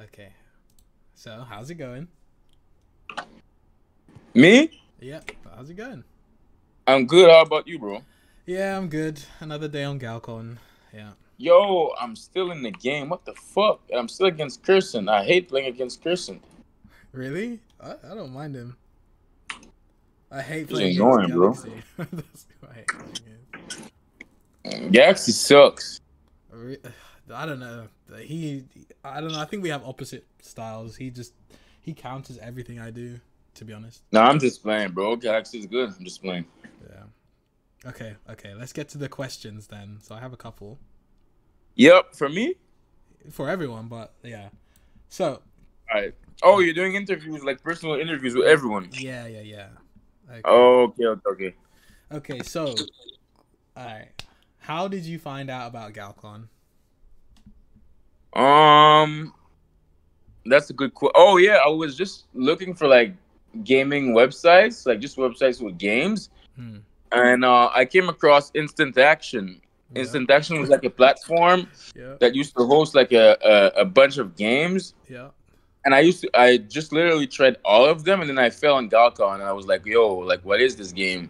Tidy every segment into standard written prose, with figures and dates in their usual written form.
Okay. So, how's it going? Me? Yep. How's it going? I'm good. How about you, bro? Yeah, I'm good. Another day on Galcon. Yeah. Yo, I'm still in the game. What the fuck? I'm still against Kirsten. I hate playing against Kirsten. Really? I don't mind him. I hate He's playing against annoying, bro. Galaxy. That's who I hate playing against. Galaxy sucks. I don't know. I don't know. I think we have opposite styles. He counters everything I do, to be honest. No, I'm just playing, bro. Galaxy's good. I'm just playing. Yeah. Okay. Let's get to the questions then. So I have a couple. Yep, for me? For everyone, but yeah. So. Alright. Oh, you're doing interviews, like personal interviews with everyone. Yeah. Okay. Oh, okay. Okay, so, alright. How did you find out about Galcon? That's a good question. Oh yeah, I was just looking for like gaming websites, like just websites with games. And I came across Instant Action. Yeah. Instant Action was like a platform Yeah. that used to host like a bunch of games. Yeah. And I just literally tried all of them, and then I fell on Galcon, and I was like, yo, like, what is this game?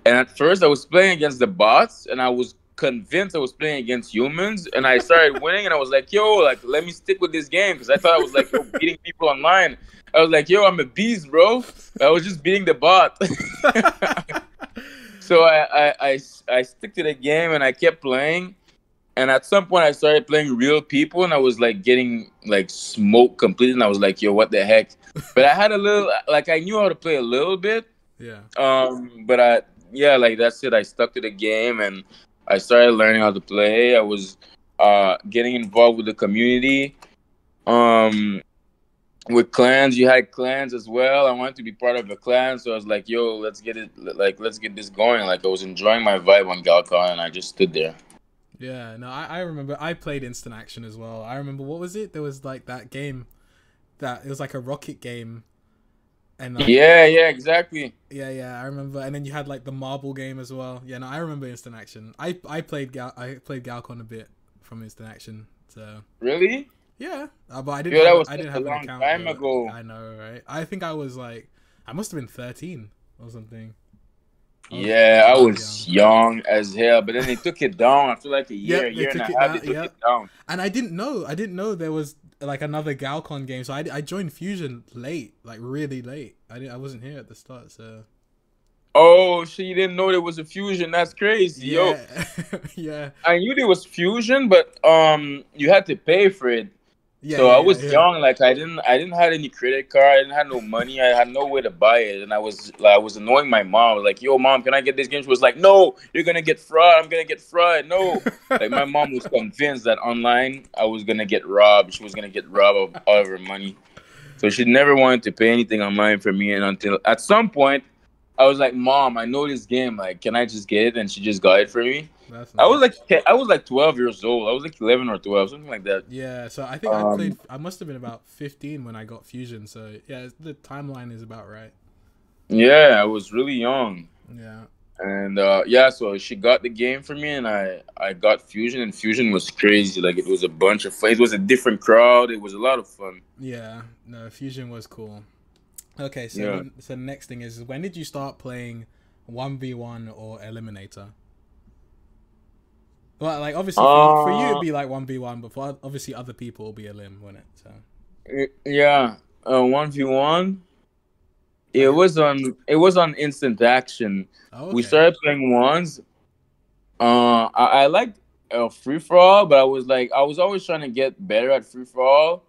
And at first I was playing against the bots, and I was convinced I was playing against humans, and I started winning, and I was like, yo, like, let me stick with this game, because I thought I was like, yo, beating people online. I was like, yo, I'm a beast, bro. I was just beating the bot. So I stick to the game, and I kept playing. And at some point, I started playing real people, and I was like getting like smoked completely. And I was like, "Yo, what the heck?" But I had a little, like, I knew how to play a little bit. Yeah. But like that's it. I stuck to the game, and I started learning how to play. I was getting involved with the community. With clans, you had clans as well. I wanted to be part of a clan, so I was like, "Yo, let's get it. Like, let's get this going." Like, I was enjoying my vibe on Galcon, and I just stood there. Yeah, no, I remember I played Instant Action as well. I remember, what was it? There was like that game that it was like a rocket game. And like, yeah, exactly. Yeah, I remember. And then you had like the marble game as well. Yeah, no, I remember Instant Action. I played Galcon a bit from Instant Action. So Really? yeah, but I Yo, that was I didn't such a have an long account. time ago. I know, right? I think I was like, I must have been 13 or something. Yeah, I was young as hell, but then they took it down after like a year and a half. They took it down, and I didn't know there was like another Galcon game. So I joined Fusion late, like really late. I wasn't here at the start, so. Oh, so you didn't know there was a Fusion? That's crazy, yeah. Yo. Yeah. I knew there was Fusion, but you had to pay for it. Yeah, so I was young, like I didn't have any credit card, I didn't have no money, I had no way to buy it, and I was annoying my mom. I was like, "Yo, mom, can I get this game?" She was like, "No, you're gonna get fraud. I'm gonna get fraud. No." Like my mom was convinced that online I was gonna get robbed. She was gonna get robbed of all of her money, so she never wanted to pay anything online for me. And until at some point, I was like, "Mom, I know this game. Like, can I just get it?" And she just got it for me. That's nice. I was like 12 years old. I was like 11 or 12, something like that. Yeah, so I think I must have been about 15 when I got Fusion. So yeah, the timeline is about right. Yeah, I was really young. Yeah. And so she got the game for me, and I got Fusion, and Fusion was crazy. Like, it was a bunch of fun. It was a different crowd. It was a lot of fun. Yeah, no, Fusion was cool. Okay, so the next thing is, when did you start playing 1v1 or Eliminator? Well, like, obviously for you it'd be like 1v1, but for obviously other people it'll be Elim, wouldn't it? So yeah, 1v1. It was on Instant Action. Oh, okay. We started playing once. I liked free for all, but I was always trying to get better at free for all.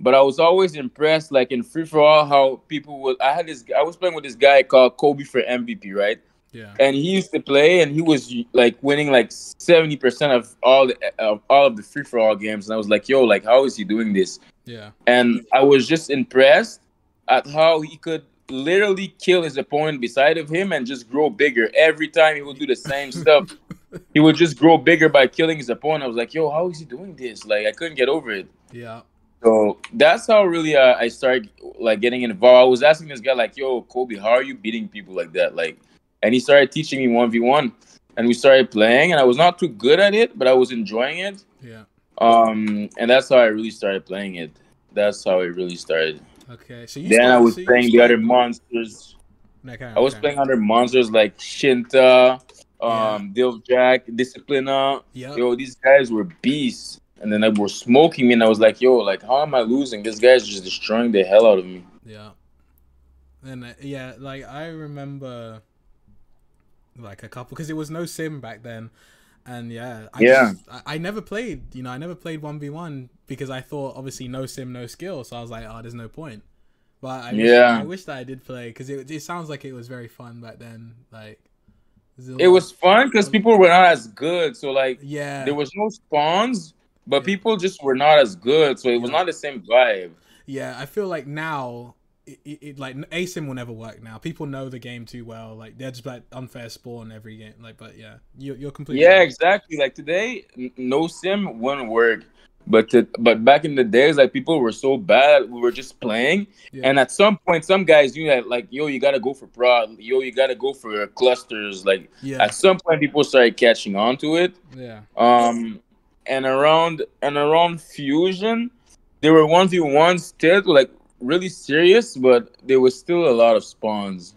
But I was always impressed, like in free for all, how people would. I was playing with this guy called Kobe for MVP, right? Yeah. And he used to play, and he was like winning like 70% of all of the free for all games. And I was like, "Yo, like, how is he doing this?" Yeah. And I was just impressed at how he could literally kill his opponent beside of him and just grow bigger every time he would do the same stuff. He would just grow bigger by killing his opponent. I was like, "Yo, how is he doing this?" Like, I couldn't get over it. Yeah. So that's how really I started like getting involved. I was asking this guy like, "Yo, Kobe, how are you beating people like that?" Like. And he started teaching me 1v1, and we started playing, and I was not too good at it, but I was enjoying it. Yeah. And that's how I really started playing it. That's how it really started. Okay, so you Then I started. was So you playing the other started. monsters. No, carry I on, was carry on. playing other monsters like Shinta, Yeah. Jack, Disciplina. Yep. Yo, these guys were beasts. And then they were smoking me, and I was like, yo, like, how am I losing? This guy's just destroying the hell out of me. Yeah. And yeah, like I remember like a couple because it was no sim back then, and yeah, Yeah. I never played. You know, I never played 1v1 because I thought obviously no sim, no skill. So I was like, oh, there's no point. But I Yeah. wish that I did play because it sounds like it was very fun back then. Like there's a It lot of was fun because people were not as good. So, like, there yeah, was no spawns, but yeah, people just were not as good. So, it was yeah, not the same vibe. yeah. I feel like now. Like asim will never work now. People know the game too well. Like they're just like unfair spawn every game. Like, but yeah, you're completely Yeah, right. exactly. Like, today, no sim wouldn't work. But back in the days, like, people were so bad, we were just playing. Yeah, And at some point, some guys knew that, like, yo, you gotta go for prod. Yo, you gotta go for clusters. Like, yeah, at some point, people started catching on to it. yeah, Um, and around Fusion, there were 1v1 still like really serious, but there was still a lot of spawns.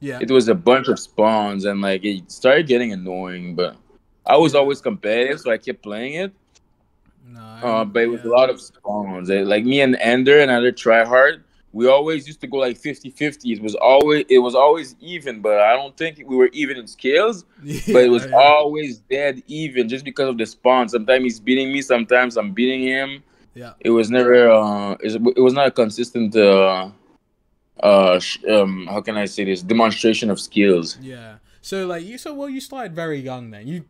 yeah. It was a bunch of spawns, and like it started getting annoying. But I was Yeah. always competitive, so I kept playing it. No, But it was a yeah, lot of spawns. Like me and Ender, another tryhard, we always used to go like 50-50. It was always even, but I don't think we were even in scales. But it was yeah, yeah, always dead even just because of the spawn. Sometimes he's beating me, sometimes I'm beating him. yeah, It was never it was not a consistent how can I say this, demonstration of skills. yeah. So like you started very young then.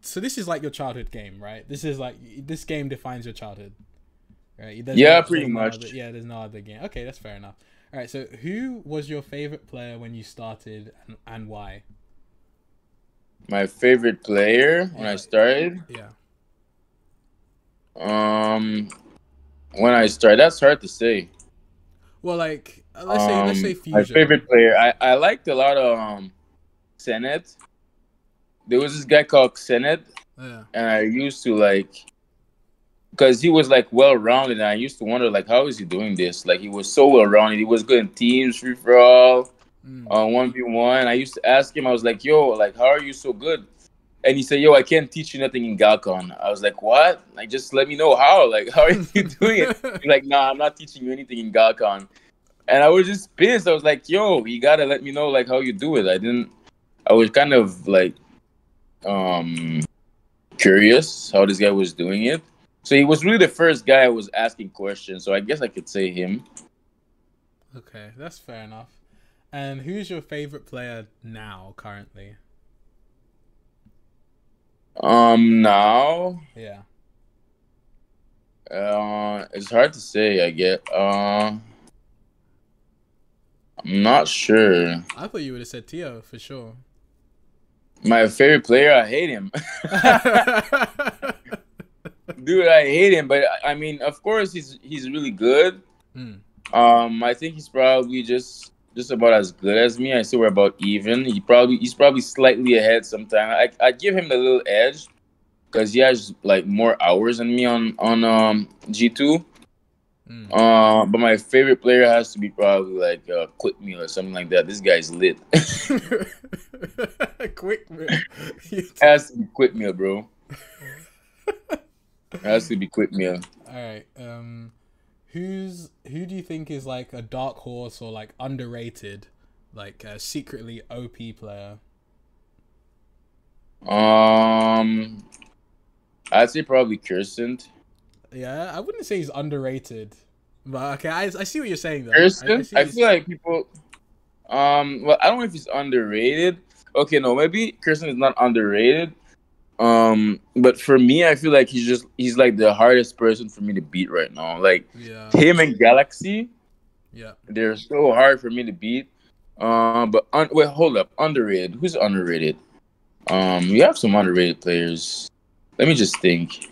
So this is like your childhood game, right? This is like this game defines your childhood, right? Yeah, pretty There's no other, much. yeah, there's no other game. Okay, that's fair enough. All right, so who was your favorite player when you started and why? My favorite player when Yeah, I started, yeah. um when I started, that's hard to say. Well, like let's say My Fusion. favorite player, I liked a lot of Senet. There was this guy called Senet, Yeah, and I used to like, because he was like well rounded, and I used to wonder like how is he doing this? Like he was so well rounded. He was good in teams, free for all, mm. 1v1. I used to ask him, I was like, yo, like how are you so good? And he said, yo, I can't teach you nothing in Galcon. I was like, what? Like just let me know how. Like how are you doing it? He's like, nah, I'm not teaching you anything in Galcon. And I was just pissed. I was like, yo, you gotta let me know like how you do it. I was kind of like um curious how this guy was doing it. So he was really the first guy I was asking questions. So I guess I could say him. Okay, that's fair enough. And who's your favorite player now, currently? Now, Yeah. it's hard to say. I get. I'm not sure. I thought you would have said Tio for sure. My favorite player, I hate him. Dude, I hate him. But I mean, of course, he's really good. Mm. I think he's probably just about as good as me. I say we're about even. He's probably slightly ahead sometimes. I give him the little edge because he has like more hours than me on G2. Mm. But my favorite player has to be probably like Quick Meal or something like that. This guy's lit. Quick meal. Has to be Quick Meal, bro. Has to be Quick Meal. All right. Who do you think is like a dark horse or like underrated, like a secretly OP player? I'd say probably Kirsten. Yeah, I wouldn't say he's underrated, but okay, I see what you're saying though. I Kirsten, see. I feel like people. Well, I don't know if he's underrated. Okay, no, maybe Kirsten is not underrated. But for me, I feel like he's like the hardest person for me to beat right now. Like Yeah, him and Galaxy, yeah. they're so hard for me to beat. Wait, hold up, underrated. Who's underrated? You have some underrated players. Let me just think.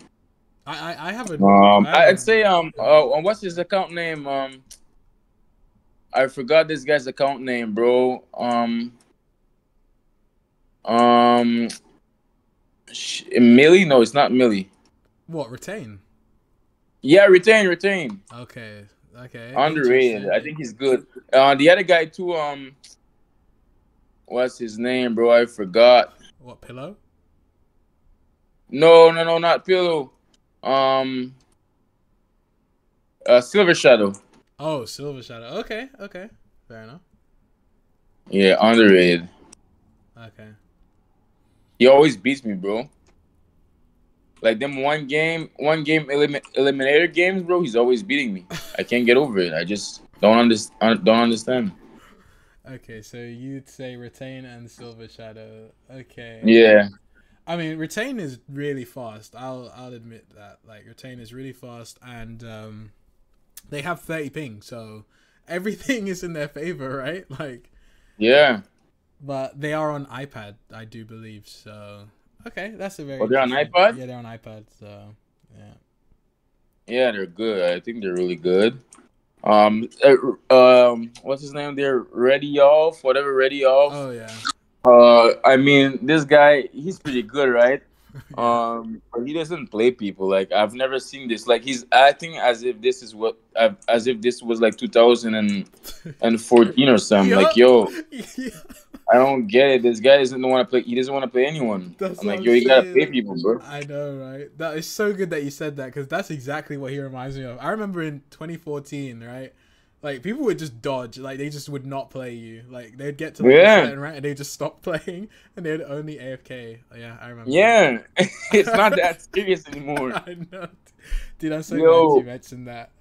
I have a. I'd say what's his account name? I forgot this guy's account name, bro. Millie? No, it's not Millie. What retain? Yeah, retain. Okay, okay, Underrated. interesting. I think he's good. The other guy too. What's his name, bro? I forgot. What pillow? No, not Pillow. Um, Silver Shadow. Oh, Silver Shadow. Okay, okay, fair enough. Yeah, underrated. Okay. He always beats me, bro. Like them eliminator games, bro. He's always beating me. I can't get over it. I just don't understand. Okay, so you'd say Retain and Silver Shadow. Okay. Yeah, I mean, Retain is really fast. I'll admit that. Like Retain is really fast, and they have 30 ping, so everything is in their favor, right? Like, yeah. but they are on iPad, I do believe. So okay, that's a very Oh, they're on interesting. iPod. Yeah, they're on iPad. So yeah. Yeah, they're good. I think they're really good. What's his name? There, Ready Off, whatever. Ready Off. Oh yeah. I mean, this guy, he's pretty good, right? Yeah. But he doesn't play people. Like I've never seen this. Like he's acting as if this is as if this was like 2014 or something. Like Yup. yo, Yeah. I don't get it. This guy doesn't want to play. He doesn't want to play anyone. That's I'm what like, I'm yo, you gotta saying. pay Like, people, bro. I know, right? That is so good that you said that because that's exactly what he reminds me of. I remember in 2014, right? Like people would just dodge, like they just would not play you. Like they'd get to like a Yeah, certain rank and they'd just stop playing and they'd only AFK. Yeah, I remember yeah. It's not that. that serious anymore. I know, dude. I'm so glad you Yo, mentioned that.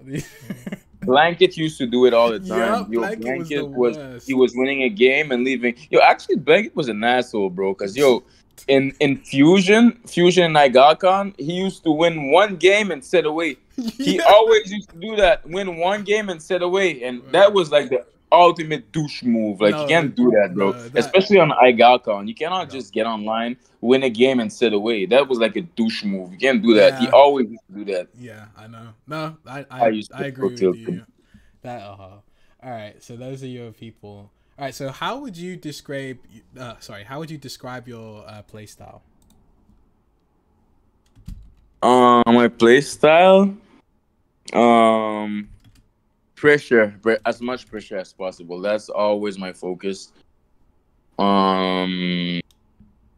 Blanket used to do it all the Yeah, time. Yo, Blanket was the Blanket was he worst. was winning a game and leaving. Yo, actually, Blanket was an asshole, bro. Cause yo, in Fusion and Nigakon, he used to win one game and set away. He Yeah. always used to do that. Win one game and set away, and that Right. was like the ultimate douche move. Like you No, can't do that, bro. no, that. Especially on Igakon, you cannot No. just get online, win a game and set away. That was like a douche move. You can't do that. He Yeah, always used to do that. yeah, I know. No, I, I I, used I to so agree with tilted. you. That All right, so those are your people. All right, so how would you describe? How would you describe your play style? My play style, um, as much pressure as possible. That's always my focus. Um,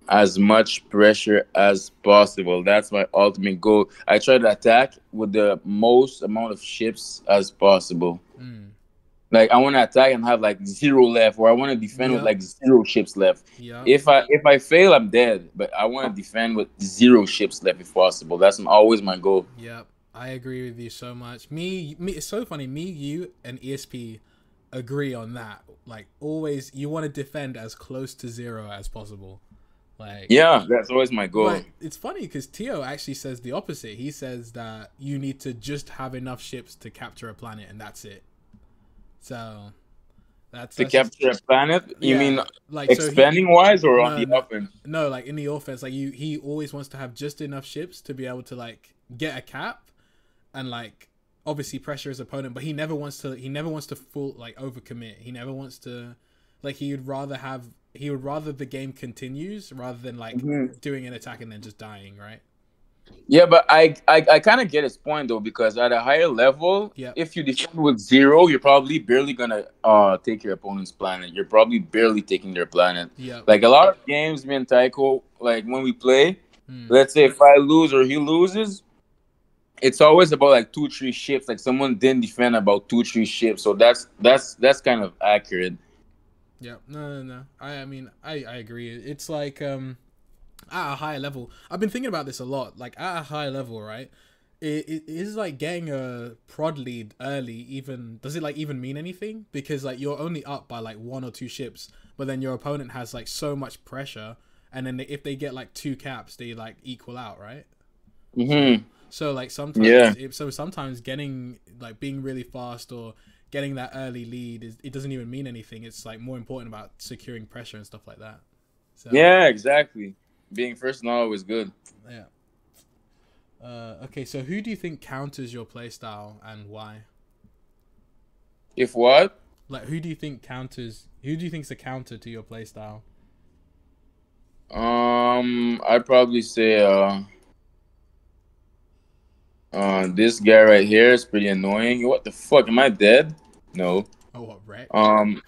as much pressure as possible. That's my ultimate goal. I try to attack with the most amount of ships as possible. Mm. Like I want to attack and have like zero left, or I want to defend with Yep. like zero ships left. Yep. If I fail, I'm dead. But I want to defend with zero ships left if possible. That's always my goal. Yep. I agree with you so much. Me. It's so funny. Me, you, and ESP agree on that. Like always, you want to defend as close to zero as possible. Like, Yeah, that's always my goal. but it's funny because Tio actually says the opposite. He says that you need to just have enough ships to capture a planet, and that's it. So To that's just, capture a planet, you mean yeah. Like so he expanding wise or on no the no offense? no like in the offense, like he always wants to have just enough ships to be able to like get a cap and like obviously pressure his opponent, but he never wants to full like overcommit. He never wants to like he would rather the game continues rather than like Mhm. doing an attack and then just dying, right? Yeah, but I kind of get his point though, because at a higher level, Yep. if you defend with zero, you're probably barely gonna take your opponent's planet. You're probably barely taking their planet. Yep. Like a lot of games, me and Taiko, like when we play, Hmm. let's say if I lose or he loses, it's always about like 2 3 ships. Like someone didn't defend about 2 3 ships, so that's kind of accurate. Yep. No. I mean I agree. It's like at a higher level, I've been thinking about this a lot. Like at a high level, right? It is like getting a prod lead early. Even does it like even mean anything? Because like you're only up by like 1 or 2 ships, but then your opponent has like so much pressure, and then if they get like 2 caps, they like equal out, right? Hmm. So like Yeah. sometimes getting like being really fast or getting that early lead it doesn't even mean anything. It's like more important about securing pressure and stuff like that. So Yeah, exactly. Being first not always good. yeah. Okay, so who do you think counters your playstyle and why? If what? Like, who do you think counters? Who do you think's a counter to your playstyle? I'd probably say This guy right here is pretty annoying. What the fuck? Am I dead? No. Oh, what, wreck? Um,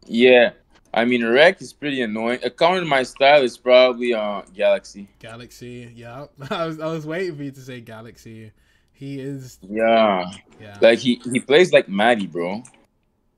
yeah. I mean, Wreck is pretty annoying. According to my style, is probably Galaxy. Galaxy, yeah. I was waiting for you to say Galaxy. He is, Yeah. yeah. Like he plays like Maddie, bro.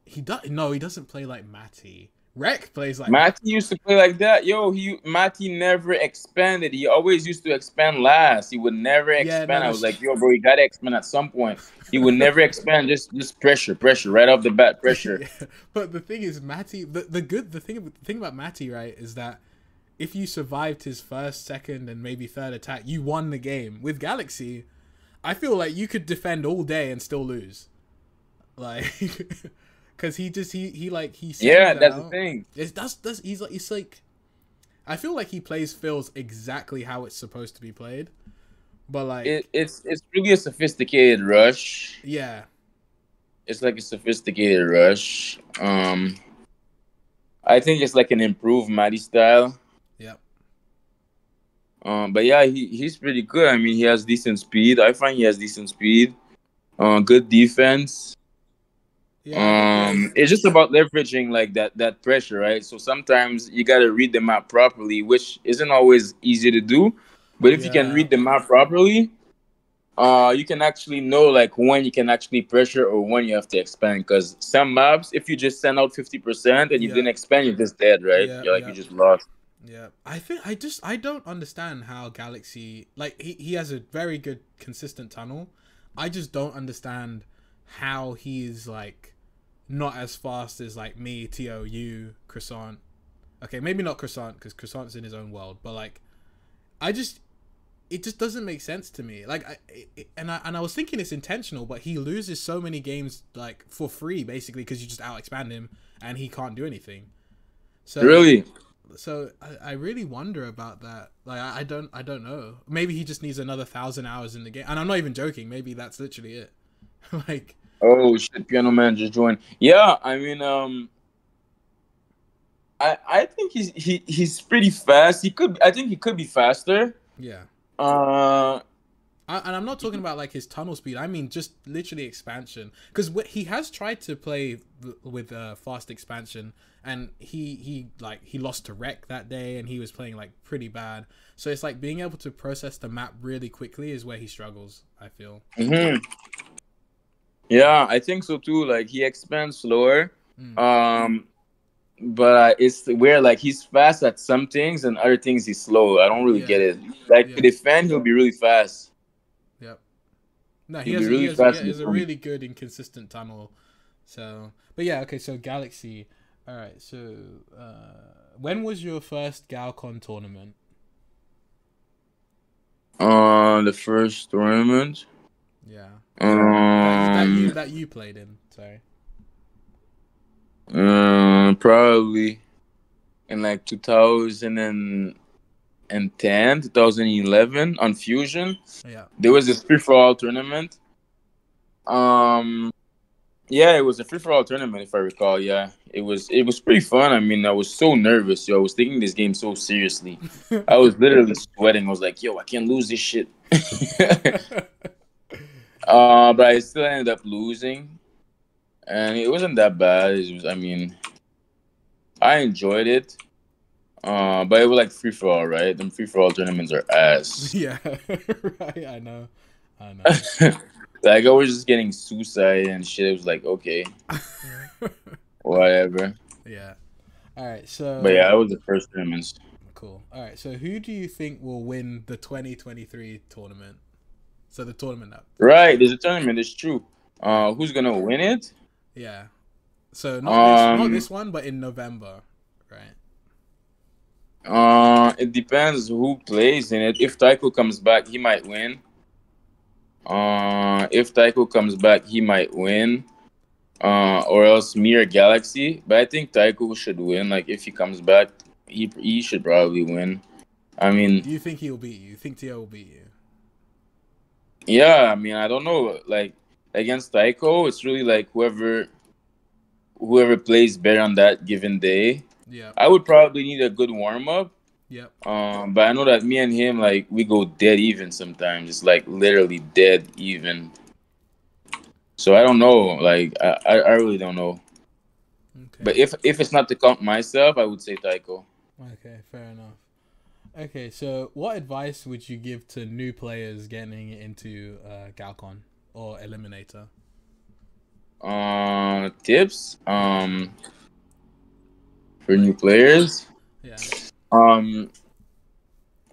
He does no, he doesn't play like Matty. Wreck plays like Matt. Matty used to play like that. Yo, Matty never expanded. He always used to expand last. He would never Yeah, no, expand. I was that's like, yo, bro, you gotta expand at some point. He would never expand. Just pressure right off the bat, pressure. yeah. But the thing is, Matty. The thing about Matty, right, is that if you survived his first, second, and maybe third attack, you won the game. With Galaxy, I feel like you could defend all day and still lose. Like, because he Yeah, sends that's the out. thing. It's like I feel like he plays Phil's exactly how it's supposed to be played. But like, It's really a sophisticated rush. yeah, It's like a sophisticated rush. I think it's like an improved Matty style. yep, But yeah, he's pretty good. I mean, he has decent speed. I find he has decent speed. Good defense. yeah. I think he has. It's just about leveraging like that pressure, right? So sometimes you gotta read the map properly, which isn't always easy to do. But if you can Yeah, read the map properly, you can actually know like when you can actually pressure or when you have to expand. Because some maps, if you just send out 50% and you yeah, didn't expand, you're just dead, right? yeah, You're like yeah. you just lost. Yeah, I don't understand how Galaxy like he has a very good consistent tunnel. I just don't understand how he's like not as fast as like me, To, you, Croissant. Okay, maybe not Croissant because Croissant's in his own world, but like I just it just doesn't make sense to me. Like I was thinking it's intentional, but he loses so many games like for free basically because you just out expand him and he can't do anything. So Really? I really wonder about that. Like I don't know. Maybe he just needs another 1,000 hours in the game, and I'm not even joking. Maybe that's literally it. Like Oh shit! Piano Man just joined. Yeah, I mean, I think he's pretty fast. I think he could be faster. yeah, Uh, and I'm not talking about like his tunnel speed. I mean just literally expansion. Because he has tried to play with fast expansion, and he lost to Wreck that day, and he was playing like pretty bad. So it's like being able to process the map really quickly is where he struggles. I feel. mhm. Yeah, I think so too. Like he expands slower. Mm. Um, but it's where like he's fast at some things and other things he's slow. I don't really Yeah, get it. Like to yeah, defend, he'll be really fast. yep. No, He'll be really he fast to has a defend. really good and consistent tunnel. So, but yeah, okay. So Galaxy. All right. So, when was your first Galcon tournament? The first tournament. Yeah, Um, that you played in. Sorry. Probably in like 2010, 2011 on Fusion. Yeah. There was this free for all tournament. Um, yeah, it was a free for all tournament if I recall. Yeah, it was pretty fun. I mean, I was so nervous. Yo, I was taking this game so seriously. I was literally sweating. I was like, yo, I can't lose this shit. But I still ended up losing, and it wasn't that bad. I mean, I enjoyed it. But it was like free for all, right? Them free for all tournaments are ass. Yeah. Right. I know. I know. Like I was just getting suicide and shit. It was like okay, whatever. Yeah. All right. But yeah, So it was the first tournaments. cool. All right. So who do you think will win the 2023 tournament? So the tournament up. Right, there's a tournament. It's true. Who's gonna win it? Yeah. So not Um, this one, but in November, right? it depends who plays in it. If Taiko comes back, he might win. If Taiko comes back, he might win. Or else me or Galaxy. But I think Taiko should win. Like if he comes back, he should probably win. I mean, Do you think he'll beat you? You think Tio will beat you? yeah. I mean, I don't know. Like against Taiko, it's really like whoever plays better on that given day. Yeah. I would probably need a good warm up. Yep. But I know that me and him, like, we go dead even sometimes. It's like literally dead even. So I don't know. Like, I really don't know. Okay. But if it's not to count myself, I would say Taiko. Okay, fair enough. Okay, so what advice would you give to new players getting into Galcon or Eliminator? Tips. Yeah. For new players. Yeah.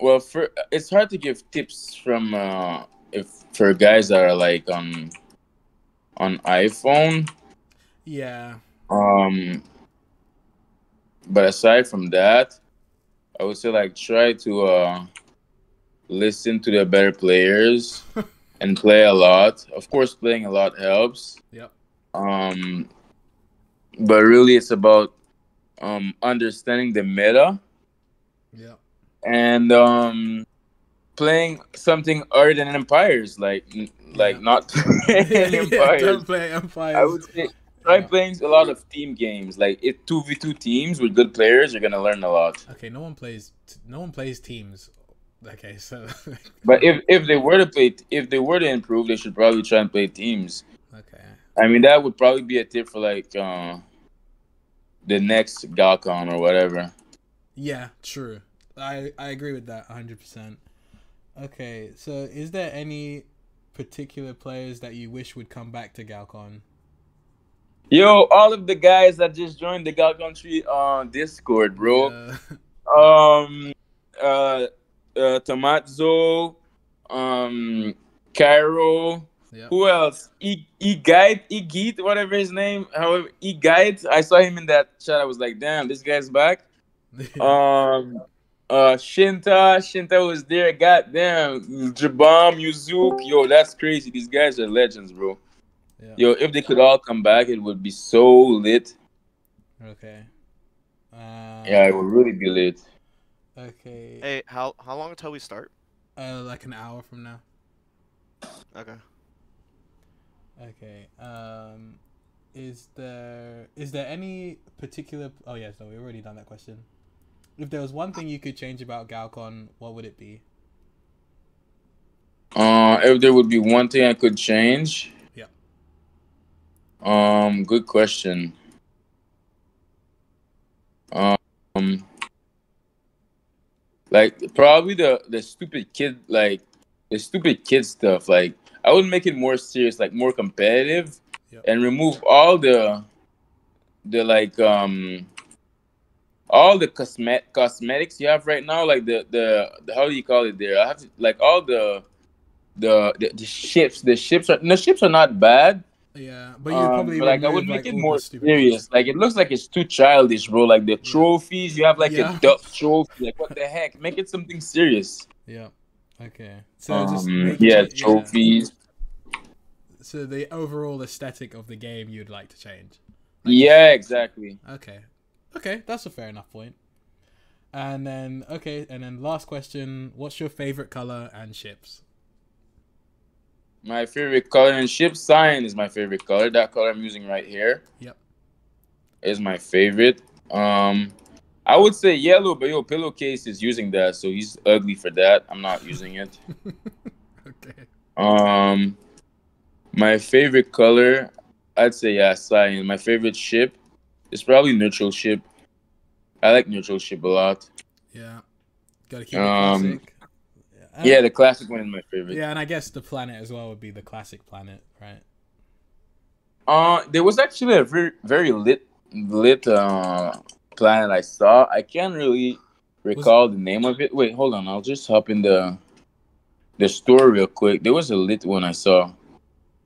Well, it's hard to give tips from if for guys that are like on iPhone. Yeah. But aside from that, I would say like try to listen to the better players and play a lot. Of course, playing a lot helps. Yep. But really, it's about understanding the meta. Yep. And playing something other than Empires, like not playing Yeah, Empires. don't play I Empires. would say try playing a lot of team games. Like it 2v2 teams with good players, you're gonna learn a lot. Okay, no one plays teams. Okay, so But if they were to improve, they should probably try and play teams. okay. I mean, that would probably be a tip for like the next Galcon or whatever. Yeah, true. I agree with that 100%. Okay, so is there any particular players that you wish would come back to Galcon? Yo, all of the guys that just joined the Galcon tree on Discord, bro. Yeah. Uh, Tomazzo, Cairo. Yep. Who else? Egeet, whatever his name. However, Egeet. I saw him in that chat. I was like, damn, this guy's back. Shinta was there. Goddamn, Jabam, Yuzuk. Yo, that's crazy. These guys are legends, bro. Yeah. Yo, if they could all come back, it would be so lit. Okay. Yeah, it would really be lit. Okay. Hey, how long until we start? Like an hour from now. Okay. Okay. Is there any particular? Oh yeah, so we already done that question. If there was one thing you could change about Galcon, what would it be? If there would be one thing I could change. Yeah. Good question. Like probably the stupid kid, like the stupid kid stuff. Like I would make it more serious, like more competitive, Yep. and remove all the like all the cosmetics you have right now, like the how do you call it there? I have to, like all the ships. The ships are not bad. Yeah, but you probably But like I would remove make like it all more the stupid serious. Like it looks like it's too childish, bro. Like the Yeah. trophies, you have like Yeah. a duck trophy. Like what the heck? Make it something serious. Yeah. Okay. So just Yeah, trophies. So the overall aesthetic of the game you'd like to change. Yeah, exactly. Okay. Okay, that's a fair enough point. And then last question, what's your favorite color and ships? My favorite color and ship sign is my favorite color. That color I'm using right here. Yep. Is my favorite. I would say yellow, but yo, Pillowcase is using that, so he's ugly for that. I'm not using it. Okay. My favorite color, I'd say cyan. My favorite ship is probably neutral ship. I like neutral ship a lot. Yeah. Gotta keep it classic. Yeah, the classic one is my favorite. Yeah, and I guess the planet as well would be the classic planet, right? There was actually a very very lit planet I saw. I can't really recall the name of it. Wait, hold on. I'll just hop in the store real quick. There was a lit one I saw.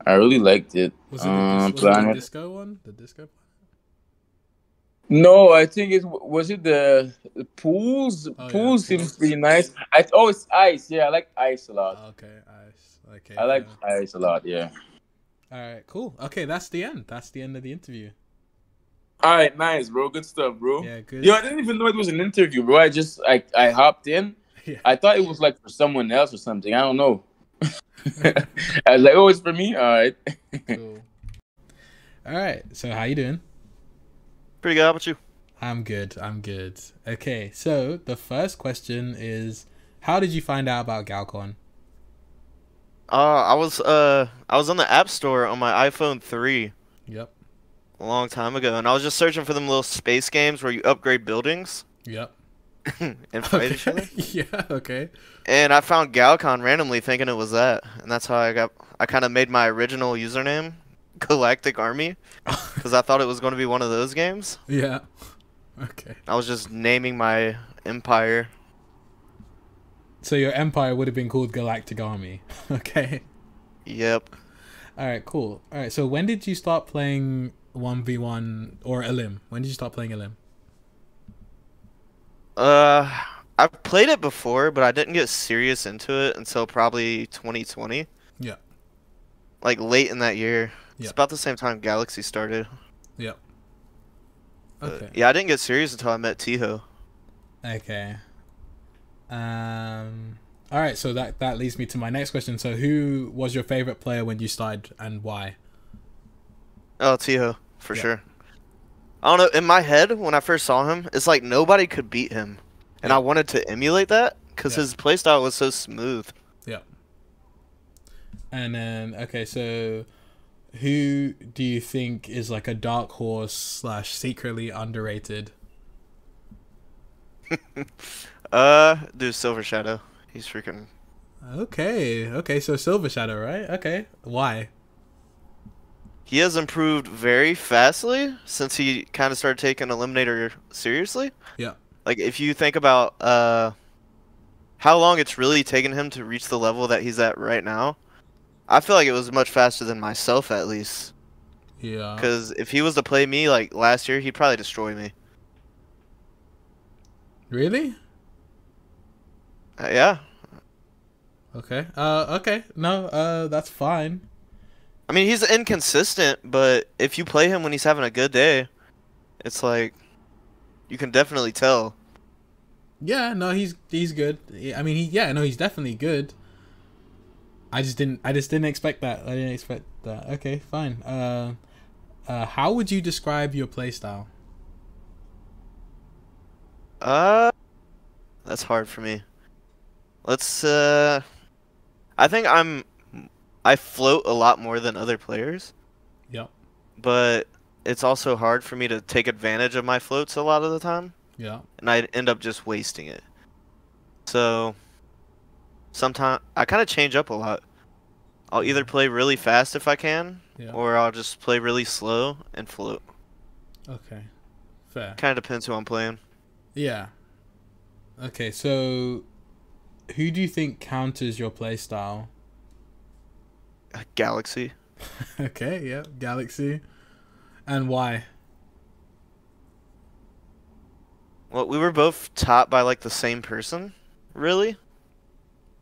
I really liked it. Was it the disco one? The disco planet? No, I think the pools. Oh, Pools yeah, seems pretty nice. It's ice. Yeah, I like ice a lot. Okay, ice. Okay. I like ice a lot. Yeah. All right, cool. Okay, that's the end. That's the end of the interview. All right, nice, bro. Good stuff, bro. Yeah, good. Yo, I didn't even know it was an interview, bro. I hopped in. Yeah. I thought it was like for someone else or something. I don't know. I was like, oh, it's for me. All right. Cool. All right. So how you doing? Pretty good. How about you? I'm good. I'm good. Okay, so the first question is, how did you find out about Galcon? I was on the App Store on my iPhone 3 Yep. a long time ago, and I was just searching for them little space games where you upgrade buildings Yep. and fight each other. Yeah. Okay. And I found Galcon randomly, thinking it was that, and that's how I kind of made my original username, Galactic Army, because I thought it was going to be one of those games. Yeah. Okay. I was just naming my empire. So your empire would have been called Galactic Army. Okay. Yep. All right. Cool. All right. So when did you start playing 1v1 or Elim? When did you start playing Elim? I've played it before, but I didn't get serious into it until probably 2020. Yeah. Like late in that year. Yeah. It's about the same time Galaxy started. Yep. Okay. Yeah, I didn't get serious until I met Tiho. Okay. All right. So that leads me to my next question. So who was your favorite player when you started and why? Oh, Tiho, for Yeah. sure. I don't know, in my head, when I first saw him, it's like nobody could beat him. And Yeah. I wanted to emulate that, because Yeah. his playstyle was so smooth. Yeah. And then okay, so who do you think is like a dark horse / secretly underrated? Dude, Silver Shadow. He's freaking... Okay, so Silver Shadow, right? Okay. Why? He has improved very fastly since he kind of started taking Eliminator seriously. Yeah. Like, if you think about how long it's really taken him to reach the level that he's at right now, I feel like it was much faster than myself, at least. Yeah. Because if he was to play me, like, last year, he'd probably destroy me. Really? Yeah. Okay. Okay. No, that's fine. I mean, he's inconsistent, but if you play him when he's having a good day, it's like, you can definitely tell. Yeah, no, he's good. I mean, he's definitely good. I just didn't expect that. I didn't expect that. Okay, fine. How would you describe your playstyle? That's hard for me. Let's, I think I float a lot more than other players, Yep. but it's also hard for me to take advantage of my floats a lot of the time, Yeah. and I end up just wasting it. So, sometimes I kind of change up a lot. I'll either play really fast if I can, Yeah. or I'll just play really slow and float. Okay. Fair. Kind of depends who I'm playing. Yeah. Okay, so who do you think counters your playstyle? Galaxy. Okay, yeah, Galaxy. And why? Well, we were both taught by like the same person, really.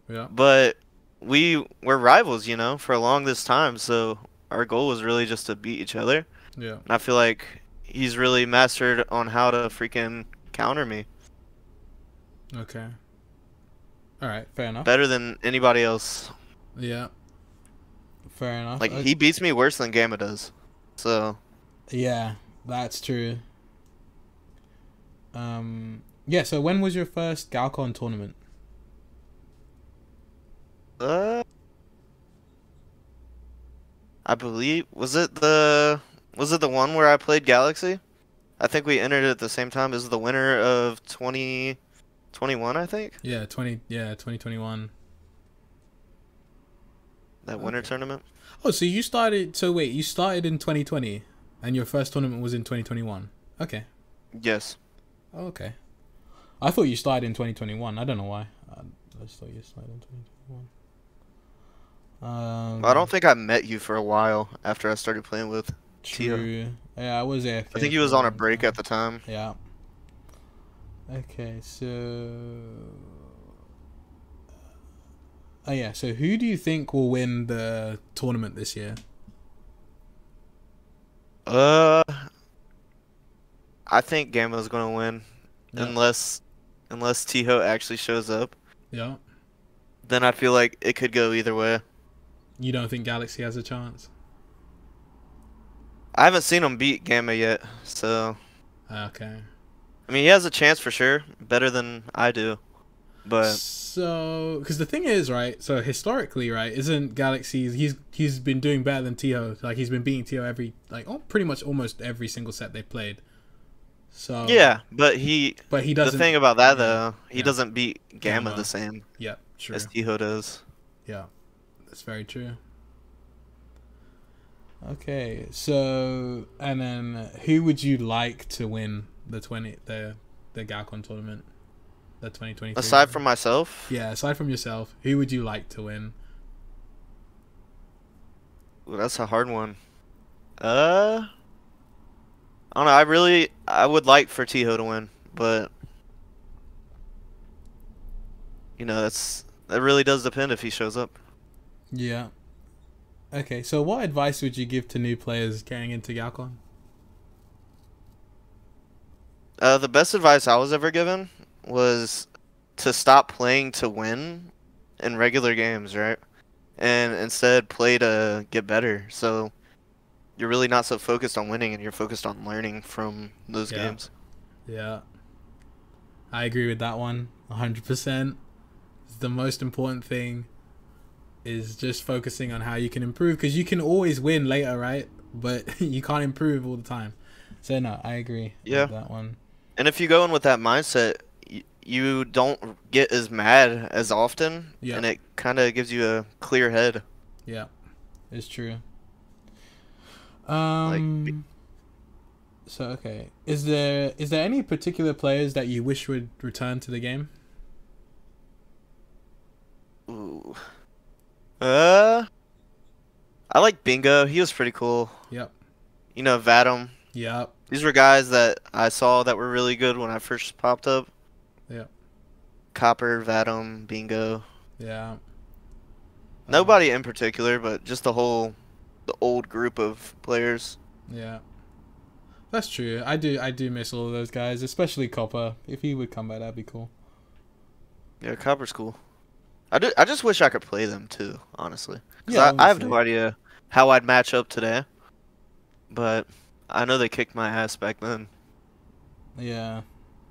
Yeah. But we were rivals, you know, for a long this time. So our goal was really just to beat each other. Yeah. And I feel like he's really mastered on how to freaking counter me. Okay. All right, fair enough. Better than anybody else. Yeah. Fair enough. Like, he beats me worse than Gamma does. So, Yeah, that's true. Yeah, so when was your first Galcon tournament? I believe, was it the one where I played Galaxy? I think we entered it at the same time. Is the winner of 2021, I think? Yeah, 2021. That winter Okay. tournament? Oh, so you started in 2020 and your first tournament was in 2021. Okay. Yes. Oh, okay. I thought you started in 2021. I don't know why. I just thought you started in 2021. I don't think I met you for a while after I started playing with Tia. True. Yeah, I was AFK. I think he was for on a long break time. at the time. Yeah. Okay, so... Oh yeah, so who do you think will win the tournament this year? I think Gamma's gonna win. Yeah. Unless Tiho actually shows up. Yeah. Then I feel like it could go either way. You don't think Galaxy has a chance? I haven't seen him beat Gamma yet, so Okay. I mean, he has a chance for sure, better than I do. But So, because the thing is, right? So historically, right, isn't Galaxy? He's been doing better than Tio. Like he's been beating Tio every pretty much almost every single set they played. So yeah, but he doesn't. The thing about that yeah, though, he yeah. doesn't beat Gamma Gamma. the same Yeah, true. as Tiho does. Yeah, that's very true. Okay, so and then who would you like to win the Galcon tournament, the 2023? Aside from myself, yeah, aside from yourself, who would you like to win? ooh, that's a hard one. I don't know. I would like for Tiho to win, but you know that really does depend if he shows up. Yeah. Okay, so what advice would you give to new players getting into Galcon? The best advice I was ever given was to stop playing to win in regular games, right? And instead play to get better. So you're really not so focused on winning and you're focused on learning from those games. Yeah. I agree with that one 100%. It's the most important thing is just focusing on how you can improve, because you can always win later, right? But you can't improve all the time. So no, I agree with that one. And if you go in with that mindset, you don't get as mad as often, and it kind of gives you a clear head. Yeah, it's true. So okay, is there any particular players that you wish would return to the game? Ooh. I like Bingo. He was pretty cool. Yep. You know, Vadim. Yep. These were guys that I saw that were really good when I first popped up. Yep. Copper, Vadim, Bingo. Yeah. Nobody in particular, but just the old group of players. Yeah. That's true. I do miss all of those guys, especially Copper. If he would come back, that'd be cool. Yeah, Copper's cool. I just wish I could play them too, honestly. Yeah, I have no idea how I'd match up today, but I know they kicked my ass back then. Yeah,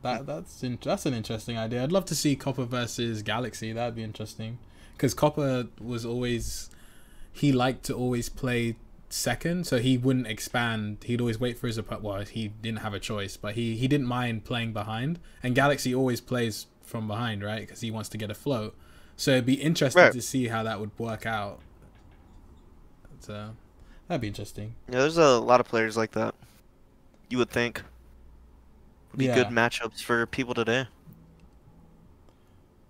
that's an interesting idea. I'd love to see Copper versus Galaxy. That'd be interesting, because Copper was always, he liked to always play second, so he wouldn't expand. He'd always wait for his opponent. Well, he didn't have a choice, but he didn't mind playing behind. And Galaxy always plays from behind, right? Because he wants to get a float. So it'd be interesting to see how that would work out. So that'd be interesting. Yeah, there's a lot of players like that. You would think would be good matchups for people today.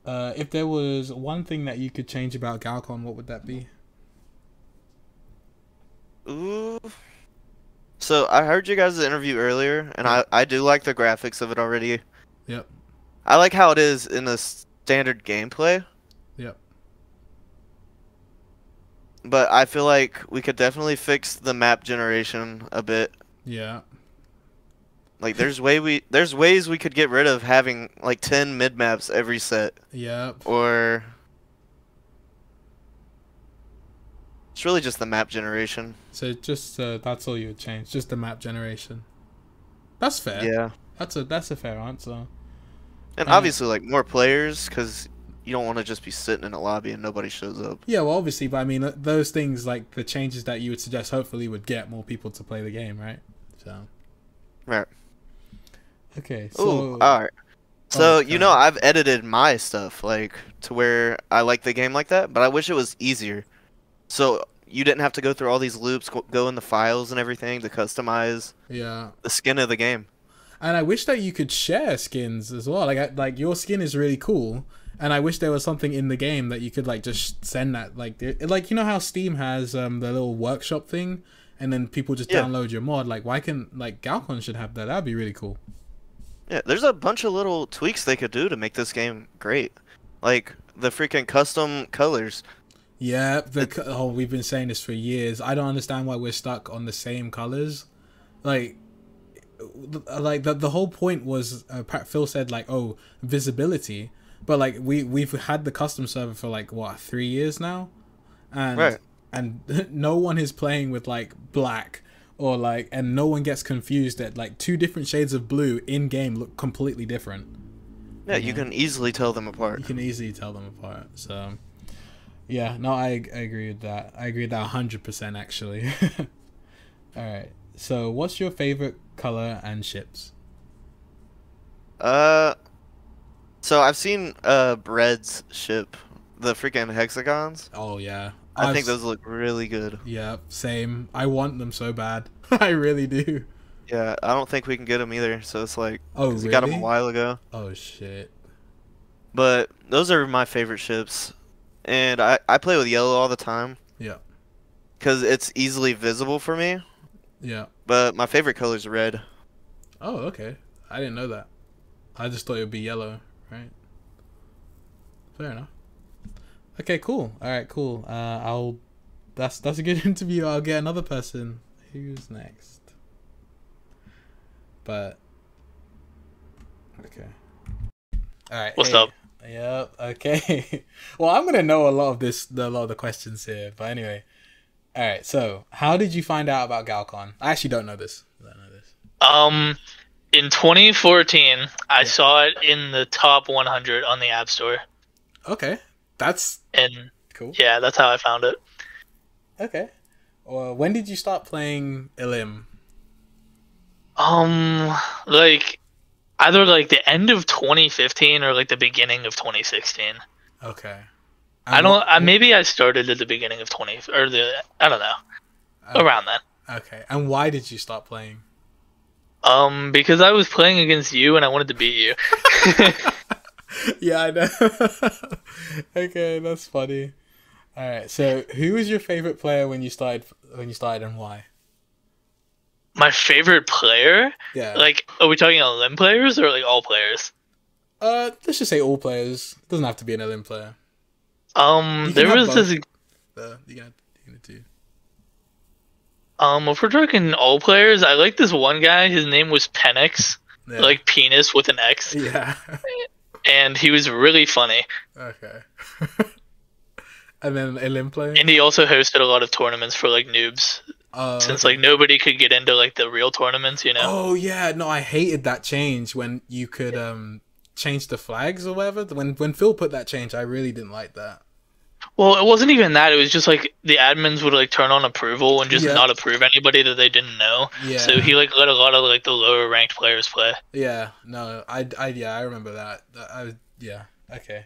If there was one thing that you could change about Galcon, what would that be? Ooh. So I heard you guys' interview earlier, and I do like the graphics of it already. Yep. I like how it is in the standard gameplay. Yep. But I feel like we could definitely fix the map generation a bit. Yeah. Like there's ways we could get rid of having like 10 mid maps every set. Yep. Or it's really just the map generation. So just that's all you would change, just the map generation. That's fair. Yeah. That's a fair answer. And obviously like more players, because you don't want to just be sitting in a lobby and nobody shows up. Yeah, well, obviously, but I mean, those things, like the changes that you would suggest, hopefully would get more people to play the game, right? So. Right. Okay, so... Ooh, alright. So, you know, I've edited my stuff, like, to where I like the game like that, but I wish it was easier. So, you didn't have to go through all these loops, go in the files and everything to customize the skin of the game. And I wish that you could share skins as well. Like your skin is really cool. And I wish there was something in the game that you could like just send that, like you know how Steam has the little workshop thing, and then people just download your mod. Like why can Galcon should have that? That'd be really cool. Yeah, there's a bunch of little tweaks they could do to make this game great, like the freaking custom colors. Yeah, we've been saying this for years. I don't understand why we're stuck on the same colors. Like the whole point was Phil said like, oh, visibility. But like we've had the custom server for like what 3 years now, and no one is playing with like black or like, and no one gets confused that like two different shades of blue in game look completely different. Yeah, you can easily tell them apart. You can easily tell them apart. So, yeah, no, I agree with that. I agree with that 100% actually. All right. So, what's your favorite color and ships? So I've seen Bread's ship, the freaking hexagons. Oh yeah, I think those look really good. Yeah, same. I want them so bad. I really do. Yeah, I don't think we can get them either. So it's like, oh, 'cause really? we got them a while ago. Oh shit. But those are my favorite ships, and I play with yellow all the time. Yeah. Because it's easily visible for me. Yeah. But my favorite color is red. Oh, okay. I didn't know that. I just thought it would be yellow, right? Fair enough. Okay, cool. All right, cool. That's a good interview. I'll get another person. Who's next? But okay. All right. What's up? Yep. Okay. Well, I'm gonna know a lot of the questions here. But anyway. All right. So, how did you find out about Galcon? I actually don't know this. In 2014, I saw it in the top 100 on the App Store. Okay, that's cool. Yeah, that's how I found it. Okay. Well, when did you start playing Elim? Like either like the end of 2015 or like the beginning of 2016. Okay. Maybe I started at the beginning of I don't know. Around then. Okay. And why did you stop playing? Because I was playing against you and I wanted to beat you. Yeah, I know. Okay, that's funny. All right. So, who was your favorite player when you started and why? My favorite player? Yeah. Like, are we talking Elim players or like all players? Let's just say all players. It doesn't have to be an Elim player. There was this. You gonna do. If we're talking all players, I like this one guy. His name was Penix, like penis with an X. Yeah. And he was really funny. Okay. And then Elim player. And he also hosted a lot of tournaments for like noobs. Since like nobody could get into like the real tournaments, you know. Oh yeah, no, I hated that change when you could change the flags or whatever. When Phil put that change, I really didn't like that. Well, it wasn't even that. It was just like the admins would like turn on approval and just not approve anybody that they didn't know. Yeah. So he like let a lot of like the lower ranked players play. Yeah. No, I remember that. Okay.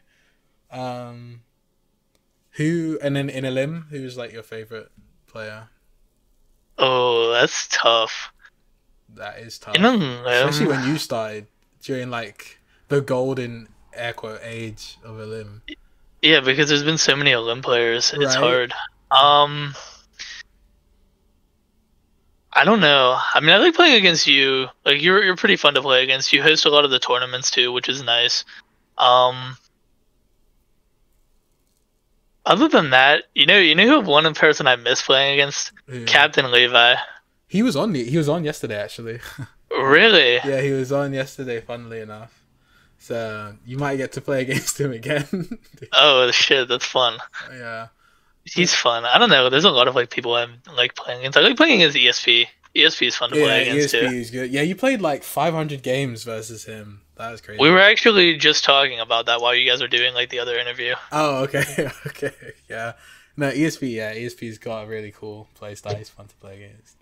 Who and then in Elim, who's like your favorite player? Oh, that's tough. That is tough. Especially when you started during like the golden air quote age of Elim. Yeah, because there's been so many Elim players. It's hard. I don't know. I mean, I like playing against you. Like you're pretty fun to play against. You host a lot of the tournaments too, which is nice. Other than that, you know who one person I miss playing against? Yeah. Captain Levi. He was on yesterday actually. Really? Yeah, he was on yesterday, funnily enough. So you might get to play against him again. Oh shit, that's fun. Yeah. He's fun. I don't know. There's a lot of like people I like playing against. I like playing against ESP. ESP is fun to play against too. ESP is good. Yeah, you played like 500 games versus him. That was crazy. We were actually just talking about that while you guys were doing like the other interview. Oh, okay. Okay. Yeah. No, ESP's got a really cool play style. He's fun to play against.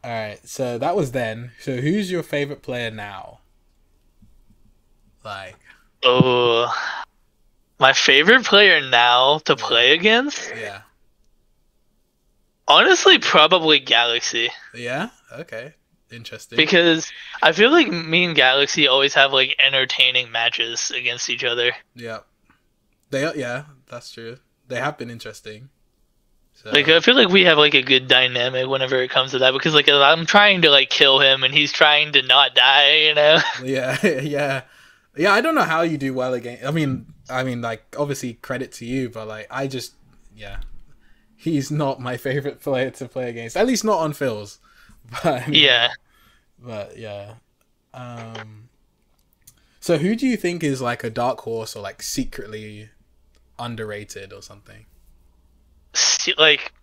All right. So that was then. So who's your favorite player now? Like. Oh. My favorite player now to play against? Yeah. Honestly, probably Galaxy. Yeah? Okay. Interesting. Because I feel like me and Galaxy always have like entertaining matches against each other. Yeah. That's true. They have been interesting. So. Like I feel like we have like a good dynamic whenever it comes to that because like I'm trying to like kill him and he's trying to not die, you know? Yeah. Yeah, I don't know how you do well against. I mean, like obviously credit to you, but like he's not my favorite player to play against. At least not on Phil's. But yeah. But yeah. So who do you think is like a dark horse or like secretly underrated or something? Like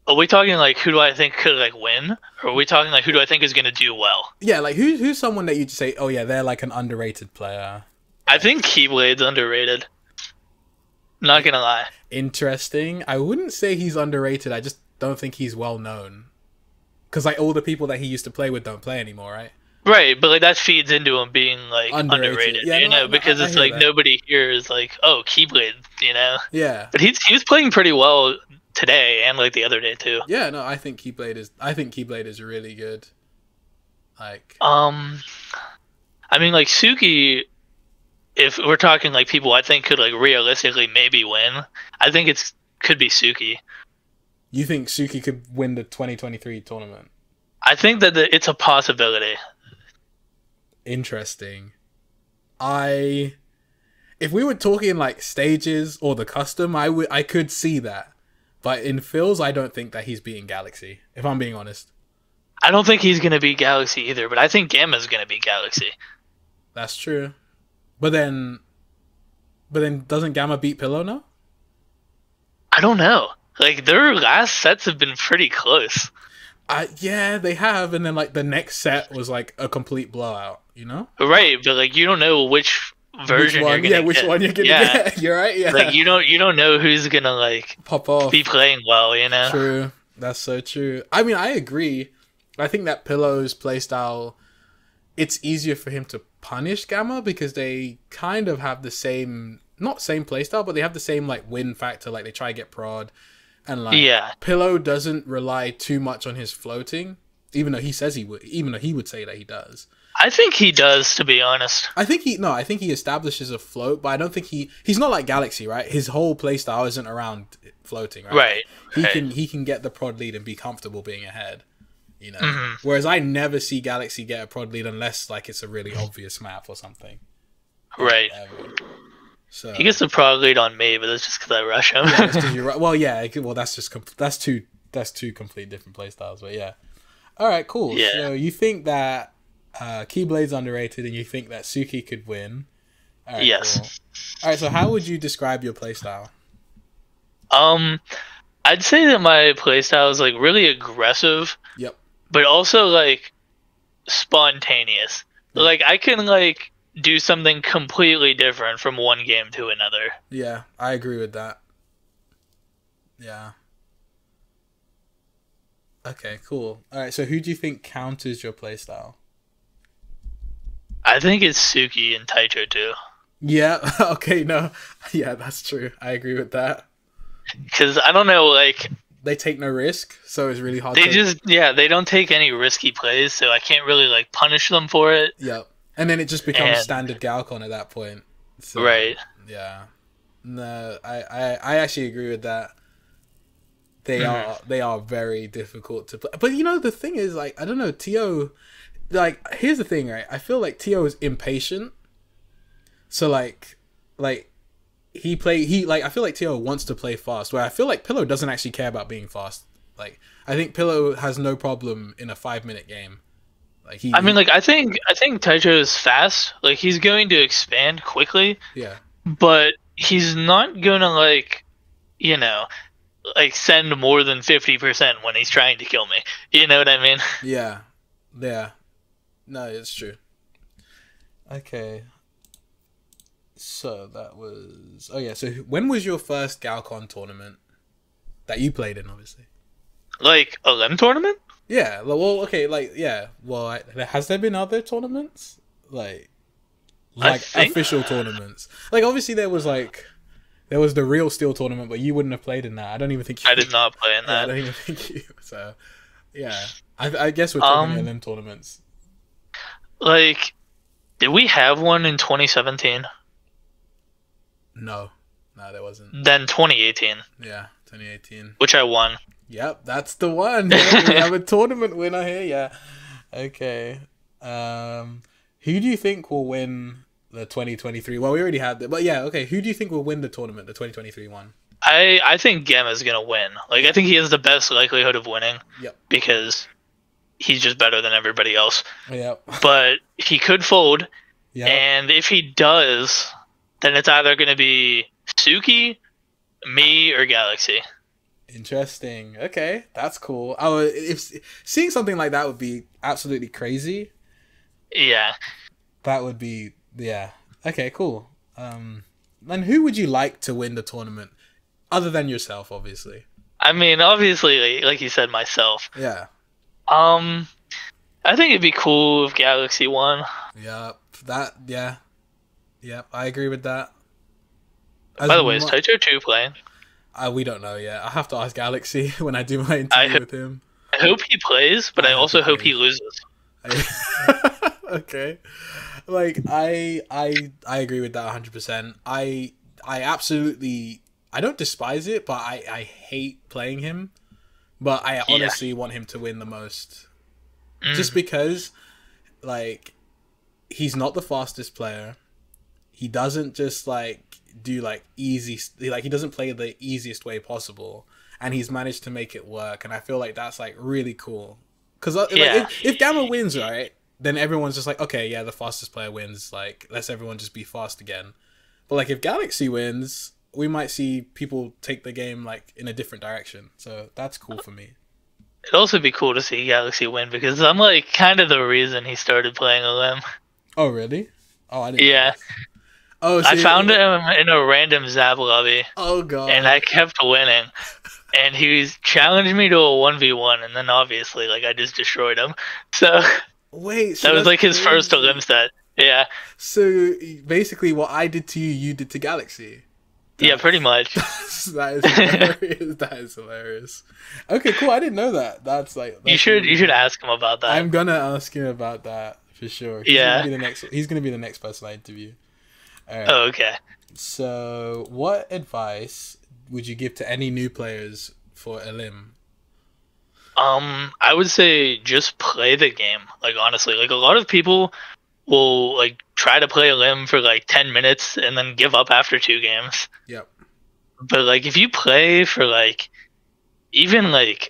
Are we talking like who do I think could like win, or are we talking like who do I think is gonna do well? Yeah, like who's someone that you'd say, oh yeah, they're like an underrated player. I think Keyblade's underrated. Not gonna lie. Interesting. I wouldn't say he's underrated. I just don't think he's well known. Because like all the people that he used to play with don't play anymore, right? Right, but like that feeds into him being like underrated, yeah, you know, because it's like that. Nobody here is like, oh, Keyblade, you know. Yeah. But he was playing pretty well today and like the other day too. Yeah, no, I think Keyblade is really good. Like I mean, like Suki, if we're talking like people I think could like realistically maybe win, I think could be Suki. You think Suki could win the 2023 tournament? I think that it's a possibility. Interesting. If we were talking like stages or the custom, I could see that. But in Phil's, I don't think that he's beating Galaxy, if I'm being honest. I don't think he's gonna beat Galaxy either, but I think Gamma's gonna beat Galaxy. That's true. But then doesn't Gamma beat Pillow now? I don't know. Like their last sets have been pretty close. Yeah, they have, and then like the next set was like a complete blowout, you know? Right, but like you don't know which version you're gonna get. Which one you're gonna get. You're right, yeah. Like you don't know who's gonna like pop off, be playing well, you know? True. That's so true. I mean, I agree. I think that Pillow's playstyle, it's easier for him to punish Gamma because they kind of have the same, not same playstyle, but they have the same like win factor. Like they try to get prod. And like Pillow doesn't rely too much on his floating, even though he says he would, even though he would say that he does. I think he does, to be honest. I think he establishes a float, but I don't think he's not like Galaxy, right? His whole playstyle isn't around floating, right? Right. He can get the prod lead and be comfortable being ahead, you know. Mm-hmm. Whereas I never see Galaxy get a prod lead unless like it's a really obvious map or something. Right. So he gets the prod lead on me, but that's just because I rush him. Yeah, that's 'cause you're right. Well, yeah. Well, that's two complete different playstyles. But yeah. All right, cool. Yeah. So you think that Keyblade's underrated, and you think that Suki could win? All right, yes. Cool. All right. So how would you describe your playstyle? I'd say that my playstyle is like really aggressive. Yep. But also like spontaneous. Yeah. Like I can like do something completely different from one game to another. Yeah, I agree with that. Yeah. Okay, cool. All right, so who do you think counters your playstyle? I think it's Suki and Taicho too. Yeah. Okay. No. Yeah, that's true. I agree with that. Because I don't know, like they take no risk, so it's really hard. They don't take any risky plays, so I can't really like punish them for it. Yep. And then it just becomes standard Galcon at that point. So, right. Yeah. No, I actually agree with that. They are very difficult to play. But you know the thing is, like, I don't know, Tio, like, here's the thing, right? I feel like Tio is impatient. So like I feel like Tio wants to play fast, where I feel like Pillow doesn't actually care about being fast. Like I think Pillow has no problem in a 5-minute game. Like I think Taicho is fast. Like he's going to expand quickly. Yeah. But he's not gonna like, you know, like send more than 50% when he's trying to kill me. You know what I mean? Yeah. Yeah. No, it's true. Okay. So that was... Oh yeah, so when was your first Galcon tournament that you played in, obviously? Like a LEM tournament? Yeah, well, okay, like, yeah. Well, has there been other tournaments? Like official tournaments? Like, obviously there was the Real Steel tournament, but you wouldn't have played in that. I don't even think you... I did not play in that. I don't even think you... So, yeah. I guess we're talking LM tournaments. Like, did we have one in 2017? No, there wasn't. Then 2018. Yeah, 2018. Which I won. Yep, that's the one. Yeah, we have a tournament winner here. Yeah. Okay. Who do you think will win the 2023? Well, we already had that, but yeah. Okay, who do you think will win the tournament, the 2023 one? I think Gamma's gonna win. Like, I think he has the best likelihood of winning. Yep. Because he's just better than everybody else. Yep. But he could fold. Yep. And if he does, then it's either gonna be Suki, me, or Galaxy. Interesting. Okay, that's cool. Oh, if seeing something like that would be absolutely crazy. Yeah. That would be Okay, cool. And who would you like to win the tournament, other than yourself, obviously? I mean, obviously, like you said, myself. Yeah. I think it'd be cool if Galaxy won. Yep. Yep. I agree with that. By the way, is Taito 2 playing? We don't know yet. I have to ask Galaxy when I do my interview with him. I hope he plays, but I also hope he loses. Okay. Like I agree with that 100%. I absolutely, I don't despise it, but I hate playing him. But I honestly want him to win the most. Just because, like, he's not the fastest player. He doesn't just like do like easy, like he doesn't play the easiest way possible, and he's managed to make it work. And I feel like that's like really cool. Because if Gamma wins, right, then everyone's just like, okay, yeah, the fastest player wins. Like, let's everyone just be fast again. But like, if Galaxy wins, we might see people take the game like in a different direction. So that's cool for me. It'd also be cool to see Galaxy win because I'm like kind of the reason he started playing LM. Oh really? Oh, I didn't. Yeah. Oh, so I found him in a random Zap lobby. Oh god. And I kept winning. And he challenged me to a 1v1, and then obviously, like, I just destroyed him. So wait, that was like his first LM set. Yeah. So basically, what I did to you, you did to Galaxy. Yeah, pretty much. That is hilarious. That is hilarious. Okay, cool. I didn't know that. That's like you should ask him about that. I'm gonna ask him about that for sure. He's gonna be the next person I interview. All right. Oh, okay. So, what advice would you give to any new players for Elim? I would say just play the game. Like, honestly, like a lot of people will like try to play Elim for like 10 minutes and then give up after 2 games. Yep. But like if you play for like even like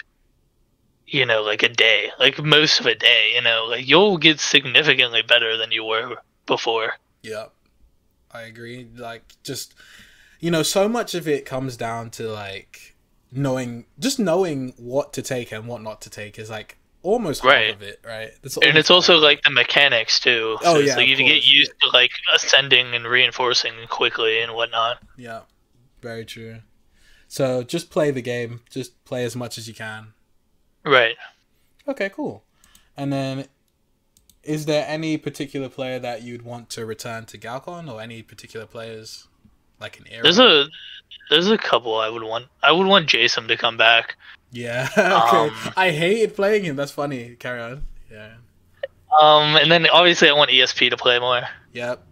like a day, like most of a day, like you'll get significantly better than you were before. Yep. I agree. Like, just, so much of it comes down to like knowing what to take and what not to take is like almost half of it, right? And it's also like the mechanics too. So yeah, like you get used to like ascending and reinforcing quickly and whatnot. Yeah, very true. So just play the game. Just play as much as you can. Right. Okay, cool. And then, is there any particular player that you'd want to return to Galcon, or any particular players like an era? There's a couple I would want. I would want Jason to come back. Yeah. Okay. I hated playing him. That's funny. Carry on. Yeah. And then obviously I want ESP to play more. Yep.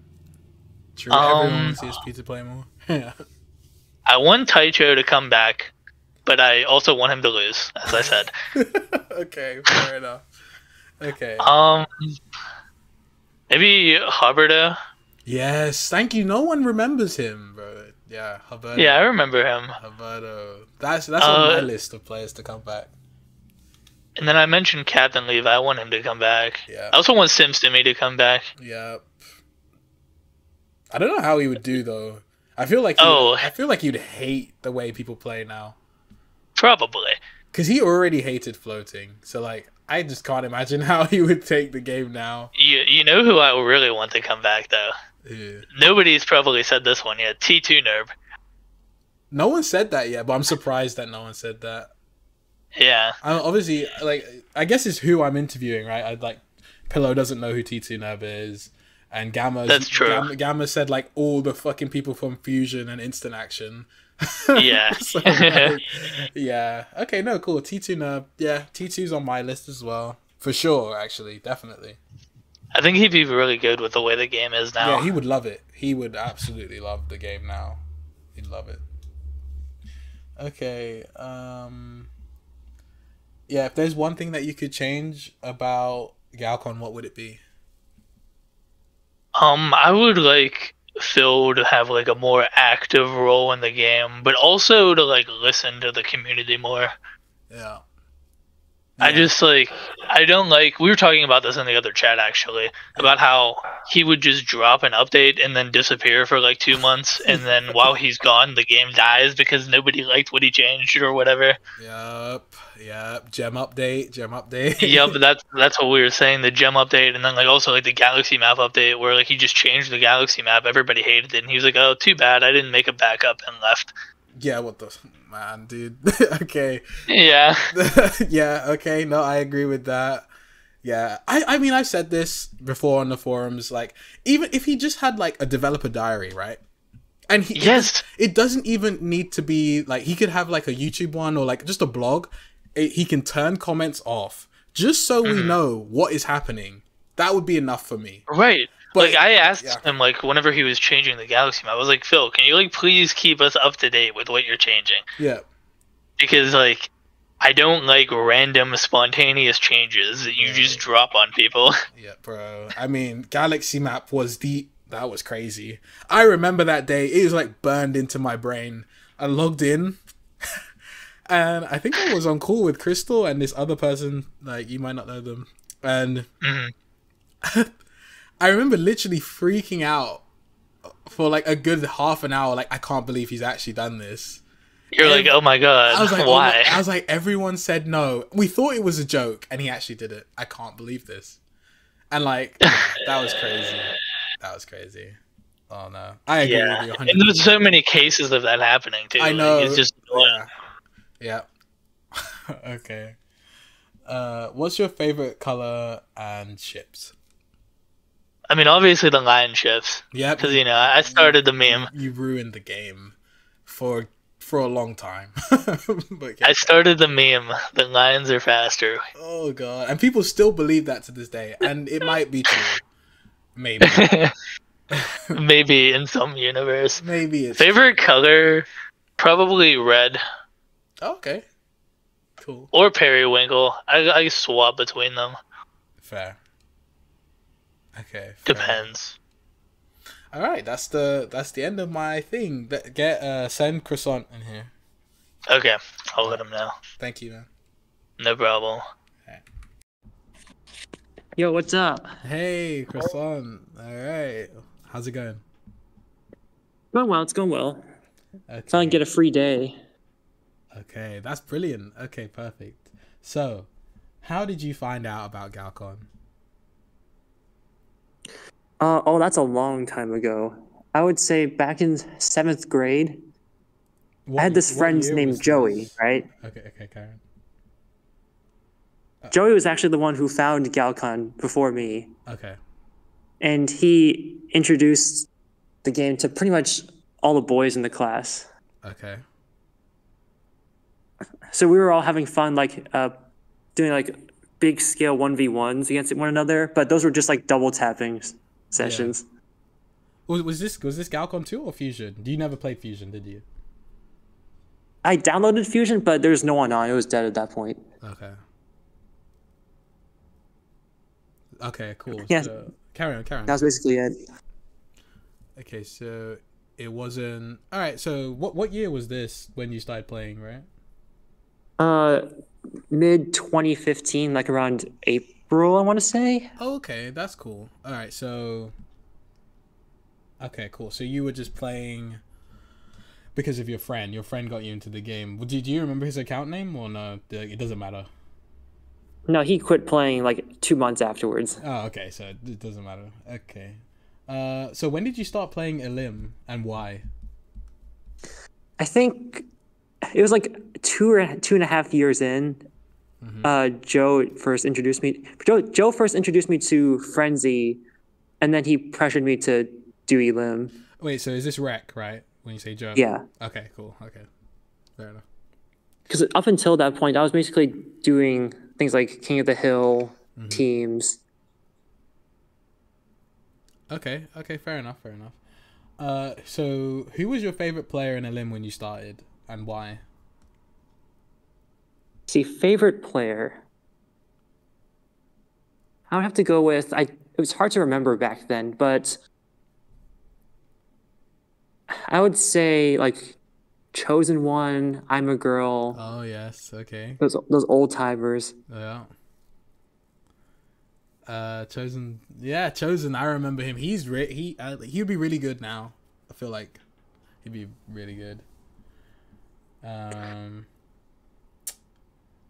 True. Everyone wants ESP to play more. Yeah. I want Taicho to come back, but I also want him to lose, as I said. Okay, fair enough. Okay. Maybe Huberto. Yes, thank you. No one remembers him, bro. Yeah, Huberto. Yeah, I remember him. Huberto. That's on my list of players to come back. And then I mentioned Captain Levi. I want him to come back. Yeah. I also want SimStimmy to come back. Yep. I don't know how he would do though. I feel like you'd hate the way people play now. Probably. Because he already hated floating, so like I just can't imagine how he would take the game now. You know who I really want to come back though? Yeah. Nobody's probably said this one yet. T2 Nerb. No one said that yet, but I'm surprised that no one said that. Yeah. Obviously, like I guess it's who I'm interviewing, right? I'd like Pillow doesn't know who T2 Nerb is. And That's true. Gamma said like all the fucking people from Fusion and Instant Action. Yeah. So, like, yeah. Okay, no, cool. T2 Nerb. Yeah, T2's on my list as well. For sure, actually. Definitely. I think he'd be really good with the way the game is now. Yeah, he would love it. He would absolutely love the game now. He'd love it. Okay. Yeah, if there's one thing that you could change about Galcon, what would it be? I would like Phil to have like a more active role in the game, but also to like listen to the community more. Yeah. I just I don't like. We were talking about this in the other chat actually about how he would just drop an update and then disappear for like 2 months, and then while he's gone, the game dies because nobody liked what he changed or whatever. Yep. Gem update. Yep, that's what we were saying. The gem update, and then like also like the galaxy map update, where like he just changed the galaxy map. Everybody hated it, and he was like, "Oh, too bad, I didn't make a backup," and left. Yeah, what the man, dude. Okay. Yeah. Yeah, okay. No, I agree with that. Yeah. I mean, I've said this before on the forums, like, even if he just had like a developer diary, right? And it doesn't even need to be like, he could have like a YouTube one or like just a blog. He can turn comments off just so we know what is happening. That would be enough for me. Right. But, like, I asked him, like, whenever he was changing the galaxy map, I was like, Phil, can you, like, please keep us up to date with what you're changing? Yeah. Because, like, I don't like random, spontaneous changes that you just drop on people. Yeah, bro. I mean, galaxy map that was crazy. I remember that day. It was, like, burned into my brain. I logged in, and I think I was on call with Crystal and this other person, like, you might not know them. And... I remember literally freaking out for like a good half an hour. Like, I can't believe he's actually done this. You're like, oh my god, I was like, why? I was like, everyone said no. We thought it was a joke, and he actually did it. I can't believe this. And like, that was crazy. That was crazy. Oh no, I agree with you 100%. And there's so many cases of that happening too. I know. Like, it's just yeah. Okay. What's your favorite color and ships? I mean, obviously the lion ships. Yeah, because I started the meme. You ruined the game for a long time. But I started the meme. The lions are faster. Oh god, and people still believe that to this day, and it might be true. Maybe. Maybe in some universe. Maybe it's favorite color, probably red. Okay. Cool. Or periwinkle. I swap between them. Fair. Okay. Fair. Depends. All right, that's the end of my thing. Send Croissant in here. Okay, I'll let him know. Thank you, man. No problem. Right. Yo, what's up? Hey, Croissant. All right, how's it going? Going well. It's going well. Okay. Finally get a free day. Okay, that's brilliant. Okay, perfect. So, how did you find out about Galcon? Oh, that's a long time ago. I would say back in 7th grade. I had this friend named Joey, right? Okay, Karen. Joey was actually the one who found Galcon before me. Okay. And he introduced the game to pretty much all the boys in the class. Okay. So we were all having fun, like doing like big scale 1v1s against one another, but those were just like double tapping sessions. Yeah. Was this Galcon 2 or Fusion? You never played Fusion, did you? I downloaded Fusion, but there was no one on. It was dead at that point. Okay. Okay, cool. Yeah. So, carry on. That was basically it. Okay, so it wasn't... Alright, so what year was this when you started playing, right? Mid 2015, like around April, I want to say. Okay, that's cool. All right, so okay, cool. So you were just playing because of your friend. Your friend got you into the game. Do you remember his account name or no? It doesn't matter. No, he quit playing like 2 months afterwards. Oh, okay. So it doesn't matter. Okay. So when did you start playing Elim and why? I think it was like 2.5 years in. Mm-hmm. Joe first introduced me to Frenzy, and then he pressured me to do Elim. Wait, so is this Rec, right? When you say Joe? Yeah. Okay, cool. Okay. Fair enough. Because up until that point, I was basically doing things like King of the Hill, teams. Okay, fair enough. So who was your favorite player in Elim when you started, and why? See, favorite player. I would have to go with it was hard to remember back then, but I would say like Chosen One, I'm a Girl. Oh yes, okay. Those old timers. Yeah. Chosen. Yeah, Chosen. I remember him. He'd be really good now. I feel like he'd be really good.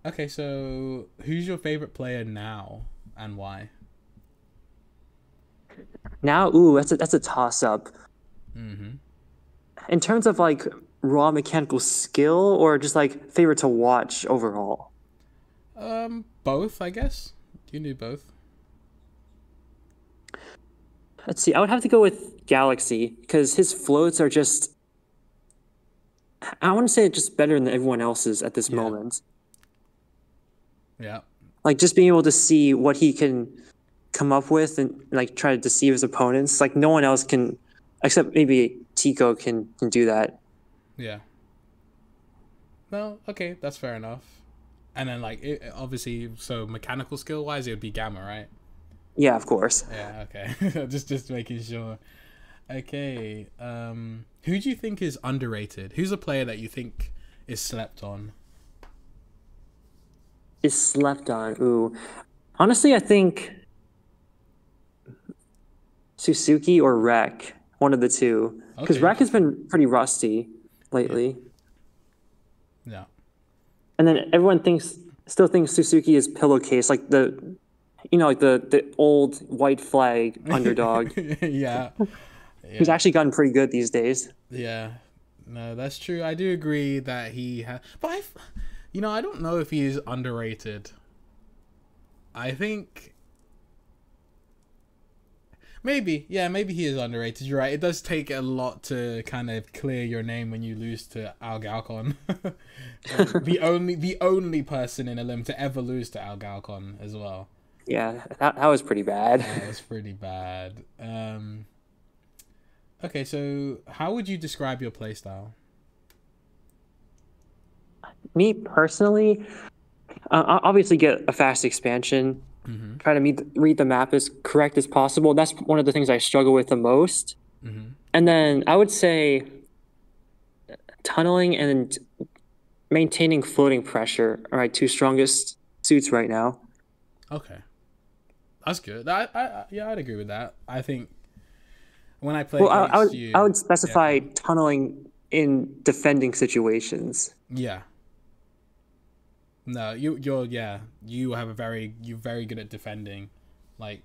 Okay, so who's your favorite player now and why? Now, that's a toss up. Mm-hmm. In terms of like raw mechanical skill or just like favorite to watch overall. Both, I guess. You can do both. Let's see. I would have to go with Galaxy because his floats are just. I want to say just better than everyone else's at this moment. Yeah. Like just being able to see what he can come up with and like try to deceive his opponents. Like no one else can, except maybe Tico can do that. Yeah. No, okay, that's fair enough. And then like obviously, so mechanical skill wise, it would be Gamma, right? Yeah, of course. Yeah. Okay. just making sure. Okay. Who do you think is underrated? Who's a player that you think is slept on? Is slept on. Ooh. Honestly, I think Susuke or Rek. One of the two. Because Rek has been pretty rusty lately. Yeah. And then everyone still thinks Susuke is Pillowcase, like the old white flag underdog. Yeah. Who's actually gotten pretty good these days. Yeah. No, that's true. I do agree that he has, but I don't know if he is underrated. I think maybe he is underrated. You're right. It does take a lot to kind of clear your name when you lose to Al Galcon. the only person in Elim to ever lose to Al Galcon as well. Yeah, that was pretty bad. That was pretty bad. Okay, so how would you describe your playstyle? Me personally, obviously get a fast expansion. Mm-hmm. Try to read the map as correct as possible. That's one of the things I struggle with the most. Mm-hmm. And then I would say tunneling and maintaining floating pressure are my two strongest suits right now. Okay, that's good. I'd agree with that. I think when I play I would specify tunneling in defending situations. Yeah. No, you're you're very good at defending. Like,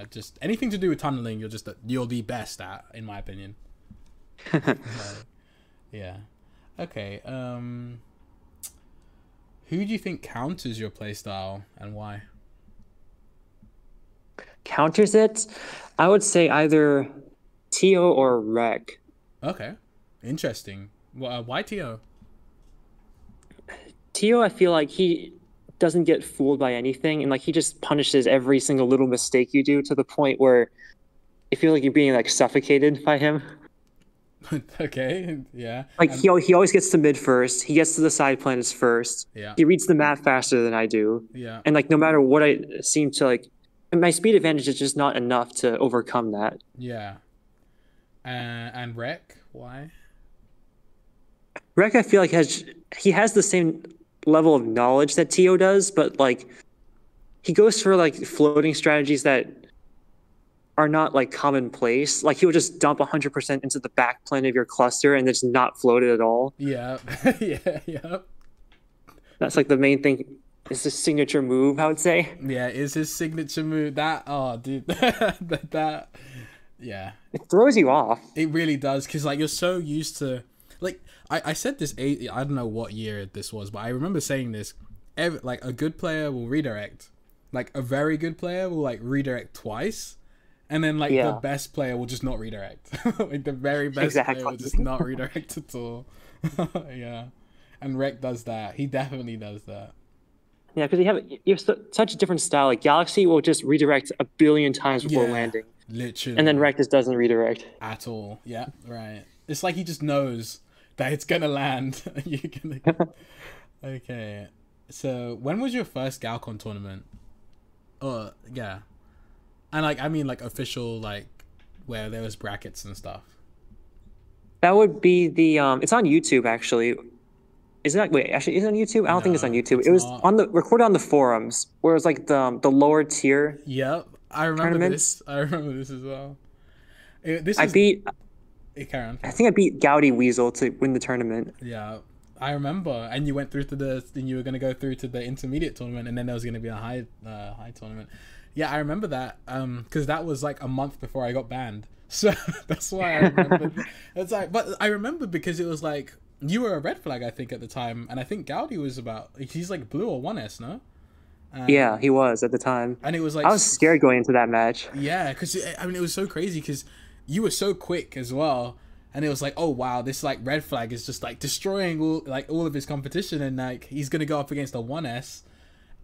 just anything to do with tunneling, you're the best at, in my opinion. Yeah. Okay. Who do you think counters your playstyle and why? Counters it? I would say either Tio or Rek. Okay. Interesting. Why Tio? Tio, I feel like he doesn't get fooled by anything, and like he just punishes every single little mistake you do to the point where I feel like you're being like suffocated by him. Okay, yeah. Like he always gets to mid first. He gets to the side planets first. Yeah. He reads the map faster than I do. Yeah. And like no matter what I seem to like, my speed advantage is just not enough to overcome that. Yeah. And Rek, why? Rek, I feel like he has the same level of knowledge that Tio does, but like he goes for like floating strategies that are not like commonplace. Like he'll just dump 100% into the back plane of your cluster and it's not floated at all. Yeah. Yeah. That's like the main thing. It's his signature move, I would say. Yeah, is his signature move dude. that yeah. It throws you off. It really does, because like you're so used to, like, I said this, I don't know what year this was, but I remember saying this. Like a good player will redirect, like a very good player will like redirect twice, and then like the best player will just not redirect. Like the very best player will just not redirect at all. Yeah, and Rek does that. He definitely does that. Yeah, because you have such a different style. Like Galaxy will just redirect a billion times before landing. Literally. And then Rek just doesn't redirect at all. Yeah, right. It's like he just knows that it's gonna land. Okay. So when was your first Galcon tournament? Yeah. And like I mean like official, like where there was brackets and stuff. That would be the it's on YouTube actually. Is it wait, actually is it on YouTube? I don't think it's on No, YouTube. it's It was not. on the recorded on the forums where it was like the lower tier Yep, I remember tournaments. this. I remember this as well. This I is beat Karen. I think I beat Gouty Weasel to win the tournament. Yeah, I remember. And you went through to and you were gonna go through to the intermediate tournament, and then there was gonna be a high tournament. Yeah, I remember that. Because that was like a month before I got banned, so that's why I remember. It's like, but I remember because it was like you were a red flag, I think, at the time, and I think Gowdy was he's like blue or 1S, no? Yeah, he was at the time. And it was like I was scared going into that match. yeah, because I mean it was so crazy because you were so quick as well, and it was like, oh wow, this like red flag is just like destroying all of his competition, and like he's gonna go up against a 1S.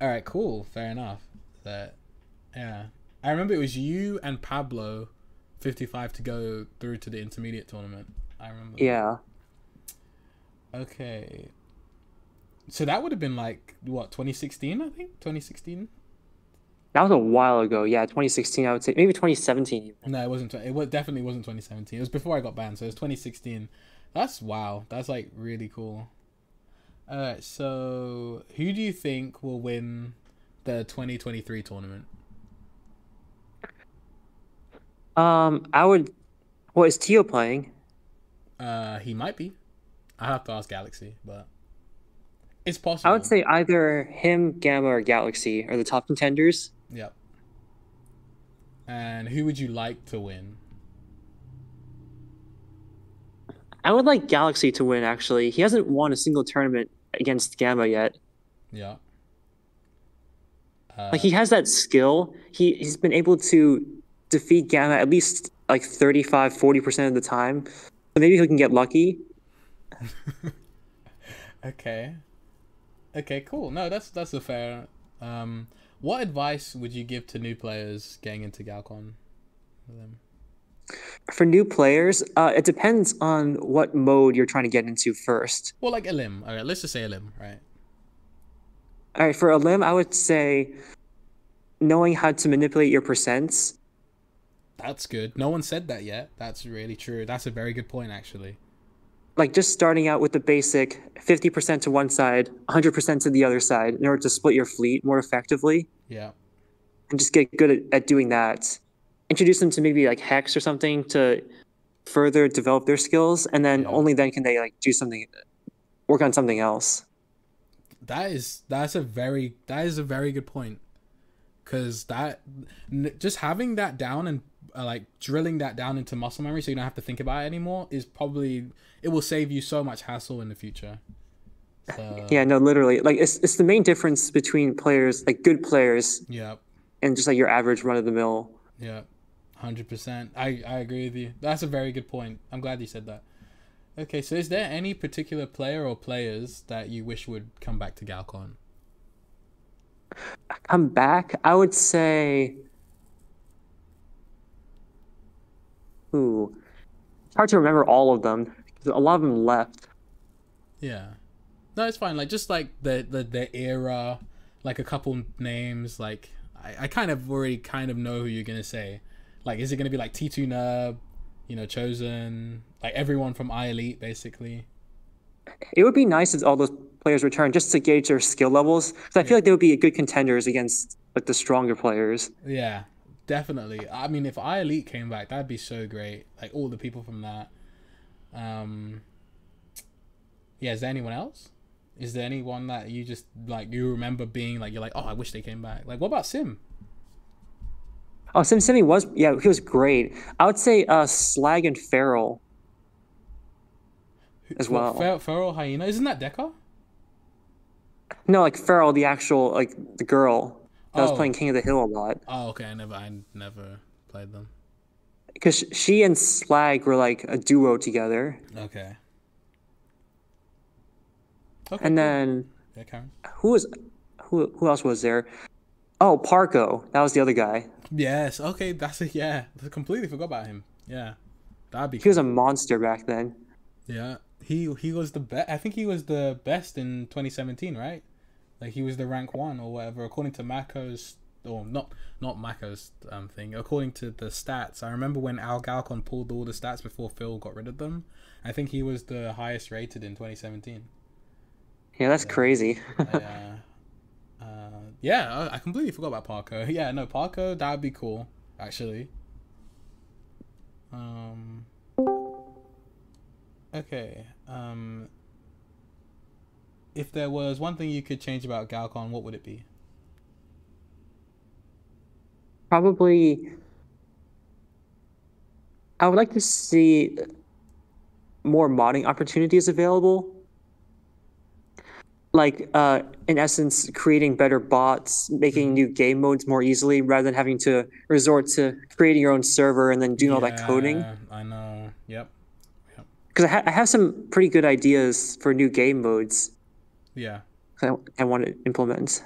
All right, cool, fair enough. That yeah, I remember it was you and Pablo, 55 to go through to the intermediate tournament. I remember. Yeah. Okay. So that would have been like what 2016, I think 2016. That was a while ago. Yeah, 2016 I would say. Maybe 2017 even. No, it wasn't. Definitely wasn't 2017. It was before I got banned, so it was 2016. That's wow. That's like really cool. All right. So who do you think will win the 2023 tournament? I would. What is Tio playing? He might be. I have to ask Galaxy, but it's possible. I would say either him, Gamma, or Galaxy are the top contenders. Yep. And who would you like to win? I would like Galaxy to win, actually. He hasn't won a single tournament against Gamma yet. Yeah. Like, he has that skill. He's been able to defeat Gamma at least like 35-40% of the time. So maybe he can get lucky. Okay. Okay, cool. No, that's a fair. What advice would you give to new players getting into Galcon? For new players, it depends on what mode you're trying to get into first. Well, like Elim. All right, let's just say Elim, right? All right, for Elim, I would say knowing how to manipulate your percents. That's good. No one said that yet. That's really true. That's a very good point, actually. Like just starting out with the basic 50% to one side, 100% to the other side in order to split your fleet more effectively. Yeah. And just get good at doing that. Introduce them to maybe like Hex or something to further develop their skills, and then only then can they like work on something else. That is a very good point, because just having that down and like drilling that down into muscle memory so you don't have to think about it anymore is probably, it will save you so much hassle in the future. So, yeah, no, literally, like it's the main difference between players, like good players, yeah, and just like your average run of the mill. Yeah, 100%. I agree with you. That's a very good point. I'm glad you said that. Okay, so is there any particular player or players that you wish would come back to Galcon? Come back? I would say... Ooh. It's hard to remember all of them, because a lot of them left. Yeah. No, it's fine. Like, just like the era, like a couple names, like... I kind of already know who you're going to say. Like, is it going to be like T2 Nub, Chosen, like everyone from iElite, basically? It would be nice if all those players return just to gauge their skill levels, because I feel like they would be good contenders against like the stronger players. Yeah, definitely. I mean, if iElite came back, that'd be so great. Like, all the people from that. Yeah, is there anyone else? Is there anyone that you just, like, you remember being, like, you're like, oh, I wish they came back? Like, what about Sim? Oh, Simmy was, yeah, he was great. I would say Slag and Feral as well. Feral Hyena? Isn't that Deca? No, like Feral, the actual, like, the girl that was playing King of the Hill a lot. Oh, okay, I never played them. Because she and Slag were, like, a duo together. Okay. And then yeah, Karen. who else was there? Oh, Parko. That was the other guy. Yes. Okay, I completely forgot about him. Yeah, that'd be. He was a monster back then. Yeah, he was the best. I think he was the best in 2017, right? Like, he was the rank 1 or whatever, according to Mako's or not Mako's thing. According to the stats, I remember when Al Galcon pulled all the stats before Phil got rid of them. I think he was the highest rated in 2017. Yeah, that's crazy. Yeah, I completely forgot about Parko. Yeah, no, Parko, that would be cool, actually. Okay. If there was one thing you could change about Galcon, what would it be? Probably, I would like to see more modding opportunities available. Like, in essence, creating better bots, making new game modes more easily, rather than having to resort to creating your own server and then doing all that coding. I know. Yep. Because I have some pretty good ideas for new game modes. Yeah. I want to implement.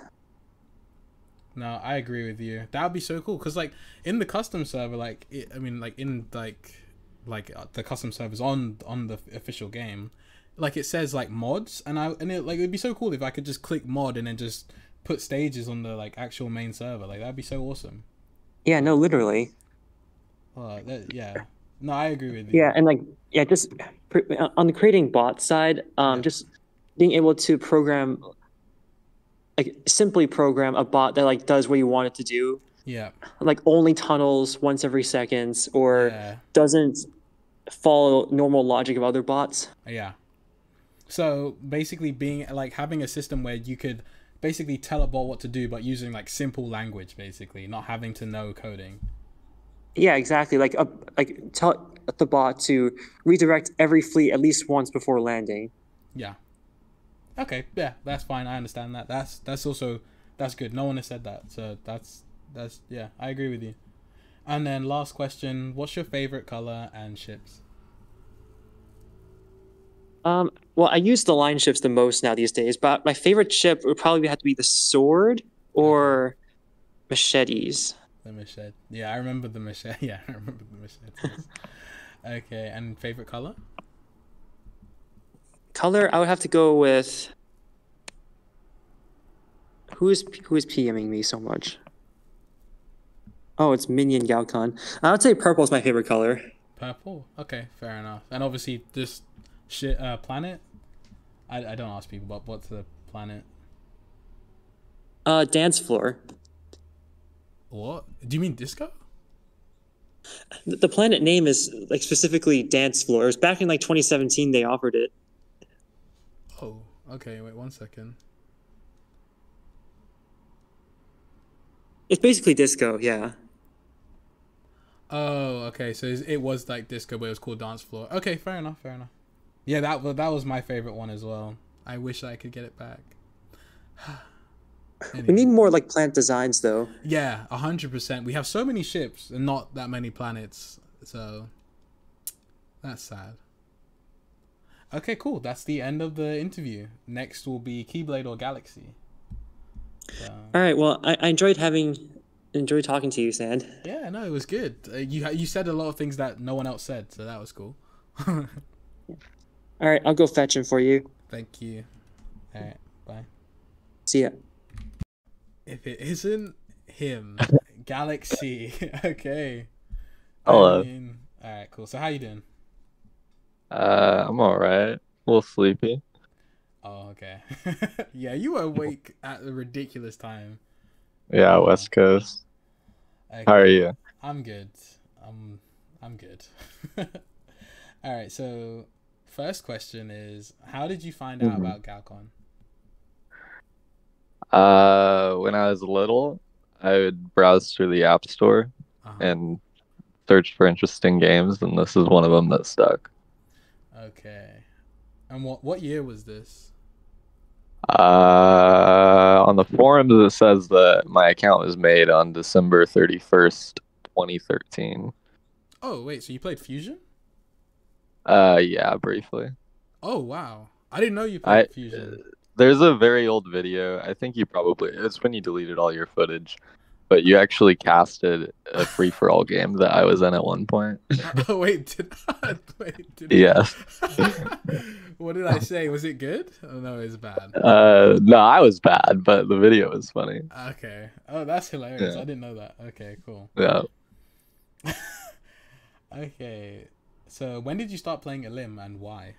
No, I agree with you. That would be so cool. Because, like, in the custom server, like, in, the custom servers on the official game, like, it says, like, mods, and it'd be so cool if I could just click mod and then just put stages on the, like, actual main server. Like, that'd be so awesome. Yeah, no, literally. Yeah. No, I agree with you. Yeah, and, like, yeah, just on the creating bot side, just being able to program, like, simply program a bot that, like, does what you want it to do. Yeah. Like, only tunnels once every seconds, or doesn't follow normal logic of other bots. Yeah. So basically having a system where you could basically tell a bot what to do, but using, like, simple language, basically, not having to know coding. Yeah, exactly. Like tell the bot to redirect every fleet at least once before landing. Yeah. Okay. Yeah, that's fine. I understand that. That's good. No one has said that, so that's yeah. I agree with you. And then last question: what's your favorite color and ships? Well, I use the line ships the most now these days, but my favorite ship would probably have to be the sword or machetes. The machete. Yeah, I remember the machete. Yeah, I remember the machete. Okay, and favorite color? Color, I would have to go with who is PMing me so much? Oh, it's Minion Galcon. I would say purple is my favorite color. Purple? Okay, fair enough. And obviously this planet? I don't ask people, but what's the planet? Dance floor. What? Do you mean disco? The planet name is, like, specifically Dance Floor. It was back in, like, 2017 they offered it. Oh, okay. Wait 1 second. It's basically disco, yeah. Oh, okay. So it was like disco, but it was called Dance Floor. Okay, fair enough. Yeah, that was my favorite one as well. I wish I could get it back. Anyway. We need more, like, planet designs, though. Yeah, 100%. We have so many ships and not that many planets, so that's sad. Okay, cool. That's the end of the interview. Next will be Keyblade or Galaxy. So... All right. Well, I enjoyed talking to you, Saand. Yeah, no, it was good. You said a lot of things that no one else said, so that was cool. All right, I'll go fetch him for you. Thank you. All right, bye. See ya. If it isn't him, Galaxy. Okay. Hello. All right, cool. So how you doing? I'm alright. A little sleepy. Oh, okay. Yeah, you were awake at a ridiculous time. Yeah, West Coast. Okay. How are you? I'm good. I'm good. All right, so first question is, how did you find out about Galcon? When I was little, I would browse through the App Store and search for interesting games, and this is one of them that stuck. Okay. And what year was this? On the forums, it says that my account was made on December 31st, 2013. Oh, wait, so you played Fusion? Yeah, briefly. Oh, wow. I didn't know you played Fusion. There's a very old video. I think it's when you deleted all your footage, but you actually casted a free-for-all game that I was in at one point. Oh, wait, did I? Yes. What did I say? Was it good? Oh no, it was bad. No, I was bad, but the video was funny. Okay. Oh, that's hilarious. Yeah. I didn't know that. Okay, cool. Yeah. Okay. So when did you start playing Elim and why?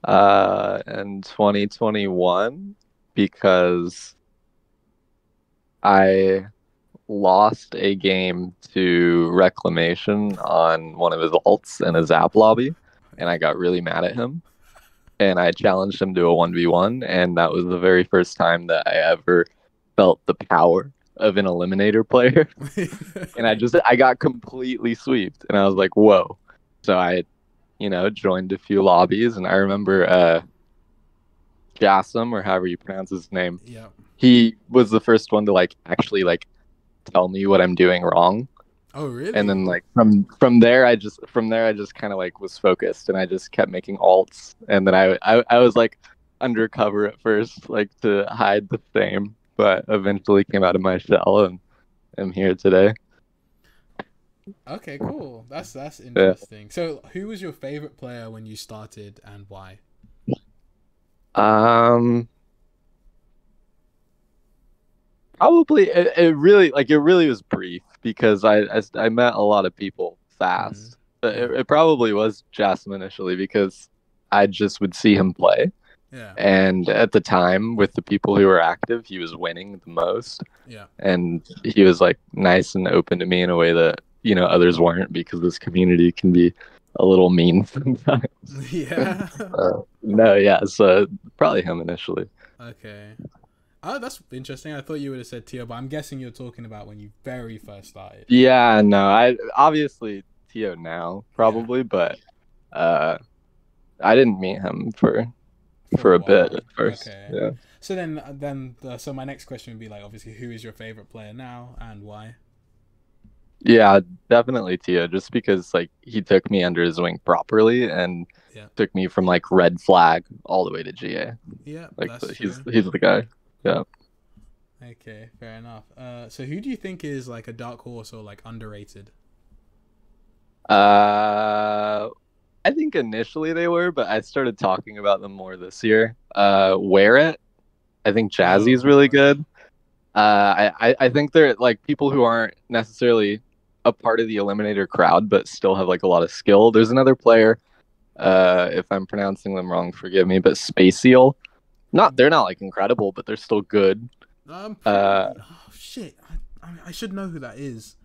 In 2021, because I lost a game to Reclamation on one of his alts in a Zap lobby, and I got really mad at him. And I challenged him to a 1v1, and that was the very first time that I ever felt the power of an Eliminator player. And I got completely sweeped, and I was like, whoa. So I, joined a few lobbies, and I remember Jassim, or however you pronounce his name. Yeah. He was the first one to actually tell me what I'm doing wrong. Oh really? And then from there I just kind of was focused, and I just kept making alts, and then I was undercover at first, to hide the fame, but eventually came out of my shell and am here today. Okay, cool. That's interesting. Yeah. So who was your favorite player when you started and why? Probably it really was brief, because I met a lot of people fast. Mm-hmm. It probably was Jasmine initially, because I just would see him play. Yeah. And at the time, with the people who were active, he was winning the most. Yeah. And he was nice and open to me in a way that others weren't, because this community can be a little mean sometimes. Yeah. No, yeah. So probably him initially. Okay. Oh, that's interesting. I thought you would have said Tio, but I'm guessing you're talking about when you very first started. Yeah, no, I obviously Tio now probably, yeah. But I didn't meet him for a bit at first. Okay. Yeah. So so my next question would be obviously, who is your favorite player now and why? Yeah, definitely Tio, just because he took me under his wing properly and took me from red flag all the way to GA. Yeah, he's the guy. Yeah. Okay, fair enough. So who do you think is a dark horse or underrated? I think initially they were, but I started talking about them more this year. Wear It. I think Jazzy's really good. I think they're people who aren't necessarily a part of the Eliminator crowd, but still have a lot of skill. There's another player, if I'm pronouncing them wrong, forgive me, but Spacial. They're not incredible, but they're still good. Oh shit! I should know who that is.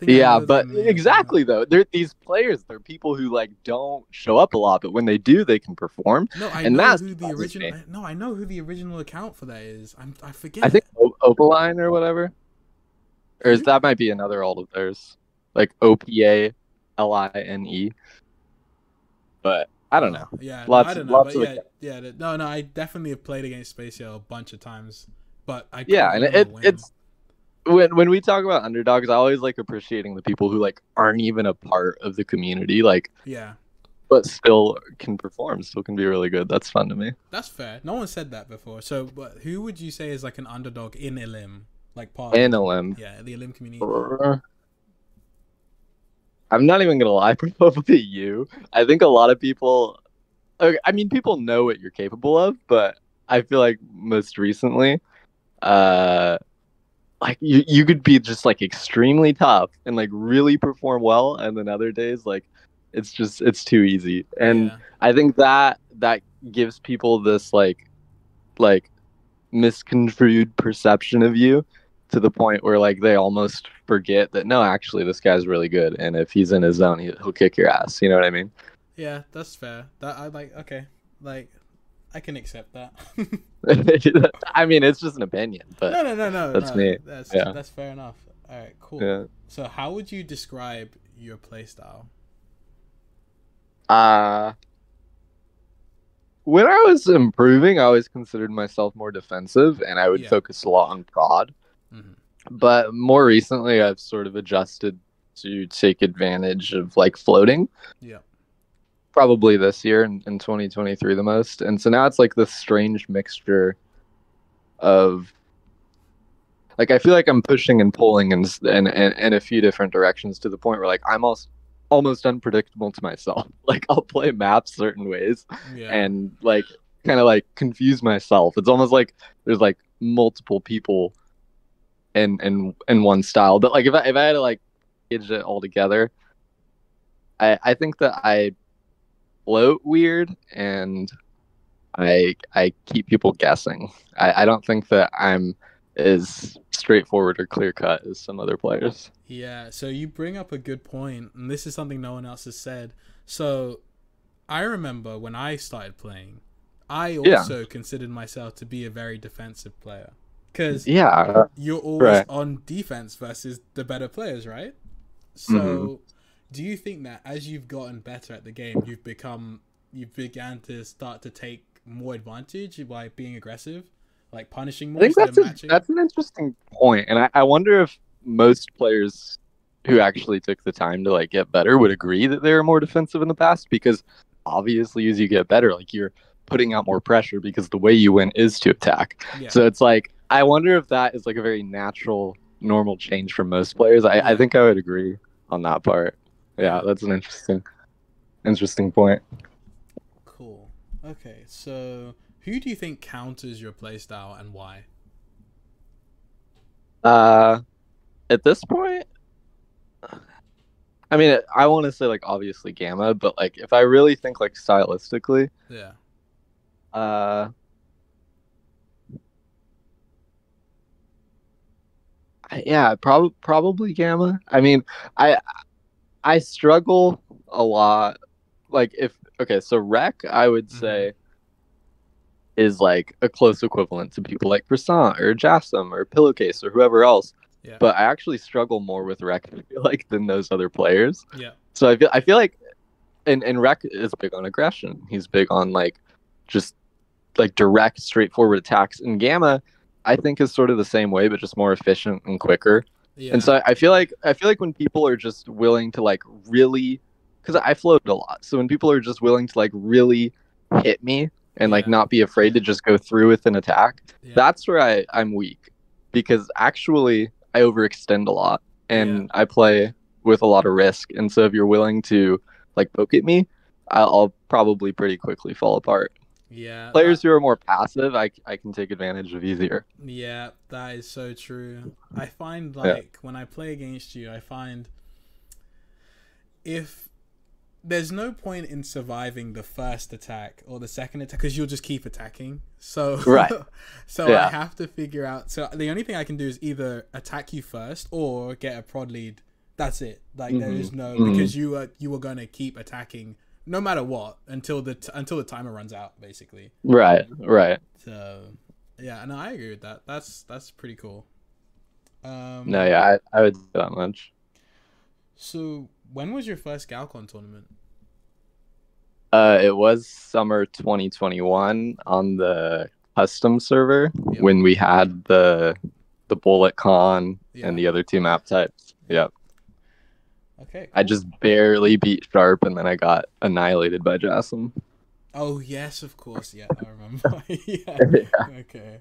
Yeah, but exactly though, they're these players. They're people who don't show up a lot, but when they do, they can perform. No, I know who the original. No, I know who the original account for that is. I forget. I think Opaline or whatever, or that might be another alt of theirs, OPALINE. But I don't know. Yeah, I don't know. But no, I definitely have played against Spacial a bunch of times, but I and it's when we talk about underdogs, I always appreciating the people who aren't even a part of the community, but still can perform, still can be really good. That's fun to me. That's fair. No one said that before. So, but who would you say is an underdog in Elim, part in Elim? Yeah, the Elim community. I'm not even gonna lie, probably you. I think a lot of people. I mean, people know what you're capable of, but I feel most recently, you could be just extremely tough and really perform well, and then other days it's too easy. And I think that gives people this misconstrued perception of you, to the point where they almost forget that no, actually this guy's really good, and if he's in his zone, he'll kick your ass. You know what I mean? Yeah, that's fair. That okay, I can accept that. I mean, it's just an opinion, but no. That's me. That's fair enough. All right, cool. Yeah. So how would you describe your playstyle? When I was improving, I always considered myself more defensive, and I would focus a lot on prod. Mm-hmm. But more recently, I've sort of adjusted to take advantage of floating. Yeah. Probably this year in 2023 the most. And so now it's this strange mixture of I feel I'm pushing and pulling in a few different directions, to the point where I'm almost unpredictable to myself. Like I'll play maps certain ways Yeah. and like kind of like confuse myself. It's almost like there's like multiple people in one style. But like if I had to like gauge it all together, I think that I float weird and I keep people guessing. I don't think that I'm as straightforward or clear cut as some other players. Yeah, so you bring up a good point, and this is something no one else has said. So I remember when I started playing, I also considered myself to be a very defensive player. Because you're always on defense versus the better players, right? So do you think that as you've gotten better at the game, you began to start to take more advantage by being aggressive? Like punishing more I think instead of that's an interesting point, and I wonder if most players who actually took the time to like get better would agree that they were more defensive in the past, because obviously as you get better, like you're putting out more pressure because the way you win is to attack. Yeah. So it's like I wonder if that is like a very natural, normal change for most players. I think I would agree on that part. Yeah, that's an interesting point. Cool. Okay, so who do you think counters your playstyle and why? At this point, I mean, I want to say like obviously Gamma, but like if I really think like stylistically, probably Gamma. I mean, I struggle a lot. Like so Rec, I would say is like a close equivalent to people like Croissant or Jasm or Pillowcase or whoever else. Yeah. But I actually struggle more with Rec, I feel like, than those other players. Yeah. So I feel like and Rec is big on aggression. He's big on like just like direct, straightforward attacks. And Gamma, I think, is sort of the same way, but just more efficient and quicker. Yeah. And so I feel like when people are just willing to like really, because I float a lot. So when people are just willing to like really hit me and like not be afraid to just go through with an attack, that's where I'm weak, because actually I overextend a lot and I play with a lot of risk. And so if you're willing to like poke at me, I'll probably pretty quickly fall apart. Yeah. Players who are more passive, I can take advantage of easier. Yeah, that is so true. I find like when I play against you, I find if there's no point in surviving the first attack or the second attack, because you'll just keep attacking. So I have to figure out. So the only thing I can do is either attack you first or get a prod lead. That's it. Like there is no, because you are going to keep attacking no matter what until the timer runs out, basically. Right. So yeah, no, I agree with that. That's pretty cool. I would say that much. So when was your first Galcon tournament? It was summer 2021 on the custom server when we had the Bullet Con and the other two map types. Yep. Okay. Cool. I just barely beat Sharp, and then I got annihilated by Jasm. Oh yes, of course. Yeah, I remember. Yeah. Okay.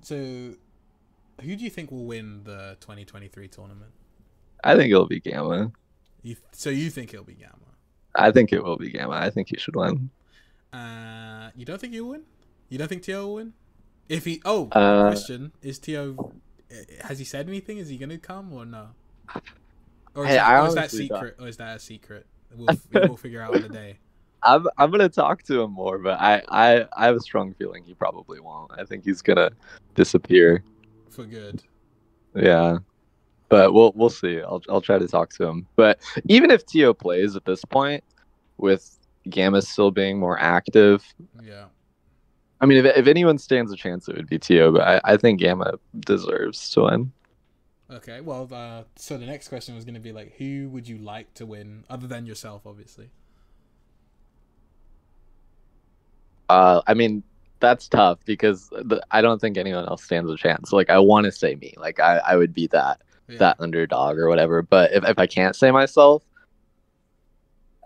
So who do you think will win the 2023 tournament? I think it'll be Gamma. So you think it'll be Gamma? I think it will be Gamma. I think he should win. You don't think he'll win? You don't think Tio will win? If he... question. Is Tio... Has he said anything? Is he going to come or no? Or is that secret? Or is that a secret? We'll figure out on the day. I'm gonna talk to him more, but I have a strong feeling he probably won't. I think he's gonna disappear for good. Yeah, but we'll see. I'll try to talk to him. But even if Tio plays at this point, with Gamma still being more active, I mean, if anyone stands a chance, it would be Tio. But I think Gamma deserves to win. Okay, well, so the next question was going to be like, who would you like to win, other than yourself, obviously? I mean, that's tough because I don't think anyone else stands a chance. Like, I want to say me, like I would be that underdog or whatever. But if I can't say myself,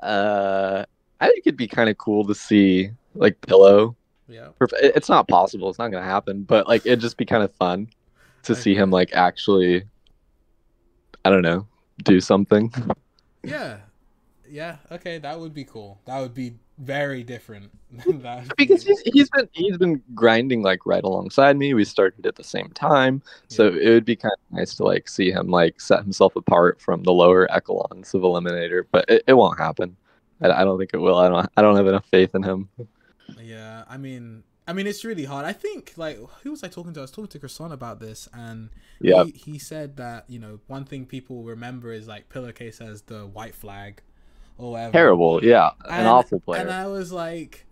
I think it'd be kind of cool to see like Pillow. Yeah, it's not possible. It's not going to happen. But like, it'd just be kind of fun to see him like actually, I don't know, do something. Yeah. Yeah, okay, that would be cool. That would be very different. That would Because be, he's been grinding like right alongside me. We started at the same time, so yeah. it would be kind of nice to like see him like set himself apart from the lower echelons of Eliminator. But it won't happen. I don't think it will. I don't have enough faith in him. Yeah, I mean, it's really hard. I think like who was I talking to? I was talking to Croissant about this, and Yeah, he said that one thing people remember is like Pillowcase as the white flag or whatever. terrible. Yeah, an awful player. And I was like,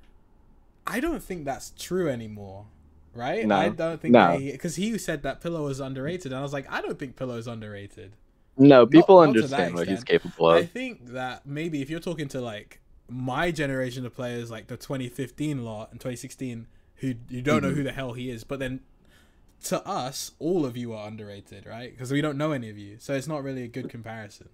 I don't think that's true anymore, right? No, I don't think no. because he said that Pillow was underrated, and I was like, I don't think Pillow is underrated. No, people Not to that understand what he's extent. capable I of. think that maybe if you're talking to like my generation of players, like the 2015 lot and 2016, who you don't know who the hell he is, but then to us, all of you are underrated, right? Because we don't know any of you, so it's not really a good comparison.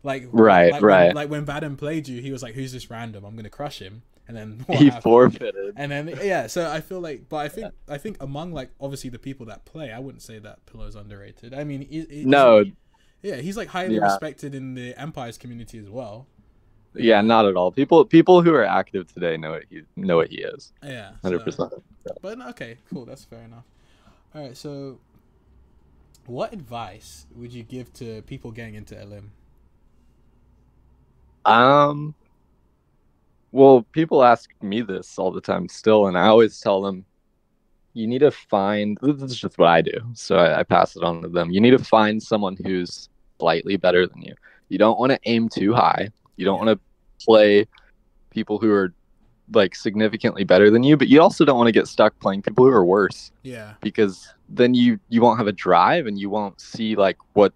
Like Right. When Baden played you, he was like, "Who's this random? I'm gonna crush him." And then what He happened? forfeited. And then yeah, so I feel like, but I think among like obviously the people that play, I wouldn't say that Pillow's underrated. I mean, No. yeah, he's like highly Yeah. respected in the Empires community as well. Yeah, not at all. People who are active today know what he is. Yeah, 100%. But okay, cool. That's fair enough. All right, so what advice would you give to people getting into Elim? Well, people ask me this all the time still, and I always tell them, you need to find, this is just what I do, so I pass it on to them. You need to find someone who's slightly better than you. You don't want to aim too high. You don't want to play people who are like significantly better than you, but you also don't want to get stuck playing people who are worse. Yeah. Because then you won't have a drive and you won't see like what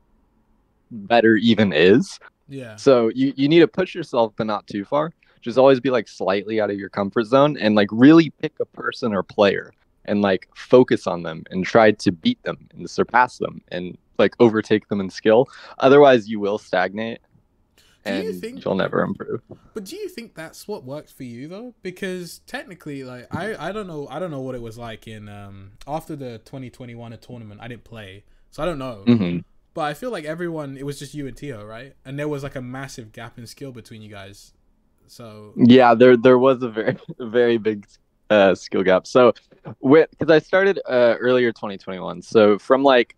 better even is. Yeah. So you need to push yourself, but not too far. Just always be like slightly out of your comfort zone and like really pick a person or player and like focus on them and try to beat them and surpass them and like overtake them in skill. Otherwise you will stagnate and you'll never improve. But do you think that's what works for you though? Because technically, like I don't know what it was like in after the 2021 tournament. I didn't play, so I don't know. Mm-hmm. But I feel like everyone, it was just you and Tio, right? And there was like a massive gap in skill between you guys. So yeah, there was a very big skill gap. So because I started earlier 2021, so from like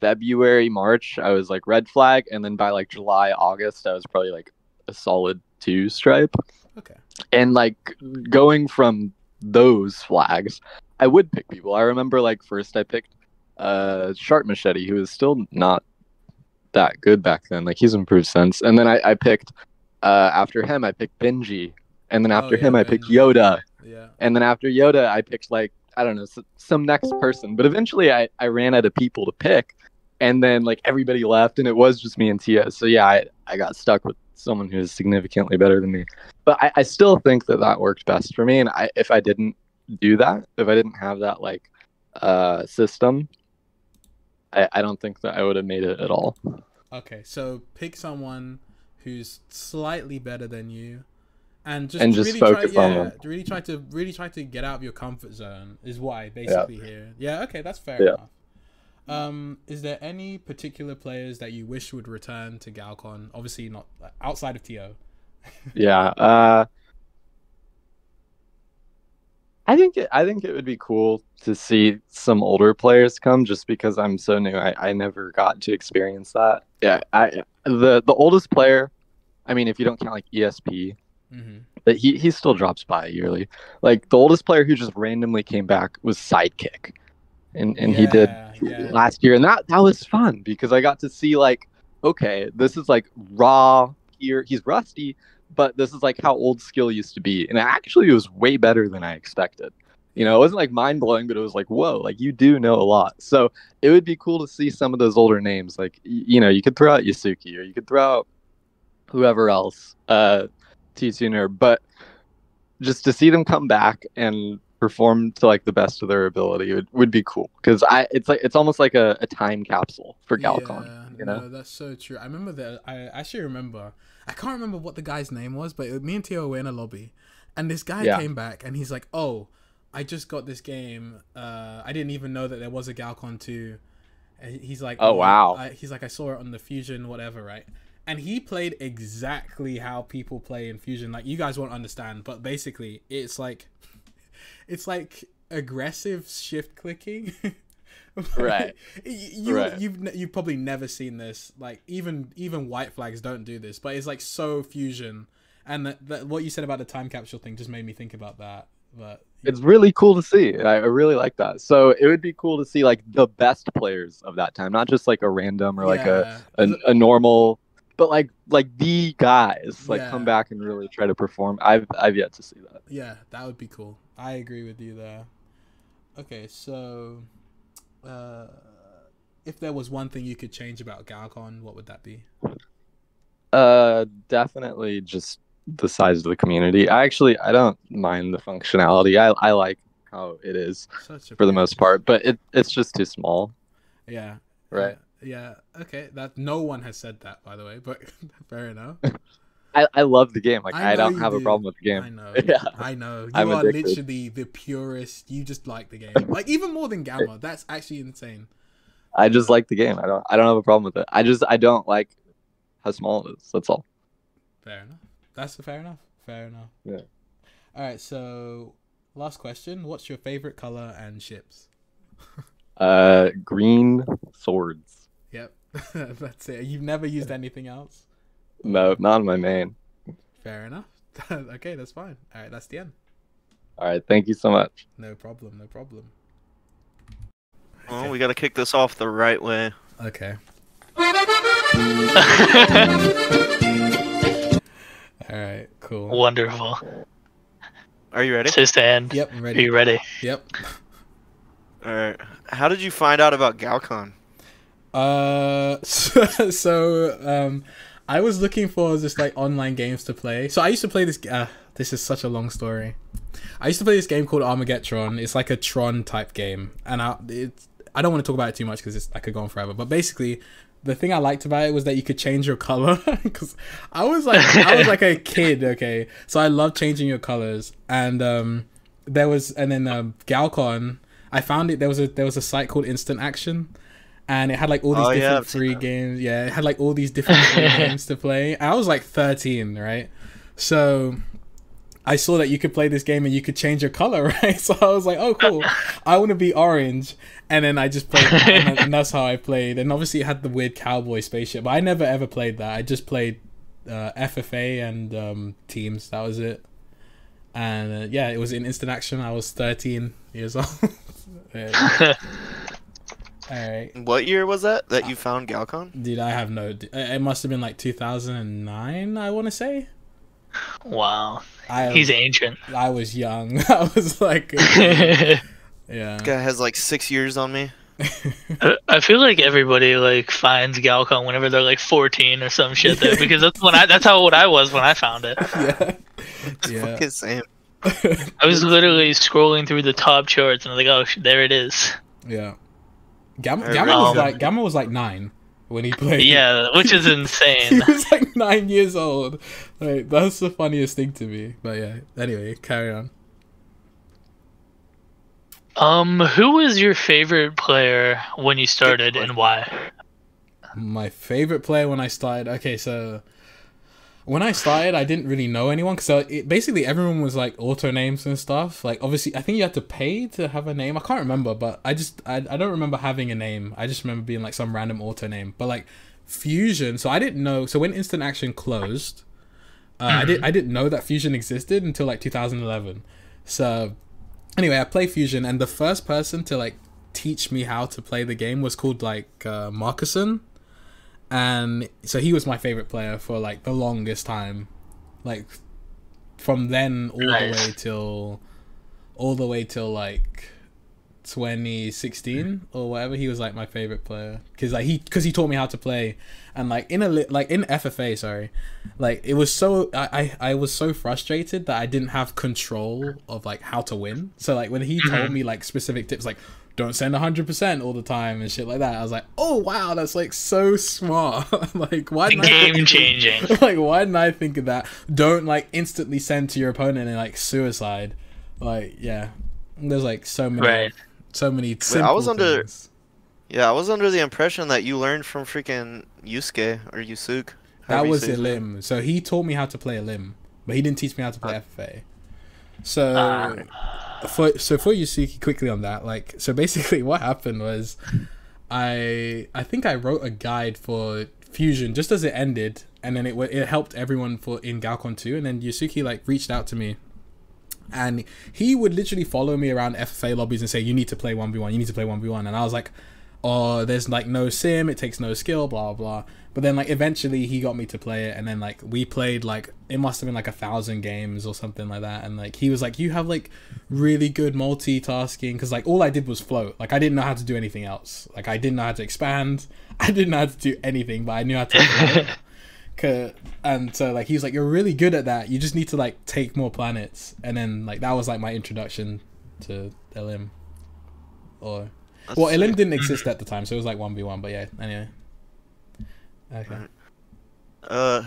February, March, I was like red flag, and then by like July, August, I was probably like a solid 2 stripe. Okay. And like going from those flags, I would pick people. I remember like first I picked Sharp Machete, who was still not that good back then. Like he's improved since. And then I picked after him I picked Benji, and then after him I picked Yoda. Yeah. And then after Yoda I picked like I don't know some next person. But eventually I ran out of people to pick. And then like everybody left, and it was just me and Tia. So yeah, I got stuck with someone who's significantly better than me. But I still think that worked best for me. And if I didn't do that, if I didn't have that like system, I don't think that I would have made it at all. Okay, so pick someone who's slightly better than you, and just really focus try, on them. really try to get out of your comfort zone is what I basically hear. Yeah, okay, that's fair enough. Is there any particular players that you wish would return to Galcon? Obviously not outside of TO. Yeah. I think it would be cool to see some older players come, just because I'm so new. I never got to experience that. Yeah. The oldest player, I mean, if you don't count like ESP, but he still drops by yearly. Like the oldest player who just randomly came back was Sidekick. And he did last year, and that was fun because I got to see like, okay, this is like raw here. He's rusty, but this is like how old skill used to be, and actually it was way better than I expected. You know, it wasn't like mind blowing, but it was like, whoa, like you do know a lot. So it would be cool to see some of those older names. Like you know, you could throw out Yasuki or you could throw out whoever else, T-Tuner, but just to see them come back and perform to like the best of their ability would be cool, because it's almost like a time capsule for Galcon. Yeah, you know, no, that's so true. I remember that. I actually remember. I can't remember what the guy's name was, but me and Tio were in a lobby, and this guy came back, and he's like, "Oh, I just got this game. I didn't even know that there was a Galcon 2." And he's like, "Oh wow." He's like, "I saw it on the Fusion, whatever, right?" and he played exactly how people play in Fusion. Like, you guys won't understand, but basically it's like aggressive shift clicking. Right. You've probably never seen this. Like, even white flags don't do this, but it's like so Fusion. And what you said about the time capsule thing just made me think about that. But it's really cool to see. I really like that. So it would be cool to see like the best players of that time, not just like a random or like a normal, but like the guys come back and really try to perform. I've yet to see that. Yeah, that would be cool. I agree with you there. Okay, so if there was one thing you could change about Galcon, what would that be? Definitely just the size of the community. I don't mind the functionality. I like how it is for the most part, but it's just too small. Yeah. Right. Yeah. Okay. That no one has said that, by the way, but fair enough. I love the game. Like, I don't have a problem with the game. I know. Yeah. I know. You I'm are addicted. literally the purest. You just like the game. Like, even more than Gamma. That's actually insane. I just like the game. I don't have a problem with it. I don't like how small it is. That's all. Fair enough. That's fair enough. Fair enough. Yeah. All right. So, last question. What's your favorite color and ships? Green swords. Yep. That's it. You've never used anything else? No, not my main. Fair enough. Okay, that's fine. All right, that's the end. All right, thank you so much. No problem. No problem. Well, we got to kick this off the right way. Okay. All right, cool. Wonderful. Are you ready? Uh, Saand. Yep, I'm Are ready. you ready? Yep. All right. How did you find out about Galcon? I was looking for just like online games to play. So I used to play this. This is such a long story. I used to play this game called Armageddon. It's like a Tron type game, and I don't want to talk about it too much because I could go on forever. But basically, the thing I liked about it was that you could change your color. Because I was like a kid. Okay, so I loved changing your colors, and then Galcon. I found it. There was a site called Instant Action. And it had like all these different free games. Yeah, it had like all these different free games to play. And I was like 13, right? So I saw that you could play this game and you could change your color, right? So I was like, oh, cool. I want to be orange. And then I just played, and that's how I played. And obviously it had the weird cowboy spaceship, but I never ever played that. I just played FFA and Teams. That was it. And yeah, it was in Instant Action. I was 13 years old. Alright. What year was that you found Galcon? Dude, I have no... It must have been like 2009, I want to say. Wow. He's ancient. I was young. I was like... yeah. This guy has like 6 years on me. I feel like everybody like finds Galcon whenever they're like 14 or some shit there, because that's how old I was when I found it. Yeah. Yeah. Fucking same. I was literally scrolling through the top charts and I was like, oh, there it is. Yeah. Gamma was like 9 when he played. Yeah, which is insane. He was like 9 years old. Like, that's the funniest thing to me. But yeah, anyway, carry on. Who was your favorite player when you started and why? My favorite player when I started. Okay, so when I started, I didn't really know anyone. So basically, everyone was like auto names and stuff. Like, obviously, I think you had to pay to have a name. I can't remember, but I don't remember having a name. I just remember being like some random auto name. But like Fusion, so I didn't know. So when Instant Action closed, I didn't know that Fusion existed until like 2011. So anyway, I play Fusion, and the first person to like teach me how to play the game was called like Marcuson. And so he was my favorite player for like the longest time, like from then all the way till like 2016 or whatever. He was like my favorite player because he taught me how to play. And like in FFA, sorry, like it was so I was so frustrated that I didn't have control of like how to win. So like when he told me like specific tips, like don't send 100% all the time and shit like that, I was like, oh wow, that's like so smart. Like why didn't game changing. Like why didn't I think of that? Don't like instantly send to your opponent and like suicide. Like yeah, there's like so many simple things. I was under the impression that you learned from freaking Yusuke or Yusuke, That Heavy was season. Elim. So he taught me how to play Elim, but he didn't teach me how to play FFA. So for Yusuke, quickly on that, like, so basically what happened was I think I wrote a guide for Fusion just as it ended, and then it helped everyone for in Galcon 2, and then Yusuke like reached out to me, and he would literally follow me around FFA lobbies and say, you need to play 1v1, you need to play 1v1, and I was like, oh, there's like no sim, it takes no skill, blah blah. But then like eventually he got me to play it, and then like we played like, it must have been like 1,000 games or something like that, and like he was like, you have like really good multitasking, because like all I did was float. Like I didn't know how to do anything else. Like I didn't know how to expand, I didn't know how to do anything, but I knew how to float. And so like he was like, you're really good at that, you just need to like take more planets. And then like that was like my introduction to Elim. Or well, Elim didn't exist at the time, so it was like 1v1, but yeah, anyway. Okay.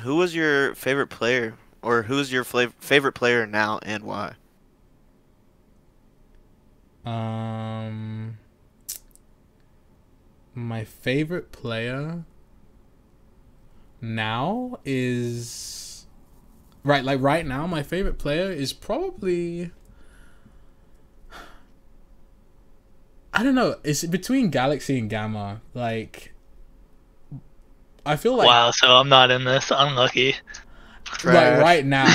Who was your favorite player, or who's your favorite player now, and why? My favorite player now is right now my favorite player is probably, I don't know, it's between Galaxy and Gamma. Like I feel like, wow, so I'm not in this. Unlucky. like right now,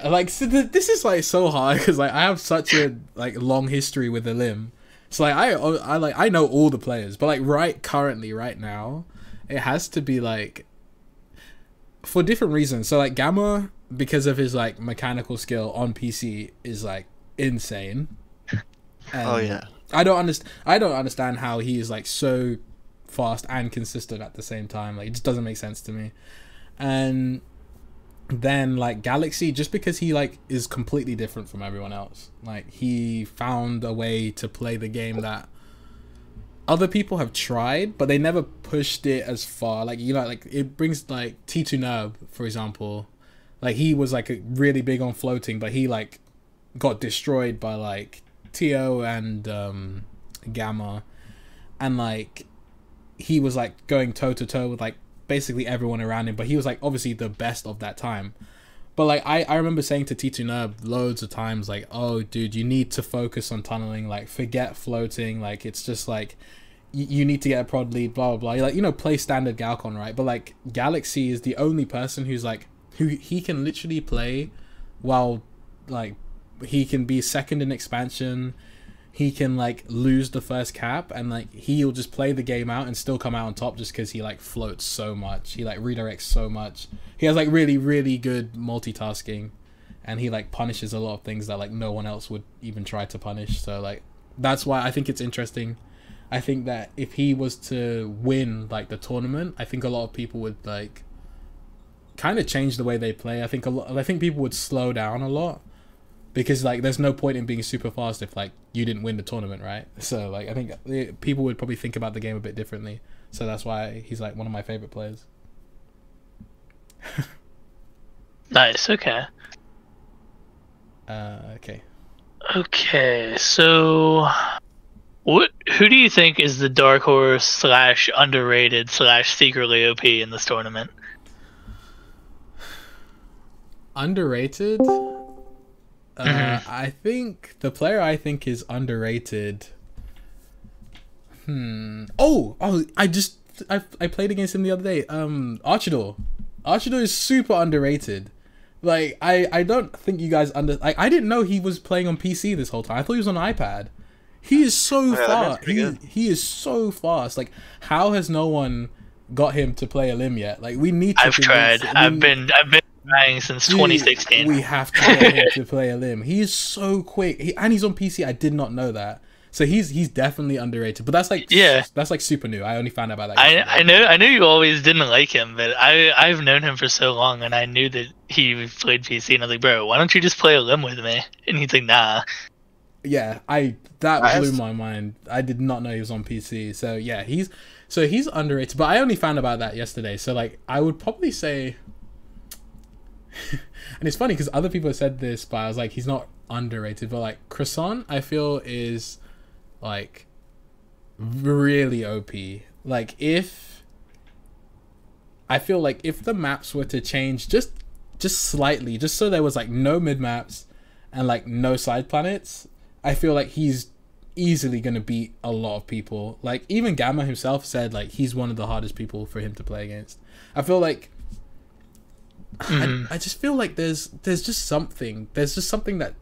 like so this is like so hard because like I have such a like long history with Elim. So like I know all the players, but like right now, it has to be like for different reasons. So like Gamma, because of his like mechanical skill on PC, is like insane. And oh yeah. I don't understand how he is like so fast and consistent at the same time. Like it just doesn't make sense to me. And then like Galaxy, just because he like is completely different from everyone else. Like he found a way to play the game that other people have tried, but they never pushed it as far. Like, you know, like it brings like T2 Nerb, for example. Like he was like really big on floating, but he like got destroyed by like Tio and Gamma, and like he was like going toe to toe with like basically everyone around him, but he was like obviously the best of that time. But like I remember saying to T2 Nerb loads of times like, oh dude, you need to focus on tunneling, like forget floating, like it's just like you need to get a prod lead, blah blah blah. You're like, you know, play standard Galcon, right? But like Galaxy is the only person who's like, who he can literally play while like he can be second in expansion, he can like lose the first cap, and like he'll just play the game out and still come out on top just because he like floats so much, he like redirects so much, he has like really really good multitasking, and he like punishes a lot of things that like no one else would even try to punish. So like that's why I think it's interesting. I think that if he was to win like the tournament, I think a lot of people would like kind of change the way they play. I think people would slow down a lot, because like there's no point in being super fast if like you didn't win the tournament, right? So like I think people would probably think about the game a bit differently. So that's why he's like one of my favorite players. Nice. Okay. Okay. Okay. So, who do you think is the dark horse / underrated / secretly OP in this tournament? Underrated? I think the player I think is underrated. Oh! I played against him the other day. Archidor. Archidor is super underrated. Like I don't think you guys I didn't know he was playing on PC this whole time. I thought he was on iPad. He is so fast. He is so fast. Like, how has no one got him to play Elim yet? Like, we need to. I've tried. I've been trying since 2016. We have to get him to play Elim. He is so quick. And he's on PC. I did not know that. So he's definitely underrated. But that's like that's like super new. I only found out about that. I know you always didn't like him, but I've known him for so long, and I knew that he played PC, and I was like, bro, why don't you just play Elim with me? And he's like, nah. Yeah, that blew my mind. I did not know he was on PC. So yeah, he's underrated. But I only found about that yesterday. So like, I would probably say, and it's funny because other people have said this, but I was like, he's not underrated. But like Croissant, I feel is like really OP. Like if I feel like if the maps were to change just slightly, just so there was like no mid maps and like no side planets, I feel like he's easily gonna beat a lot of people. Like even Gamma himself said like he's one of the hardest people for him to play against. I feel like I just feel like there's just something that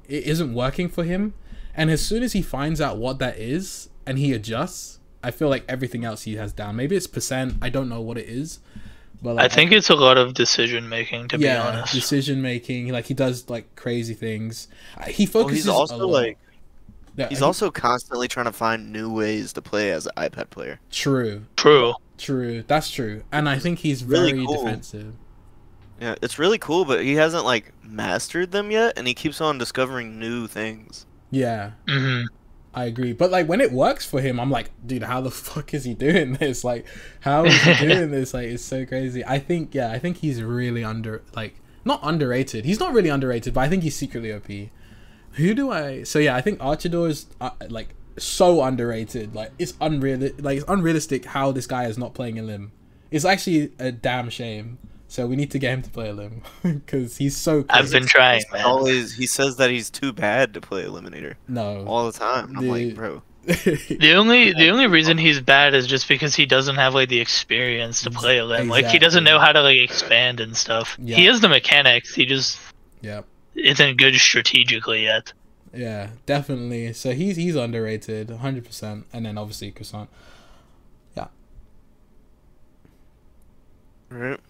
it isn't working for him, and as soon as he finds out what that is and he adjusts, I feel like everything else he has down. Maybe it's percent, I don't know what it is, but like, I think it's a lot of decision making, to be honest. Decision making, like he does like crazy things. He focuses he's also a lot. like Yeah, he's also constantly trying to find new ways to play as an iPad player. True, that's true, and I think he's Really very cool. defensive. Yeah, it's really cool, but he hasn't like mastered them yet, and he keeps on discovering new things. Yeah, Mm-hmm. I agree. But like when it works for him, I'm like, dude, how the fuck is he doing this? Like, how is he doing this? Like, it's so crazy. I think he's really not underrated. He's not really underrated, but I think he's secretly OP. So yeah, I think Archidor is like so underrated. Like it's unrealistic how this guy is not playing Elim. It's actually a damn shame. So we need to get him to play Elim because he's so crazy. I've been trying, man. He says that he's too bad to play Eliminator. No, all the time. I'm like, bro. The only reason he's bad is just because he doesn't have like the experience to play Elim. Like he doesn't know how to like expand and stuff. Yeah. He has the mechanics. He just yeah isn't good strategically yet. Yeah, definitely. So he's underrated, 100%. And then obviously Croissant. Yeah. Right.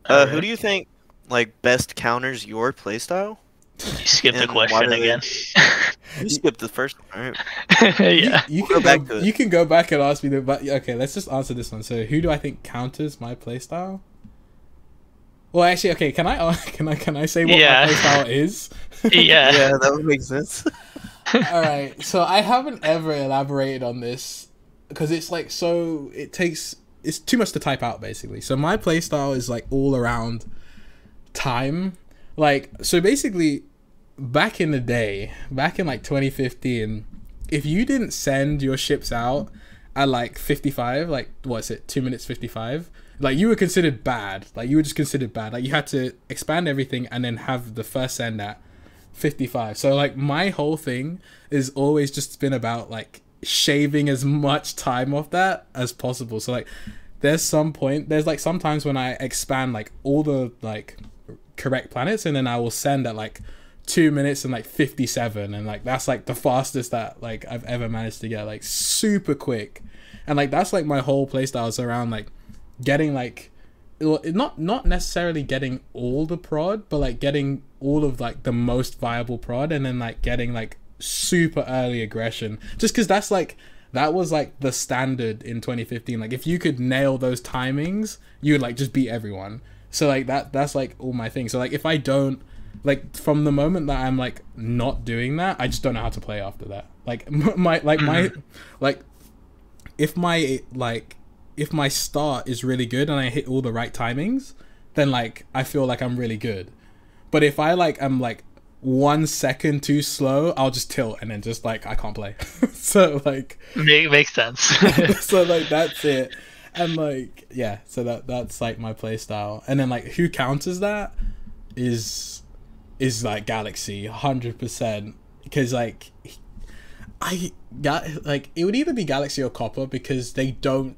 Who do you think like best counters your playstyle? You skipped the And question why do they- again. You skipped the first one. Right? Yeah. You We'll can go back to it. You can go back and ask me the. But okay, let's just answer this one. So who do I think counters my playstyle? Well, actually, okay. Can I say what Yeah. my playstyle is? Yeah. Yeah, that would make sense. All right. So I haven't ever elaborated on this because it's like so. It's too much to type out basically. So my playstyle is like all around time. Like so basically, back in the day, back in like 2015, if you didn't send your ships out at like 55, like what's it, 2 minutes 55, like you were considered bad. Like you were just considered bad. Like you had to expand everything and then have the first send at 55. So like my whole thing is always just been about like shaving as much time off that as possible. So like there's like sometimes when I expand like all the like correct planets and then I will send at like 2 minutes and like 57, and like that's like the fastest that like I've ever managed to get, like super quick. And like that's like my whole playstyle is around like getting like not necessarily getting all the prod, but like getting all of like the most viable prod, and then like getting like super early aggression, just because that was like the standard in 2015. Like if you could nail those timings, you would like just beat everyone. So like that's like all my thing. So like if I don't, like from the moment that I'm like not doing that, I just don't know how to play after that. Like if my start is really good and I hit all the right timings, then like I feel like I'm really good. But if I like I'm like 1 second too slow, I'll just tilt and then just like I can't play. So like Makes sense. so like that's it. And like yeah, so that's like my play style. And then like who counters that is like Galaxy 100%, because like I got like it would either be Galaxy or Copper, because they don't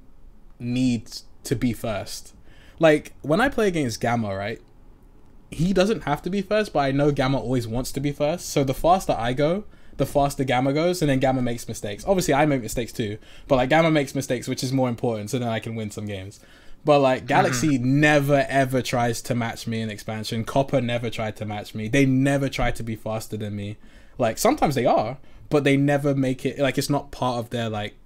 need to be first. Like when I play against Gamma, right, he doesn't have to be first, but I know Gamma always wants to be first. So the faster I go, the faster Gamma goes, and then Gamma makes mistakes. Obviously I make mistakes too, but like Gamma makes mistakes, which is more important, so then I can win some games. But like Galaxy never ever tries to match me in expansion. Copper never tried to match me. They never try to be faster than me. Like sometimes they are, but they never make it, like it's not part of their like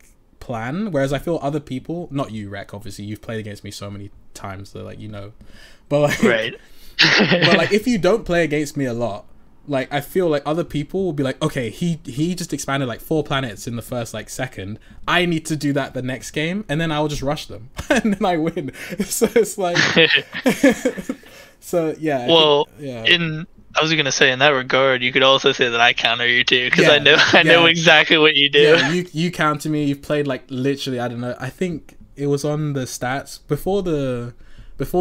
plan. Whereas I feel other people, not you Rec, obviously you've played against me so many times that like you know, but like Right. but like if you don't play against me a lot, like I feel like other people will be like, okay, he just expanded like 4 planets in the first like second, I need to do that the next game, and then I'll just rush them and then I win. So it's like so yeah. Well, yeah. I was gonna say in that regard, you could also say that I counter you too, because Yeah, I know exactly what you do. Yeah, you counter me. You've played like literally, I don't know, I think it was on the stats before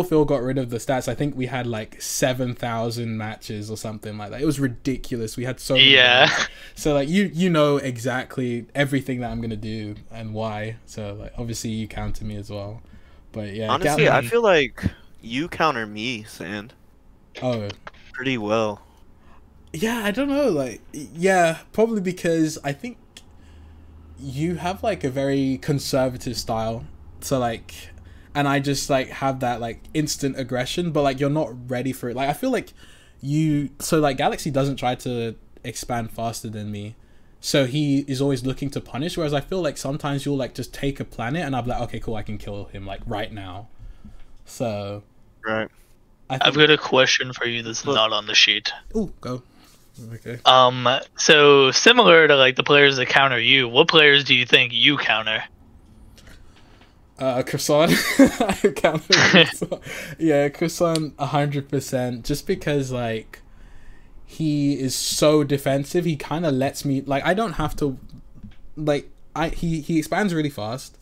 Phil got rid of the stats. I think we had like 7,000 matches or something like that. It was ridiculous. We had so many games. So like you know exactly everything that I'm gonna do and why. So like obviously you counter me as well. But yeah, honestly, I feel like you counter me, Saand. Oh, pretty well. Yeah, I don't know. Like, yeah, probably because I think you have like a very conservative style. So like, and I just like have that like instant aggression, but like you're not ready for it. Like I feel like so like Galaxy doesn't try to expand faster than me. So he is always looking to punish, whereas I feel like sometimes you'll like just take a planet and I'll be like, okay, cool, I can kill him like right now. So right. I've got a question for you that's not on the sheet. Ooh, go. Okay. So similar to like the players that counter you, what players do you think you counter? Croissant. I counter Croissant. Yeah, Croissant 100%. Just because like he is so defensive, he kind of lets me like I don't have to like he expands really fast,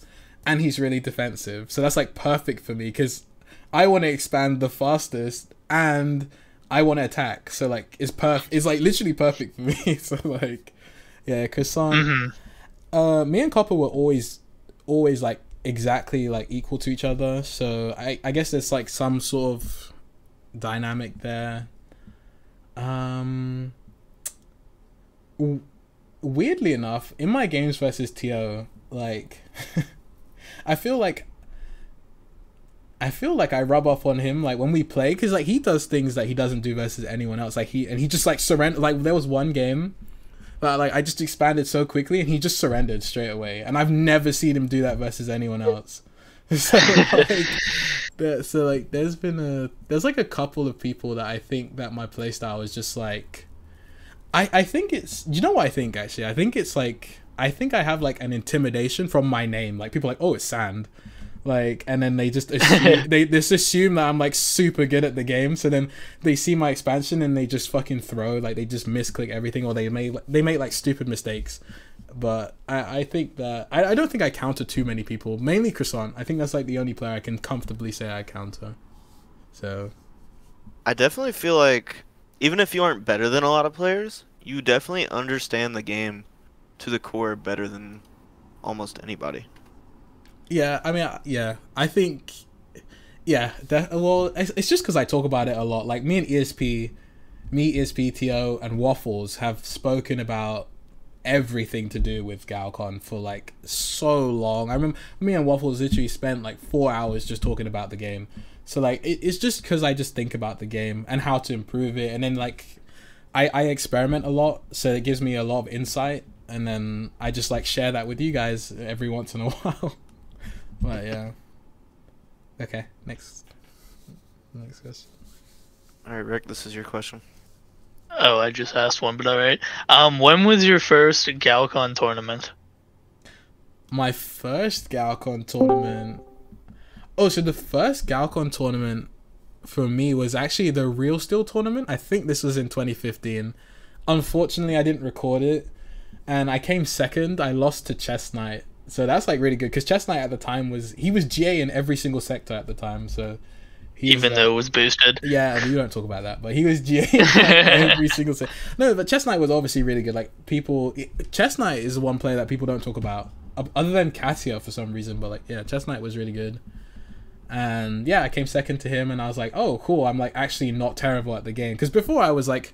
and he's really defensive. So that's like perfect for me because I want to expand the fastest and I want to attack, so like it's like literally perfect for me. So like, yeah, Croissant. Me and Copper were always like exactly like equal to each other. So I guess there's like some sort of dynamic there. Weirdly enough, in my games versus TO, like I feel like I rub off on him like when we play, because like he does things that he doesn't do versus anyone else. Like he just like surrender. Like there was one game that like I just expanded so quickly and he just surrendered straight away, and I've never seen him do that versus anyone else. So like there's like a couple of people that I think that my playstyle is just like I think it's, you know what I think actually? I think it's like I have like an intimidation from my name. Like people are like, oh, it's Saand. Like, and then they just assume, they just assume that I'm like super good at the game. So then they see my expansion and they just fucking throw, like they just misclick everything, or they make like stupid mistakes. But I think that I don't think I counter too many people. Mainly Croissant. I think that's like the only player I can comfortably say I counter. So I definitely feel like even if you aren't better than a lot of players, you definitely understand the game to the core better than almost anybody. Yeah, I mean, yeah, I think, yeah, well, it's just because I talk about it a lot. Like, me, ESP, TO, and Waffles have spoken about everything to do with Galcon for, like, so long. I remember me and Waffles literally spent, like, 4 hours just talking about the game. So, like, it's just because I just think about the game and how to improve it. And then, like, I experiment a lot, so it gives me a lot of insight. And then I just, like, share that with you guys every once in a while. But yeah. Okay, next question. Alright, Rick, this is your question. Oh, I just asked one, but alright. When was your first Galcon tournament? My first Galcon tournament... Oh, so the first Galcon tournament for me was actually the Real Steel tournament. I think this was in 2015. Unfortunately, I didn't record it. And I came second. I lost to Chess Knight. So that's like really good, because Chess Knight at the time was GA in every single sector at the time. So even though it was boosted. Yeah, we don't talk about that, but he was GA in like every single sector. No, but Chess Knight was obviously really good. Like Chess Knight is one player that people don't talk about other than Katia for some reason. But like, yeah, Chess Knight was really good. And yeah, I came second to him, and I was like, oh, cool. I'm like actually not terrible at the game, because before I was like,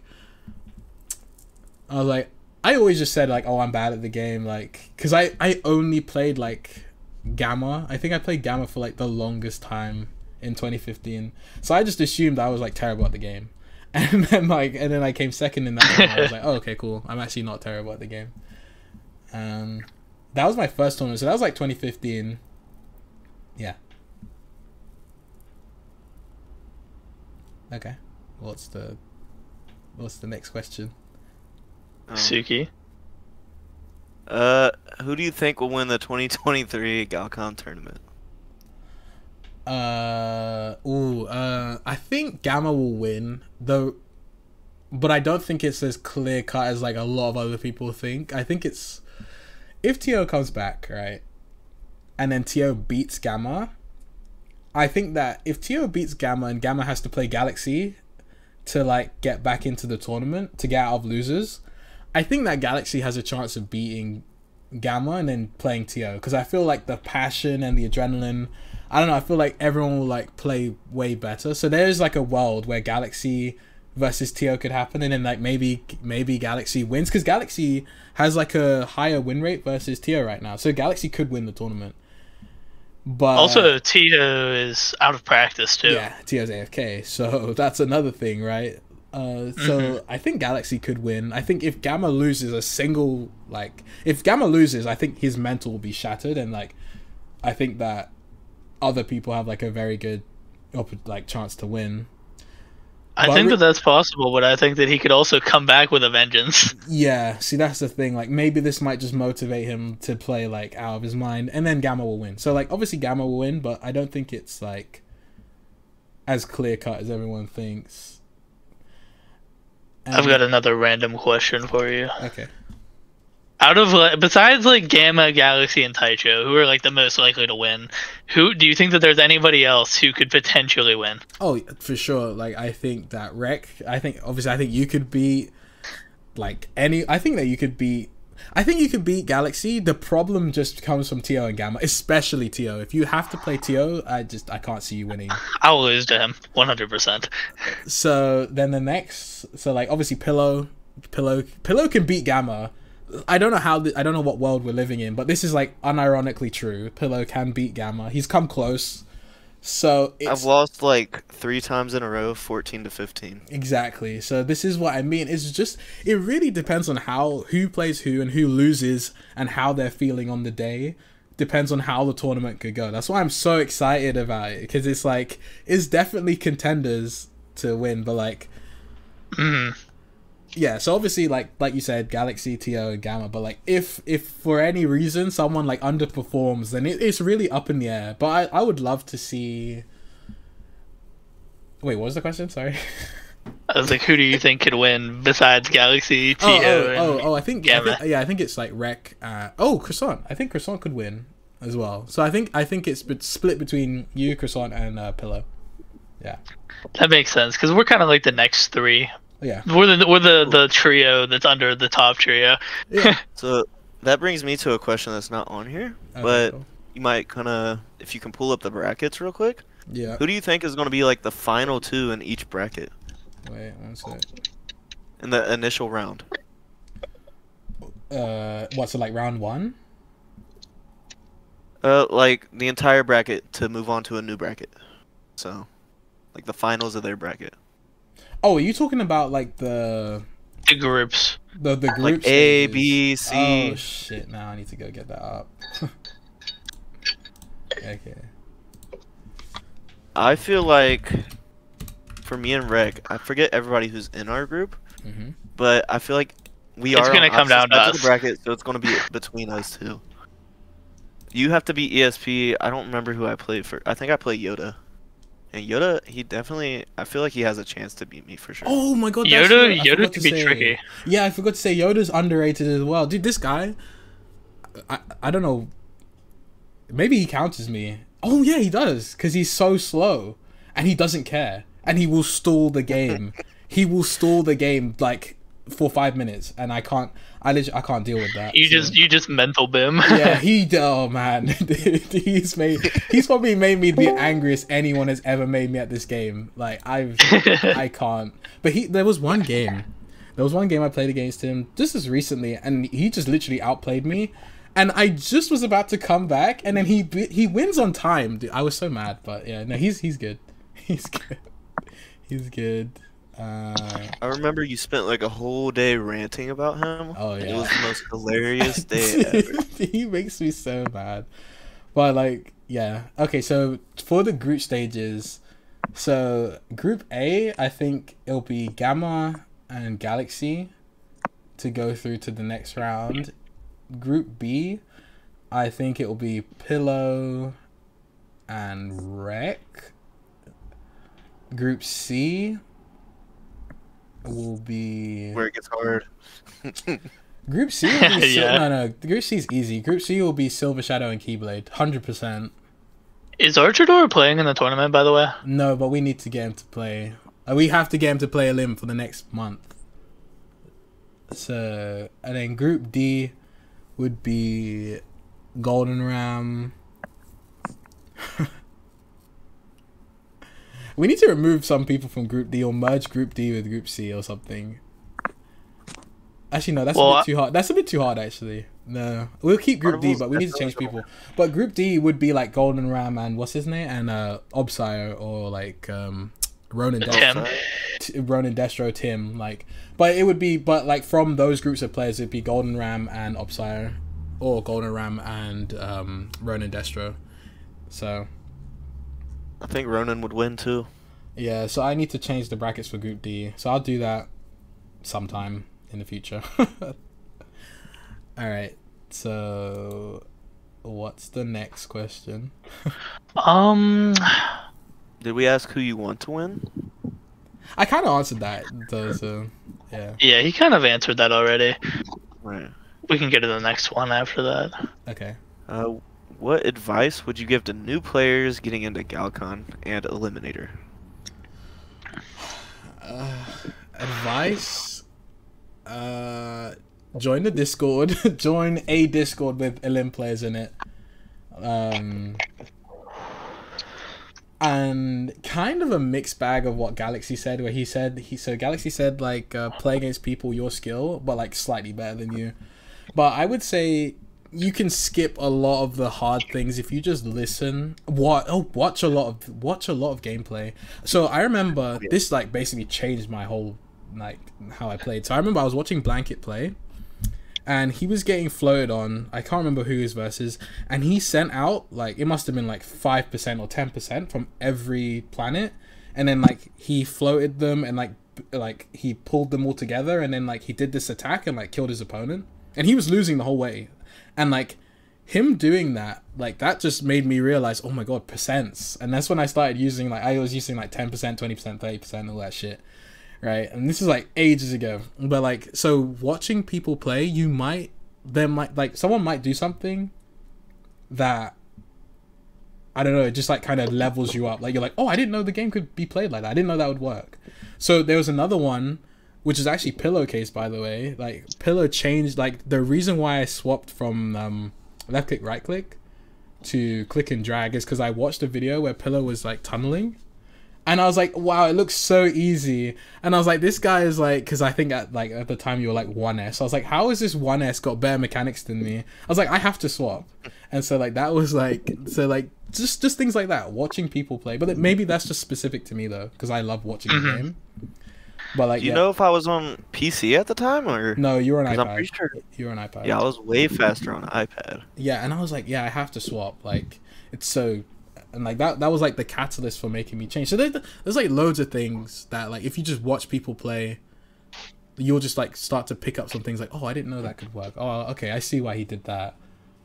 I always just said like, oh, I'm bad at the game, like, because I only played like Gamma. I think I played Gamma for like the longest time in 2015. So I just assumed I was like terrible at the game, and then I came second in that game. I was like, oh, okay, cool. I'm actually not terrible at the game. That was my first tournament, so that was like 2015. Yeah. Okay. What's the next question? Suki. Who do you think will win the 2023 Galcon tournament? I think Gamma will win, though, but I don't think it's as clear cut as like a lot of other people think. I think it's, if TO comes back, right, and then Tio beats Gamma, I think that if Tio beats Gamma and Gamma has to play Galaxy to like get back into the tournament to get out of losers, I think that Galaxy has a chance of beating Gamma and then playing Tio, because I feel like the passion and the adrenaline, I don't know, I feel like everyone will like play way better. So there's like a world where Galaxy versus Tio could happen, and then like maybe Galaxy wins, because Galaxy has like a higher win rate versus Tio right now, so Galaxy could win the tournament. But also, Tio is out of practice too. yeah, Tio's AFK, so that's another thing, right? So I think Galaxy could win. I think if Gamma loses if Gamma loses, I think his mental will be shattered, and like I think that other people have like a very good chance to win. I think that that's possible, but I think that he could also come back with a vengeance. Yeah, see, that's the thing. Like, maybe this might just motivate him to play like out of his mind, and then Gamma will win. So like, obviously Gamma will win, but I don't think it's like as clear cut as everyone thinks. I've got another random question for you. Okay. Out of besides like Gamma, Galaxy, and Taicho, who are like the most likely to win, who do you think that there's anybody else who could potentially win? Oh, for sure. Like, I think that I think you could beat I think you could beat Galaxy. The problem just comes from Tio and Gamma, especially Tio. If you have to play Tio, I can't see you winning. I'll lose to him 100%. So then obviously Pillow can beat Gamma. I don't know what world we're living in, but this is like unironically true. Pillow can beat Gamma. He's come close. So I've lost like 3 times in a row, 14-15. Exactly. So this is what I mean. It's just, it really depends on who plays who and who loses and how they're feeling on the day. Depends on how the tournament could go. That's why I'm so excited about it, because it's like, it's definitely contenders to win, but like, yeah, so obviously, like you said, Galaxy, Tio, and Gamma. But like, if for any reason someone like underperforms, then it's really up in the air. But I would love to see. Wait, what was the question? Sorry. I was like, who do you think could win besides Galaxy, Tio, I think Gamma? I think it's like Rec. Croissant. I think Croissant could win as well. So I think it's split between you, Croissant, and Pillow. Yeah. That makes sense, because we're kind of like the next 3. Yeah. We're the trio that's under the top trio. Yeah. So that brings me to a question that's not on here, but you might if you can pull up the brackets real quick. Yeah. Who do you think is going to be like the final 2 in each bracket? Wait, one sec. In the initial round. So like round 1? Like the entire bracket to move on to a new bracket. So, like the finals of their bracket. Oh, are you talking about like the groups? The groups like A, B, C. Oh shit! Now I need to go get that up. Okay. I feel like for me and Rec, I forget everybody who's in our group, but I feel like it's gonna come down to us. The bracket, so it's gonna be between us 2. You have to be ESP. I don't remember who I played for. I think I played Yoda. And Yoda, I feel like he has a chance to beat me for sure. Oh my god, Yoda could be tricky. Yeah, I forgot to say Yoda's underrated as well. Dude, this guy, I don't know, maybe he counts as me. Oh yeah, he does, because he's so slow, and he doesn't care, and he will stall the game. He will stall the game like for 5 minutes, and I can't deal with that. You just mental boom. Yeah, oh man, he's probably made me the angriest anyone has ever made me at this game. Like I can't. But there was one game I played against him just as recently, and he just literally outplayed me, and I just was about to come back, and then he wins on time. Dude, I was so mad, but yeah, no, he's good. He's good. I remember you spent like a whole day ranting about him. Oh yeah, it was the most hilarious day ever. He makes me so mad. But like, yeah. Okay, so for the group stages, so Group A, I think it'll be Gamma and Galaxy to go through to the next round. Group B, I think it will be Pillow and Rec. Group C will be where it gets hard. Group C will be Yeah. no. Group C is easy. Group C will be Silver Shadow and Keyblade, 100%. Is Archidor playing in the tournament, by the way? No, but we need to get him to play. We have to get him to play Elim for the next month. So, and then Group D would be Golden Ram. We need to remove some people from Group D or merge Group D with Group C or something. Actually, no, that's a bit too hard. That's a bit too hard, actually. No, we'll keep Group D, but we need to change people. But Group D would be like Golden Ram and what's his name, and Obsire or like Ronan Destro, Ronan Destro, Tim. Like, but it would be, but like from those groups of players, it'd be Golden Ram and Obsire, or Golden Ram and Ronan Destro. So, I think Ronan would win too. yeah. So I need to change the brackets for Group D. So I'll do that sometime in the future. All right. So, what's the next question? Did we ask who you want to win? I kind of answered that, though. So, yeah. Yeah, he kind of answered that already. Right. We can get to the next one after that. Okay. What advice would you give to new players getting into Galcon and Eliminator? Advice? Join the Discord. Join a Discord with Elim players in it. And kind of a mixed bag of what Galaxy said, where Galaxy said like play against people your skill, but like slightly better than you. But I would say you can skip a lot of the hard things if you just listen. Watch a lot of gameplay. So I remember this like basically changed my whole like how I played. So I remember I was watching Blanket play, and he was getting floated on. I can't remember who his versus, and he sent out like it must have been like 5% or 10% from every planet, and then like he floated them and like he pulled them all together, and then like he did this attack and like killed his opponent, and he was losing the whole way. And like him doing that, like that just made me realize, oh my god, percents. And that's when I started using like I was using like 10%, 20%, 30%, all that shit. Right? And this is like ages ago. But like so watching people play, someone might do something that I don't know, it just like kind of levels you up. Like you're like, oh, I didn't know the game could be played like that. I didn't know that would work. So there was another one, which is actually Pillowcase, by the way. Like Pillow changed like the reason why I swapped from left click right click to click and drag is because I watched a video where Pillow was like tunneling, and I was like, wow, it looks so easy. And I was like, this guy is like, because I think at the time you were like 1S. I was like, how has this 1S got better mechanics than me? I was like, I have to swap. And so like that was like, so like just things like that, watching people play. But maybe that's just specific to me though, because I love watching the game. But like, Do you know if I was on PC at the time or no? You were on iPad. I'm pretty sure you were on iPad. Yeah, I was way faster on iPad. Yeah, and I was like, yeah, I have to swap. Like, it's so, and like that was like the catalyst for making me change. So there's like loads of things that like if you just watch people play, you'll just like start to pick up some things like, oh, I didn't know that could work. Oh, okay, I see why he did that.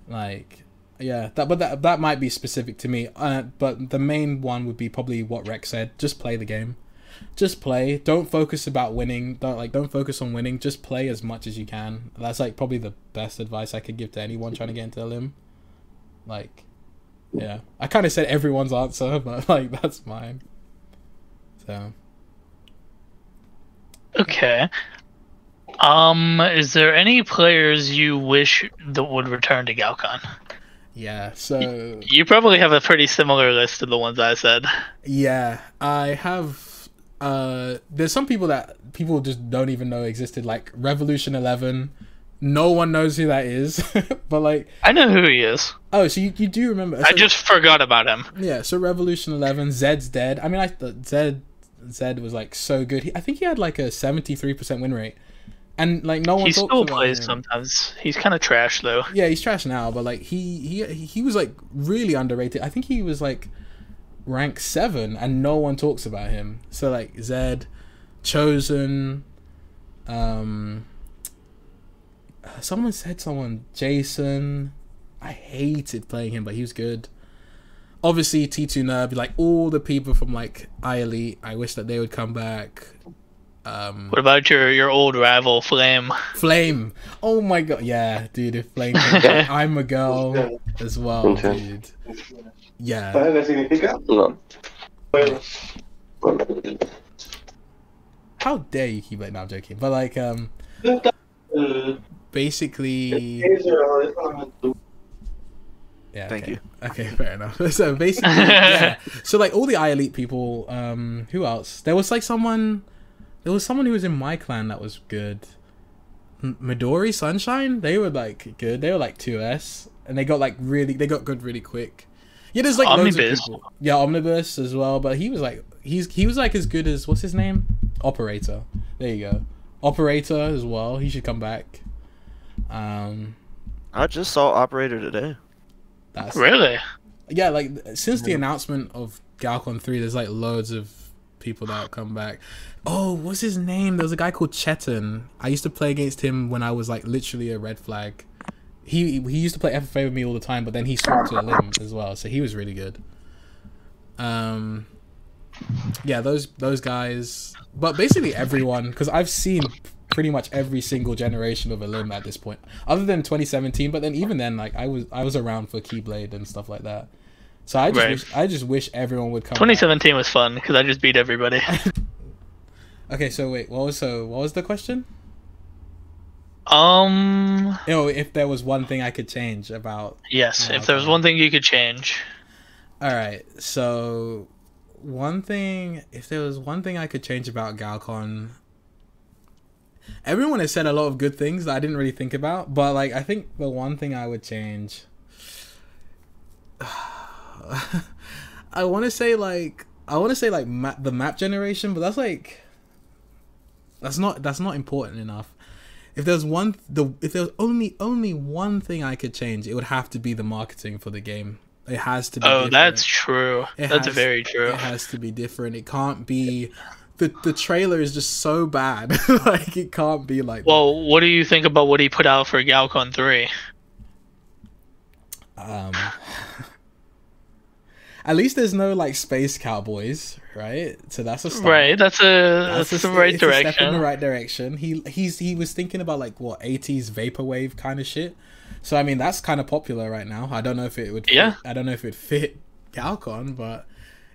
Like, yeah, that might be specific to me. But the main one would be probably what Rex said. Just play the game. Just play. Don't focus about winning. Don't focus on winning. Just play as much as you can. That's like probably the best advice I could give to anyone trying to get into Elim. Like, yeah, I kind of said everyone's answer, but like that's mine. So. Okay. Is there any players you wish that would return to Galcon? Yeah, so you probably have a pretty similar list to the ones I said. Yeah, I have. There's some people that people just don't even know existed, like Revolution 11. No one knows who that is, but like I know who he is. Oh, so you do remember? So, I just forgot about him. Yeah, so Revolution 11, Zed's dead. I mean, Zed was like so good. I think he had like a 73% win rate, and like no one. He talks still about plays him. Sometimes. He's kind of trash though. Yeah, he's trash now, but like he was like really underrated. I think he was like rank 7 and no one talks about him. So like Zed, Chosen, Jason. I hated playing him, but he was good. Obviously T2 Nerve, like all the people from like iElite, I wish that they would come back. What about your old rival, Flame? Flame. Oh my god, yeah, dude. If Flame, I'm a girl as well, dude. Yeah. ¿Sabes qué significa? No. Bueno. How dare you keep like? No, I'm joking. But like, basically. Yeah. Thank okay. you. Okay, fair enough. So basically, yeah. So like all the iElite people. Who else? There was like someone. There was someone who was in my clan that was good. Midori Sunshine. They were like good. They were like 2S, and they got good really quick. Yeah, there's like loads of people. Yeah, Omnibus as well. But he was like he was like as good as what's his name? Operator. There you go. Operator as well. He should come back. I just saw Operator today. That's Really? Yeah, like since the announcement of Galcon 3, there's like loads of people that have come back. Oh, what's his name? There was a guy called Chetan. I used to play against him when I was like literally a red flag. He used to play FFA with me all the time, but then he switched to Elim as well, so he was really good. Yeah, those guys, but basically everyone, because I've seen pretty much every single generation of Elim at this point, other than 2017. But then even then, like I was around for Keyblade and stuff like that. So I just wish everyone would come. 2017 was fun because I just beat everybody. Okay, so wait, what was the question? If there was one thing I could change about. Yes, if there was one thing you could change. All right, so if there was one thing I could change about Galcon. Everyone has said a lot of good things that I didn't really think about, but like I think the one thing I would change. I want to say the map generation, but that's not important enough. If there's only one thing I could change, it would have to be the marketing for the game. It has to be. Oh, different. That's true. That's very true. It has to be different. It can't be. The trailer is just so bad. Like it can't be like. Well, that. What do you think about what he put out for Galcon 3? At least there's no like space cowboys, right? So that's a start. Right. That's the right direction. A step in the right direction. He was thinking about like what 80s vaporwave kind of shit. So I mean that's kind of popular right now. I don't know if it would. Yeah. I don't know if it fit Galcon, but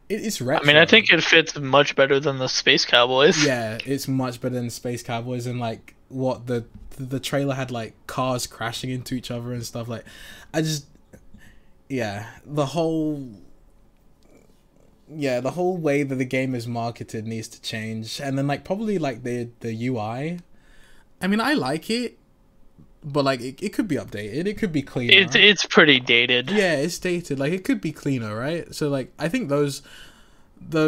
it's retro. I mean, I think it fits much better than the Space Cowboys. Yeah, it's much better than Space Cowboys, and like what the trailer had like cars crashing into each other and stuff. Like, the whole way that the game is marketed needs to change, and then like probably like the UI. I mean, I like it, but like it could be updated. It could be cleaner. It's pretty dated. Yeah, it's dated. Like it could be cleaner, right? So like I think those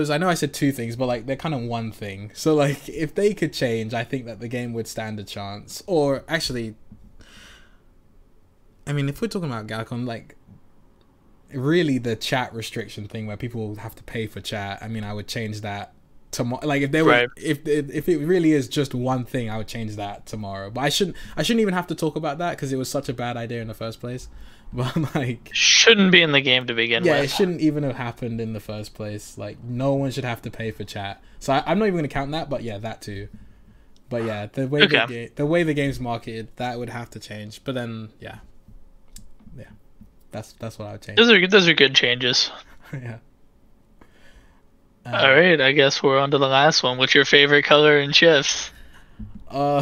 I know I said two things, but like they're kind of one thing. So like if they could change, I think that the game would stand a chance. Or actually, I mean, if we're talking about Galcon, like really the chat restriction thing where people have to pay for chat. I mean, I would change that tomorrow. Like if there were, if it really is just one thing, I would change that tomorrow. But I shouldn't even have to talk about that because it was such a bad idea in the first place. But like, shouldn't be in the game to begin with. Yeah, it shouldn't even have happened in the first place. Like, no one should have to pay for chat. So I'm not even gonna count that. But yeah, that too. But yeah, the way the game's marketed, that would have to change. But then yeah, that's what I would change. Those are good changes. Yeah. All right, I guess we're on to the last one. What's your favorite color in shifts? Well,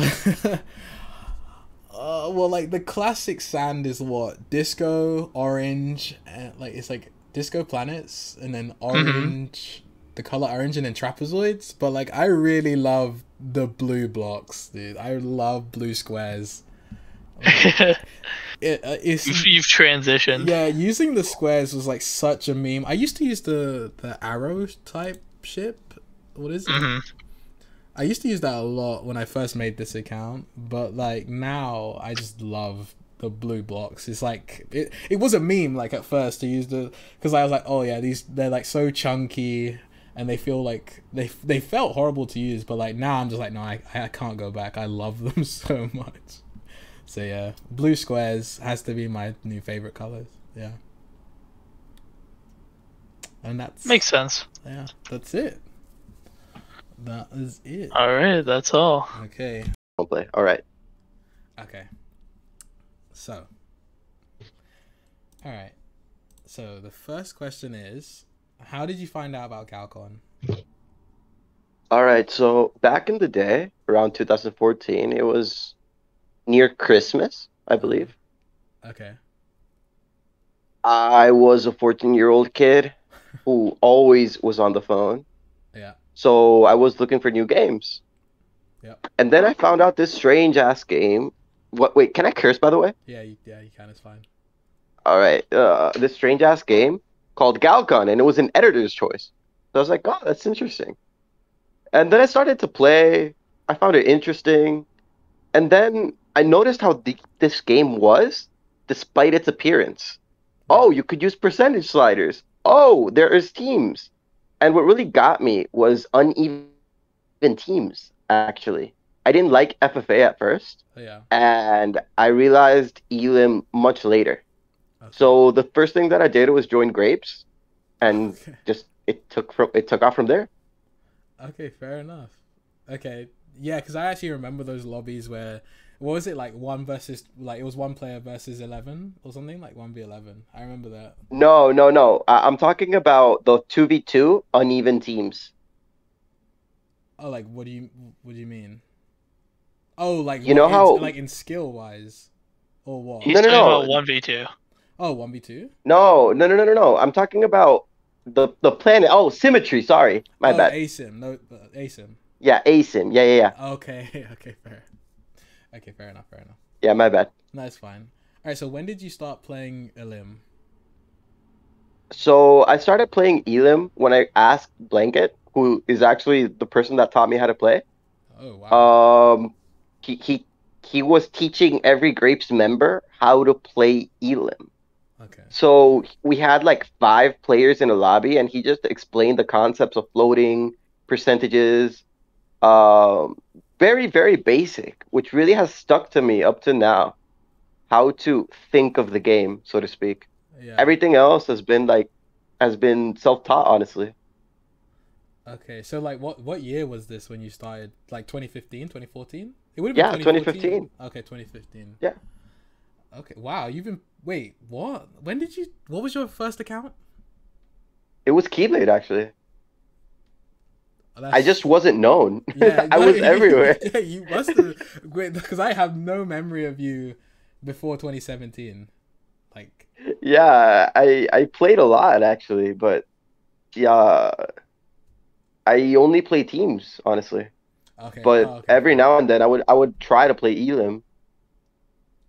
like the classic Saand is what? Disco, orange, and like it's like disco planets, and then orange, the color orange, and then trapezoids. But like I really love the blue blocks, dude. I love blue squares. Like, You've transitioned. Yeah, using the squares was like such a meme. I used to use the arrow type ship. What is it? I used to use that a lot when I first made this account, but like now I just love the blue blocks. It's like it was a meme like at first to use because I was like, oh yeah, they're like so chunky and they feel like they felt horrible to use, but like now I'm just like, no, I can't go back. I love them so much. So yeah, blue squares has to be my new favorite colors. Yeah. And that's makes sense. Yeah, that's it. That is it. All right, that's all. Okay. Don't play. All right. Okay. So. All right. So the first question is, how did you find out about Galcon? All right. So back in the day, around 2014, it was near Christmas, I believe. Okay. I was a 14-year-old kid who always was on the phone. Yeah. So I was looking for new games. Yep. And then I found out this strange ass game. What? Wait, can I curse, by the way? Yeah, you can. It's fine. All right. This strange ass game called Galcon, and it was an editor's choice. So I was like, oh, that's interesting. And then I started to play. I found it interesting. And then I noticed how deep this game was, despite its appearance. Oh, you could use percentage sliders. Oh, there is teams. And what really got me was uneven teams, actually. I didn't like FFA at first, Yeah. and I realized Elim much later. Okay. So the first thing that I did was join Grapes, and Okay. just it took off from there. Okay, fair enough. Okay, yeah, because I actually remember those lobbies where, what was it, like it was one player versus 11 or something, like 1v11. I remember that. No. I'm talking about the 2v2 uneven teams. Oh, like what do you mean? Oh, like You know how- like in skill wise, or what? He's No, no, talking no. about 1v2. Oh, 1v2. No. I'm talking about the planet. Oh, Symmetry. Sorry, my Oh, bad. ASIM. No, ASIM. Yeah, ASIM. Yeah. Okay, okay, fair. Okay, fair enough. Yeah, my bad. No, it's fine. All right, so when did you start playing Elim? So I started playing Elim when I asked Blanket, who is actually the person that taught me how to play. Oh wow. He was teaching every Grapes member how to play Elim. Okay. So we had like 5 players in a lobby, and he just explained the concepts of floating, percentages, very, very basic, which really has stuck to me up to now. How to think of the game, so to speak. Yeah. Everything else has been self-taught, honestly. Okay, so like what year was this when you started? Like 2015, 2014? It would have been Yeah, 2015. Okay, 2015. Yeah. Okay, wow, wait, what? What was your first account? It was Keyblade, actually. Oh, I just wasn't known. Yeah, I was everywhere. Yeah, you must have. Wait, because I have no memory of you before 2017. Like, Yeah, I played a lot, actually, but yeah, I only play teams, honestly. okay. But okay, every fine. now and then I would try to play Elim.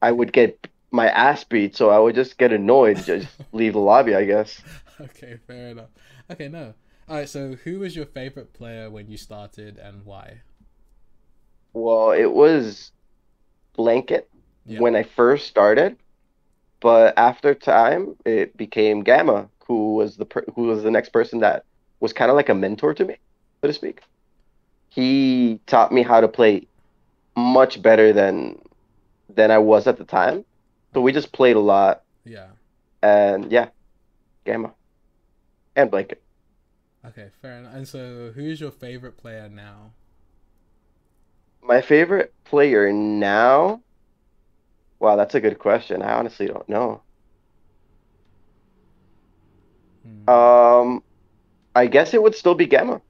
I would get my ass beat, so I would just get annoyed, just leave the lobby, I guess. Okay, fair enough. Okay, no. All right, so who was your favorite player when you started and why? Well, it was Blanket Yeah. when I first started, but after time it became Gamma, who was the next person that was kind of like a mentor to me, so to speak. He taught me how to play much better than I was at the time. So we just played a lot, Yeah. and yeah, Gamma and Blanket. Okay, fair enough. And so, who's your favorite player now? My favorite player now? Wow, that's a good question. I honestly don't know. I guess it would still be Gamma.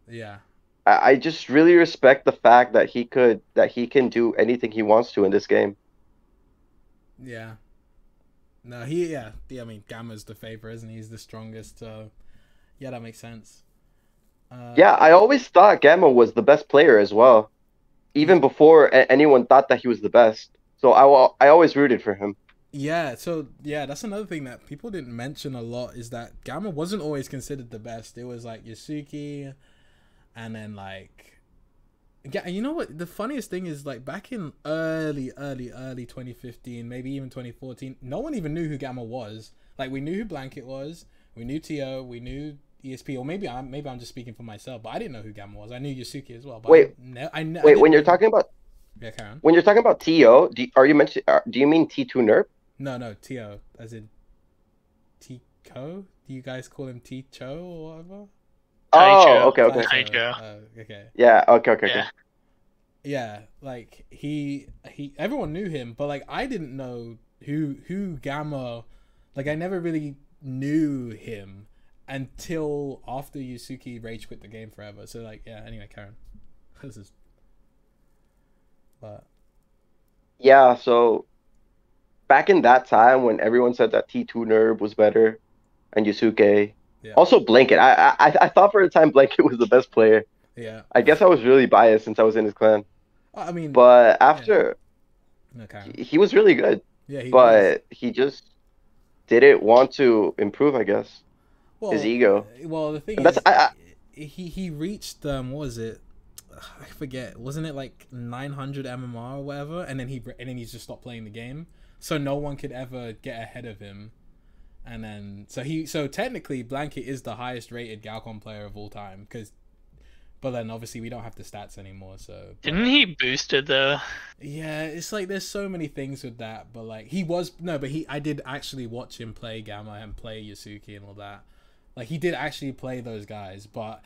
Yeah. I just really respect the fact that he can do anything he wants to in this game. Yeah. No, I mean, Gamma's the favorite, isn't he? He's the strongest. Yeah, that makes sense. Yeah, I always thought Gamma was the best player as well, even before anyone thought that he was the best. So I always rooted for him. Yeah, so yeah, that's another thing that people didn't mention a lot is that Gamma wasn't always considered the best. It was like Yasuki, and then like, yeah, you know what? The funniest thing is like back in early 2015, maybe even 2014, no one even knew who Gamma was. Like we knew who Blanket was, we knew TO, we knew ESP, or maybe I'm just speaking for myself, but I didn't know who Gamma was. I knew Yasuki as well. But Wait, I when you're talking about yeah, Karen. when you're talking about TO, do you mean T2 Nerf? No, TO, as in Tico? Do you guys call him Ticho or whatever? Oh, okay, okay. Hydro. Okay. Yeah, okay. Yeah. Yeah, like he everyone knew him, but like I didn't know who Gamma, like I never really knew him until after Yusuke rage quit the game forever. So like yeah, anyway, Karen. This is but Yeah, so back in that time when everyone said that T2 Nerve was better and Yusuke. yeah. Also Blanket. I thought for a time Blanket was the best player. Yeah. I guess I was really biased since I was in his clan. I mean But after yeah. No, Karen. he was really good. Yeah, he was. But he just didn't want to improve, I guess. Well, his ego. Well, the thing That's is, he reached what was it? I forget. Wasn't it like 900 MMR or whatever? And then he just stopped playing the game, so no one could ever get ahead of him. And then so technically Blanket is the highest rated Galcon player of all time but then obviously we don't have the stats anymore. So Didn't he boost it though? yeah, it's like there's so many things with that. But like I did actually watch him play Gamma and play Yusuke and all that. Like he did actually play those guys, but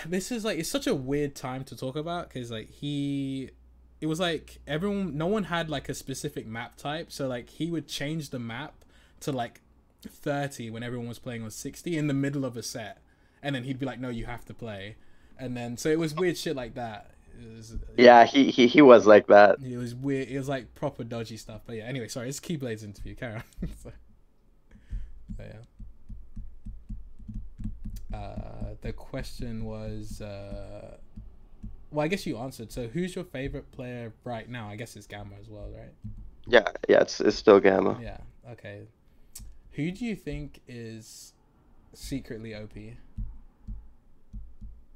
this is like it's such a weird time to talk about because like it was like no one had like a specific map type, so like he would change the map to like 30 when everyone was playing on 60 in the middle of a set, and then he'd be like, no, you have to play. And then so it was weird shit like that. Yeah, he was like that. It was weird. It was like proper dodgy stuff. But yeah, anyway, sorry, it's Keyblade's interview. Carry on. But yeah. The question was, well, I guess you answered. So, who's your favorite player right now? I guess it's Gamma as well, right? Yeah, it's still Gamma. Yeah. Okay. Who do you think is secretly OP?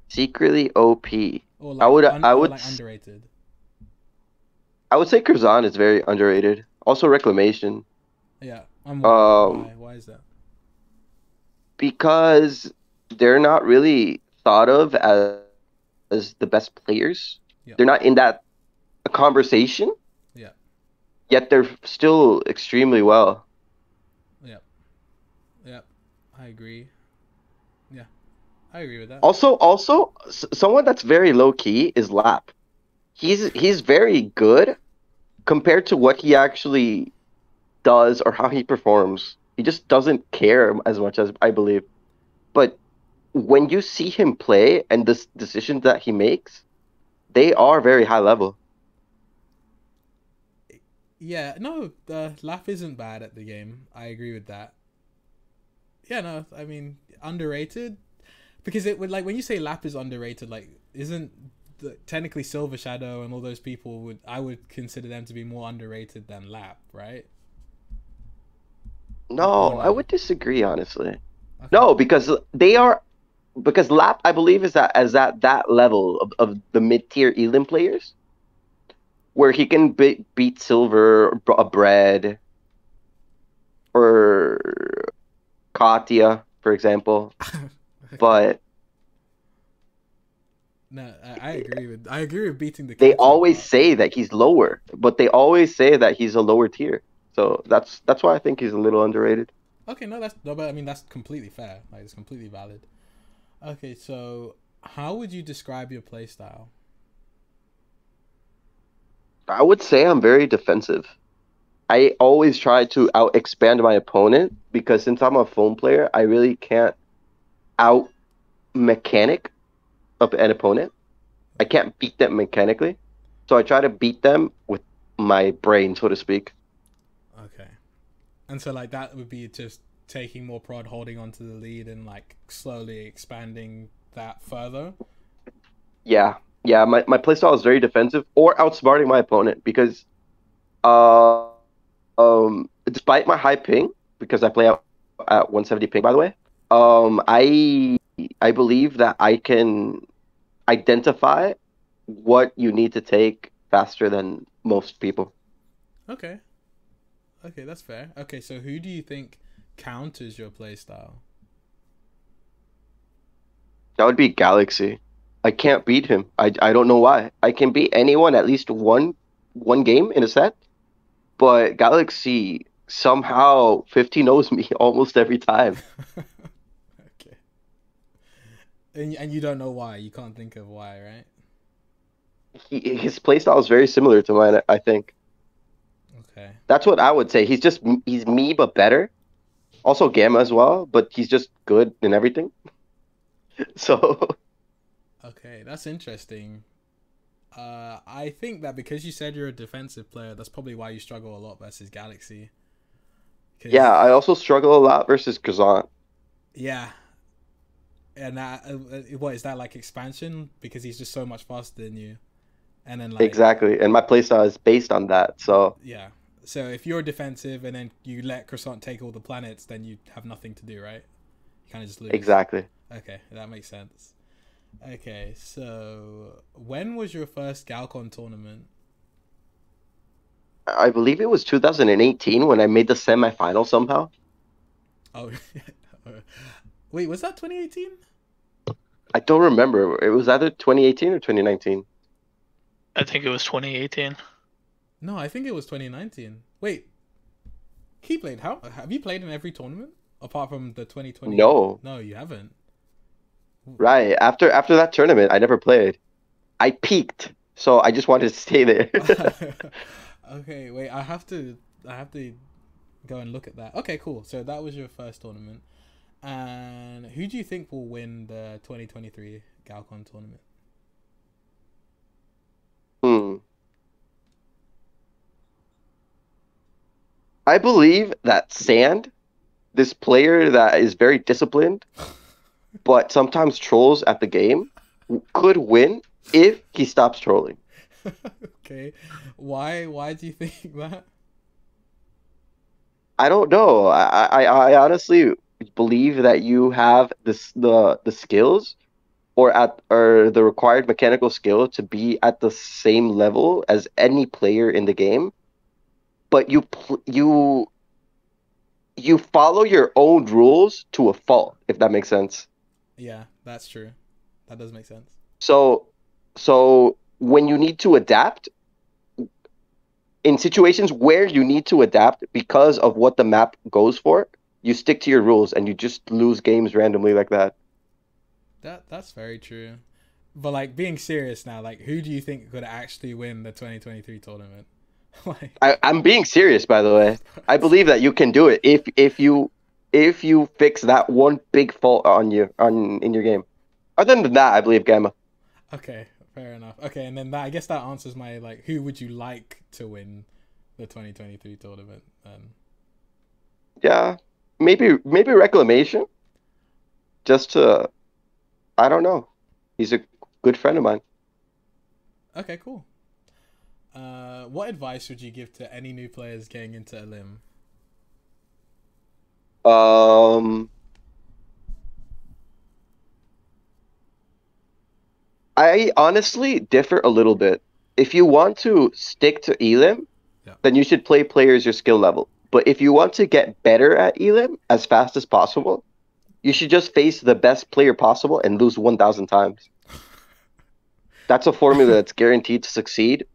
Secretly OP. Or like I would like underrated. I would say Croissant is very underrated. Also Reclamation. Yeah. Why is that? Because they're not really thought of as the best players. Yeah. They're not in that conversation. Yeah. Yet they're still extremely well. Yeah. I agree. Yeah. I agree with that. Also, someone that's very low key is Lap. He's very good compared to what he actually does or how he performs. He just doesn't care as much as I believe. But when you see him play and the decisions that he makes, they are very high level. Yeah, no, Lap isn't bad at the game. I agree with that. Yeah, no, I mean underrated because it would like when you say Lap is underrated, like isn't technically Silver Shadow and all those people I would consider them to be more underrated than Lap, right? No, I would disagree honestly. Okay. No, because Lap I believe is at that level of the mid-tier Elim players where he can beat Silver, a Bread, or Katya, for example. But no, I agree with beating the. They always say that he's lower, but they always say that he's a lower tier. So that's why I think he's a little underrated. Okay, but I mean that's completely fair. Like it's completely valid. Okay, so how would you describe your playstyle? I would say I'm very defensive. I always try to out-expand my opponent because since I'm a phone player, I really can't out-mechanic up an opponent. I can't beat them mechanically. So I try to beat them with my brain, so to speak. Okay. And so like that would be just taking more prod, holding onto the lead and like slowly expanding that further? Yeah. Yeah, my playstyle is very defensive or outsmarting my opponent because despite my high ping, because I play out at 170 ping by the way, I believe that I can identify what you need to take faster than most people. Okay, that's fair. Okay, so who do you think counters your playstyle? That would be Galaxy. I can't beat him. I don't know why. I can beat anyone at least one game in a set, but Galaxy somehow 50 knows me almost every time. Okay. And you don't know why. You can't think of why, right? His playstyle is very similar to mine, I think. Okay. That's what I would say. He's me but better. Also Gamma as well, but he's just good in everything. So Okay, that's interesting. I think that because you said you're a defensive player, that's probably why you struggle a lot versus Galaxy. yeah, I also struggle a lot versus Croissant. Yeah. And that, what is that, like expansion? Because he's just so much faster than you. And then like Exactly, and my playstyle is based on that. So yeah. So if you're defensive and then you let Croissant take all the planets, then you have nothing to do, right? You kind of just lose. exactly. Okay, that makes sense. Okay, so when was your first Galcon tournament? I believe it was 2018 when I made the semifinal somehow. Oh, wait, was that 2018? I don't remember. It was either 2018 or 2019. I think it was 2018. No, I think it was 2019. Wait, Keyblade, how have you played in every tournament apart from the 2020? No. No, you haven't. Right. After that tournament, I never played. I peaked, so I just wanted to stay there. Okay, wait, I have to go and look at that. Okay, cool. So that was your first tournament. And who do you think will win the 2023 Galcon tournament? I believe that Saand, this player that is very disciplined, but sometimes trolls at the game, could win if he stops trolling. Okay. Why do you think that? I don't know. I honestly believe that you have the skills or the required mechanical skill to be at the same level as any player in the game, but you follow your own rules to a fault, if that makes sense. Yeah, that's true. That does make sense. So when you need to adapt, in situations where you need to adapt because of what the map goes for, you stick to your rules and you just lose games randomly like that. That's very true. But like being serious now, like who do you think could actually win the 2023 tournament? Like I'm being serious, by the way. I believe that you can do it if you fix that one big fault in your game. Other than that, I believe Gamma. Okay, fair enough. Okay, and then that, I guess that answers my like who would you like to win the 2023 tournament? Yeah, maybe Reclamation. Just to, I don't know. He's a good friend of mine. Okay, cool. What advice would you give to any new players getting into Elim? I honestly differ a little bit. If you want to stick to Elim, Yeah. then you should play players your skill level. But if you want to get better at Elim as fast as possible, you should just face the best player possible and lose 1,000 times. That's a formula that's guaranteed to succeed,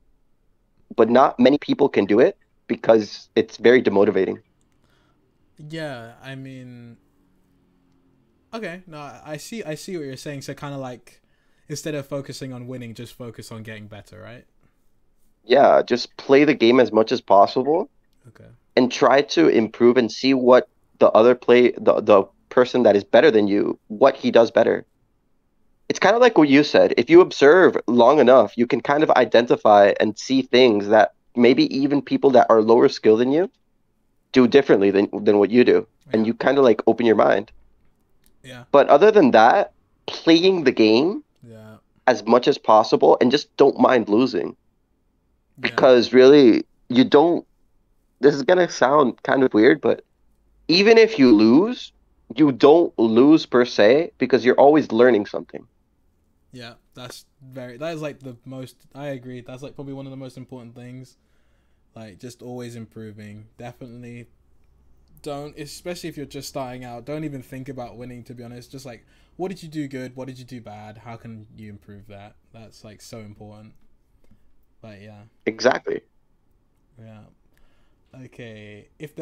but not many people can do it because it's very demotivating. Yeah, I mean, okay, no, I see what you're saying. So kind of like instead of focusing on winning, just focus on getting better, right? Yeah, just play the game as much as possible Okay. and try to improve and see what the person that is better than you, what he does better. It's kind of like what you said. If you observe long enough, you can kind of identify and see things that maybe even people that are lower skilled than you do differently than what you do. And you kind of like open your mind. Yeah. But other than that, playing the game as much as possible and just don't mind losing. Because really, you don't. This is going to sound kind of weird, but even if you lose, you don't lose per se because you're always learning something. Yeah, that is like the most, I agree. That's like probably one of the most important things. Like just always improving. Definitely don't, especially if you're just starting out, don't even think about winning, to be honest. Just like, what did you do good? What did you do bad? How can you improve that? That's like so important. But yeah. Exactly. Yeah. Okay. Is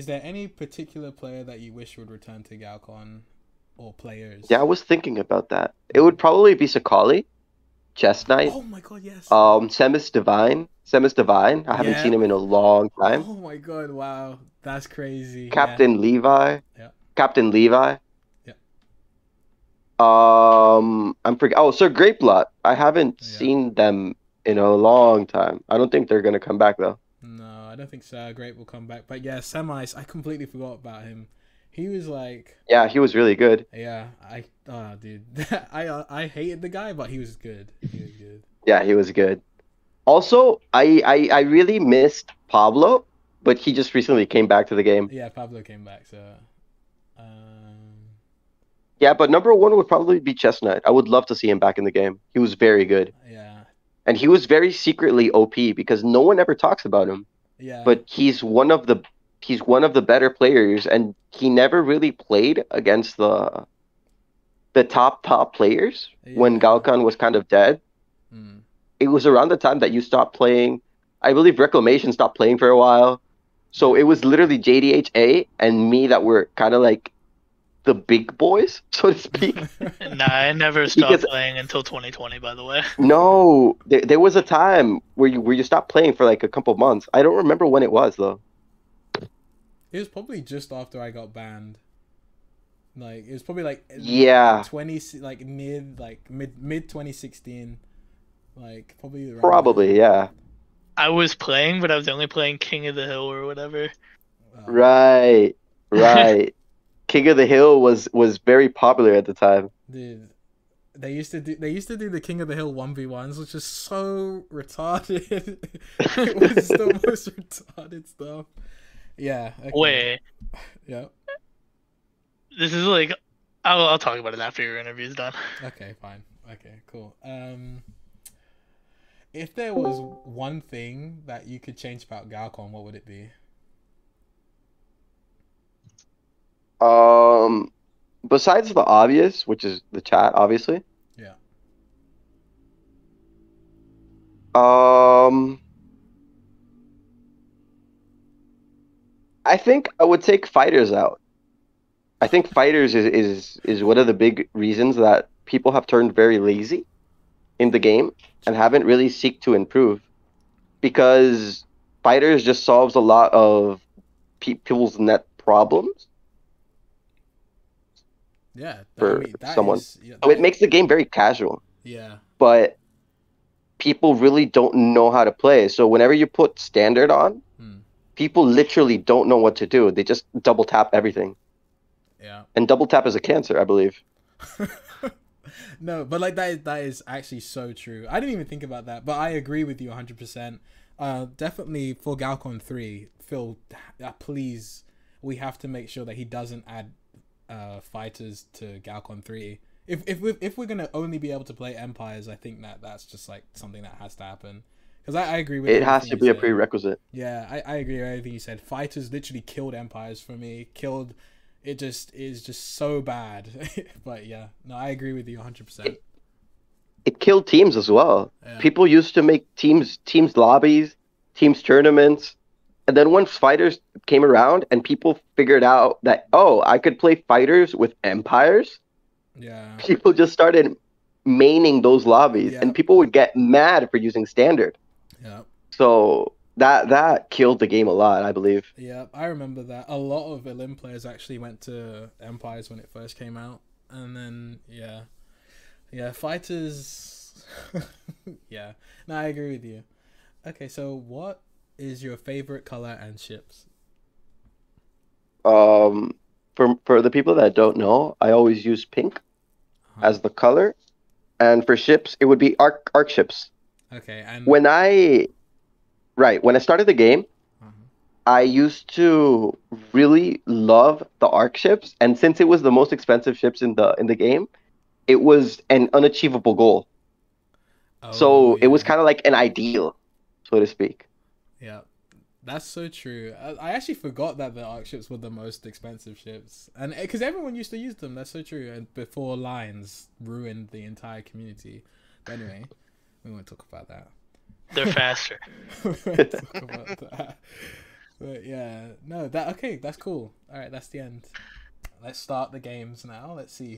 there any particular player that you wish would return to Galcon? or players? Yeah, I was thinking about that. It would probably be Sakali, Chess Knight, Oh my god, yes. Semis Divine. Semis Divine. I haven't Yeah. seen him in a long time. Oh my god, wow. That's crazy. Captain Levi. Yeah. Captain Levi. Yeah. I'm forget. Oh, Sir Grapeblot. I haven't Yeah. seen them in a long time. I don't think they're gonna come back though. No, I don't think so. Great will come back. But yeah, Semis, I completely forgot about him. He was like, Yeah, he was really good. yeah, dude, I hated the guy, but he was good. He was good. Yeah, he was good. Also, I really missed Pablo, but he just recently came back to the game. Yeah, Pablo came back, so. Yeah, but number one would probably be Chestnut. I would love to see him back in the game. He was very good. Yeah. And he was very secretly OP because no one ever talks about him. Yeah. But he's one of the better players, and he never really played against the top players when Galkan was kind of dead. Mm. It was around the time that you stopped playing. I believe Reclamation stopped playing for a while. So it was literally JDHA and me that were kind of like the big boys, so to speak. Nah, I never stopped playing until 2020, by the way. No, there was a time where you stopped playing for like a couple months. I don't remember when it was though. It was probably just after I got banned. Like it was probably like Yeah, mid 2016. Like probably around probably then. yeah. I was playing, but I was only playing King of the Hill or whatever. Right. King of the Hill was very popular at the time. Dude, they used to do the King of the Hill 1v1s, which is so retarded. It was the most retarded stuff. Yeah. Okay. Wait. Yeah. This is like, I'll talk about it after your interview's done. Okay, fine. Okay, cool. If there was one thing that you could change about Galcon, what would it be? Besides the obvious, which is the chat, obviously. Yeah. I think I would take fighters out. I think fighters is one of the big reasons that people have turned very lazy in the game and haven't really seek to improve, because fighters just solves a lot of people's net problems. Yeah. For someone. Yeah, So it makes the game very casual. Yeah. But people really don't know how to play. So whenever you put standard on, people literally don't know what to do. They just double tap everything. Yeah. And double tap is a cancer, I believe. No, but like that is actually so true. I didn't even think about that, but I agree with you 100%. Definitely for Galcon 3, Phil, please, we have to make sure that he doesn't add fighters to Galcon 3. If we're gonna only be able to play Empires, I think that's just like something that has to happen. Because I agree with it. Has to be a prerequisite. Yeah, I agree with everything you said. Fighters literally killed Empires for me. It just is just so bad. But yeah, no, I agree with you 100%. It killed teams as well. Yeah. People used to make teams lobbies, teams tournaments. And then once fighters came around and people figured out that, oh, I could play fighters with Empires. Yeah. People just started maining those lobbies, and people would get mad for using standard. Yeah. So that killed the game a lot, I believe. Yeah, I remember that. A lot of Elim players actually went to Empires when it first came out. And then, yeah, fighters. Yeah, no, I agree with you. Okay, so what is your favorite color and ships? For the people that don't know, I always use pink as the color, and for ships, it would be arc ships. Okay, and when I started the game, I used to really love the arc ships, and since it was the most expensive ships in the game, it was an unachievable goal. So it was kind of like an ideal, so to speak. Yeah, that's so true. I actually forgot that the arc ships were the most expensive ships, and because everyone used to use them. That's so true. And before lines ruined the entire community. But anyway, we won't talk about that. They're faster. We won't talk about that. But yeah, no, okay, that's cool. All right, that's the end. Let's start the games now. Let's see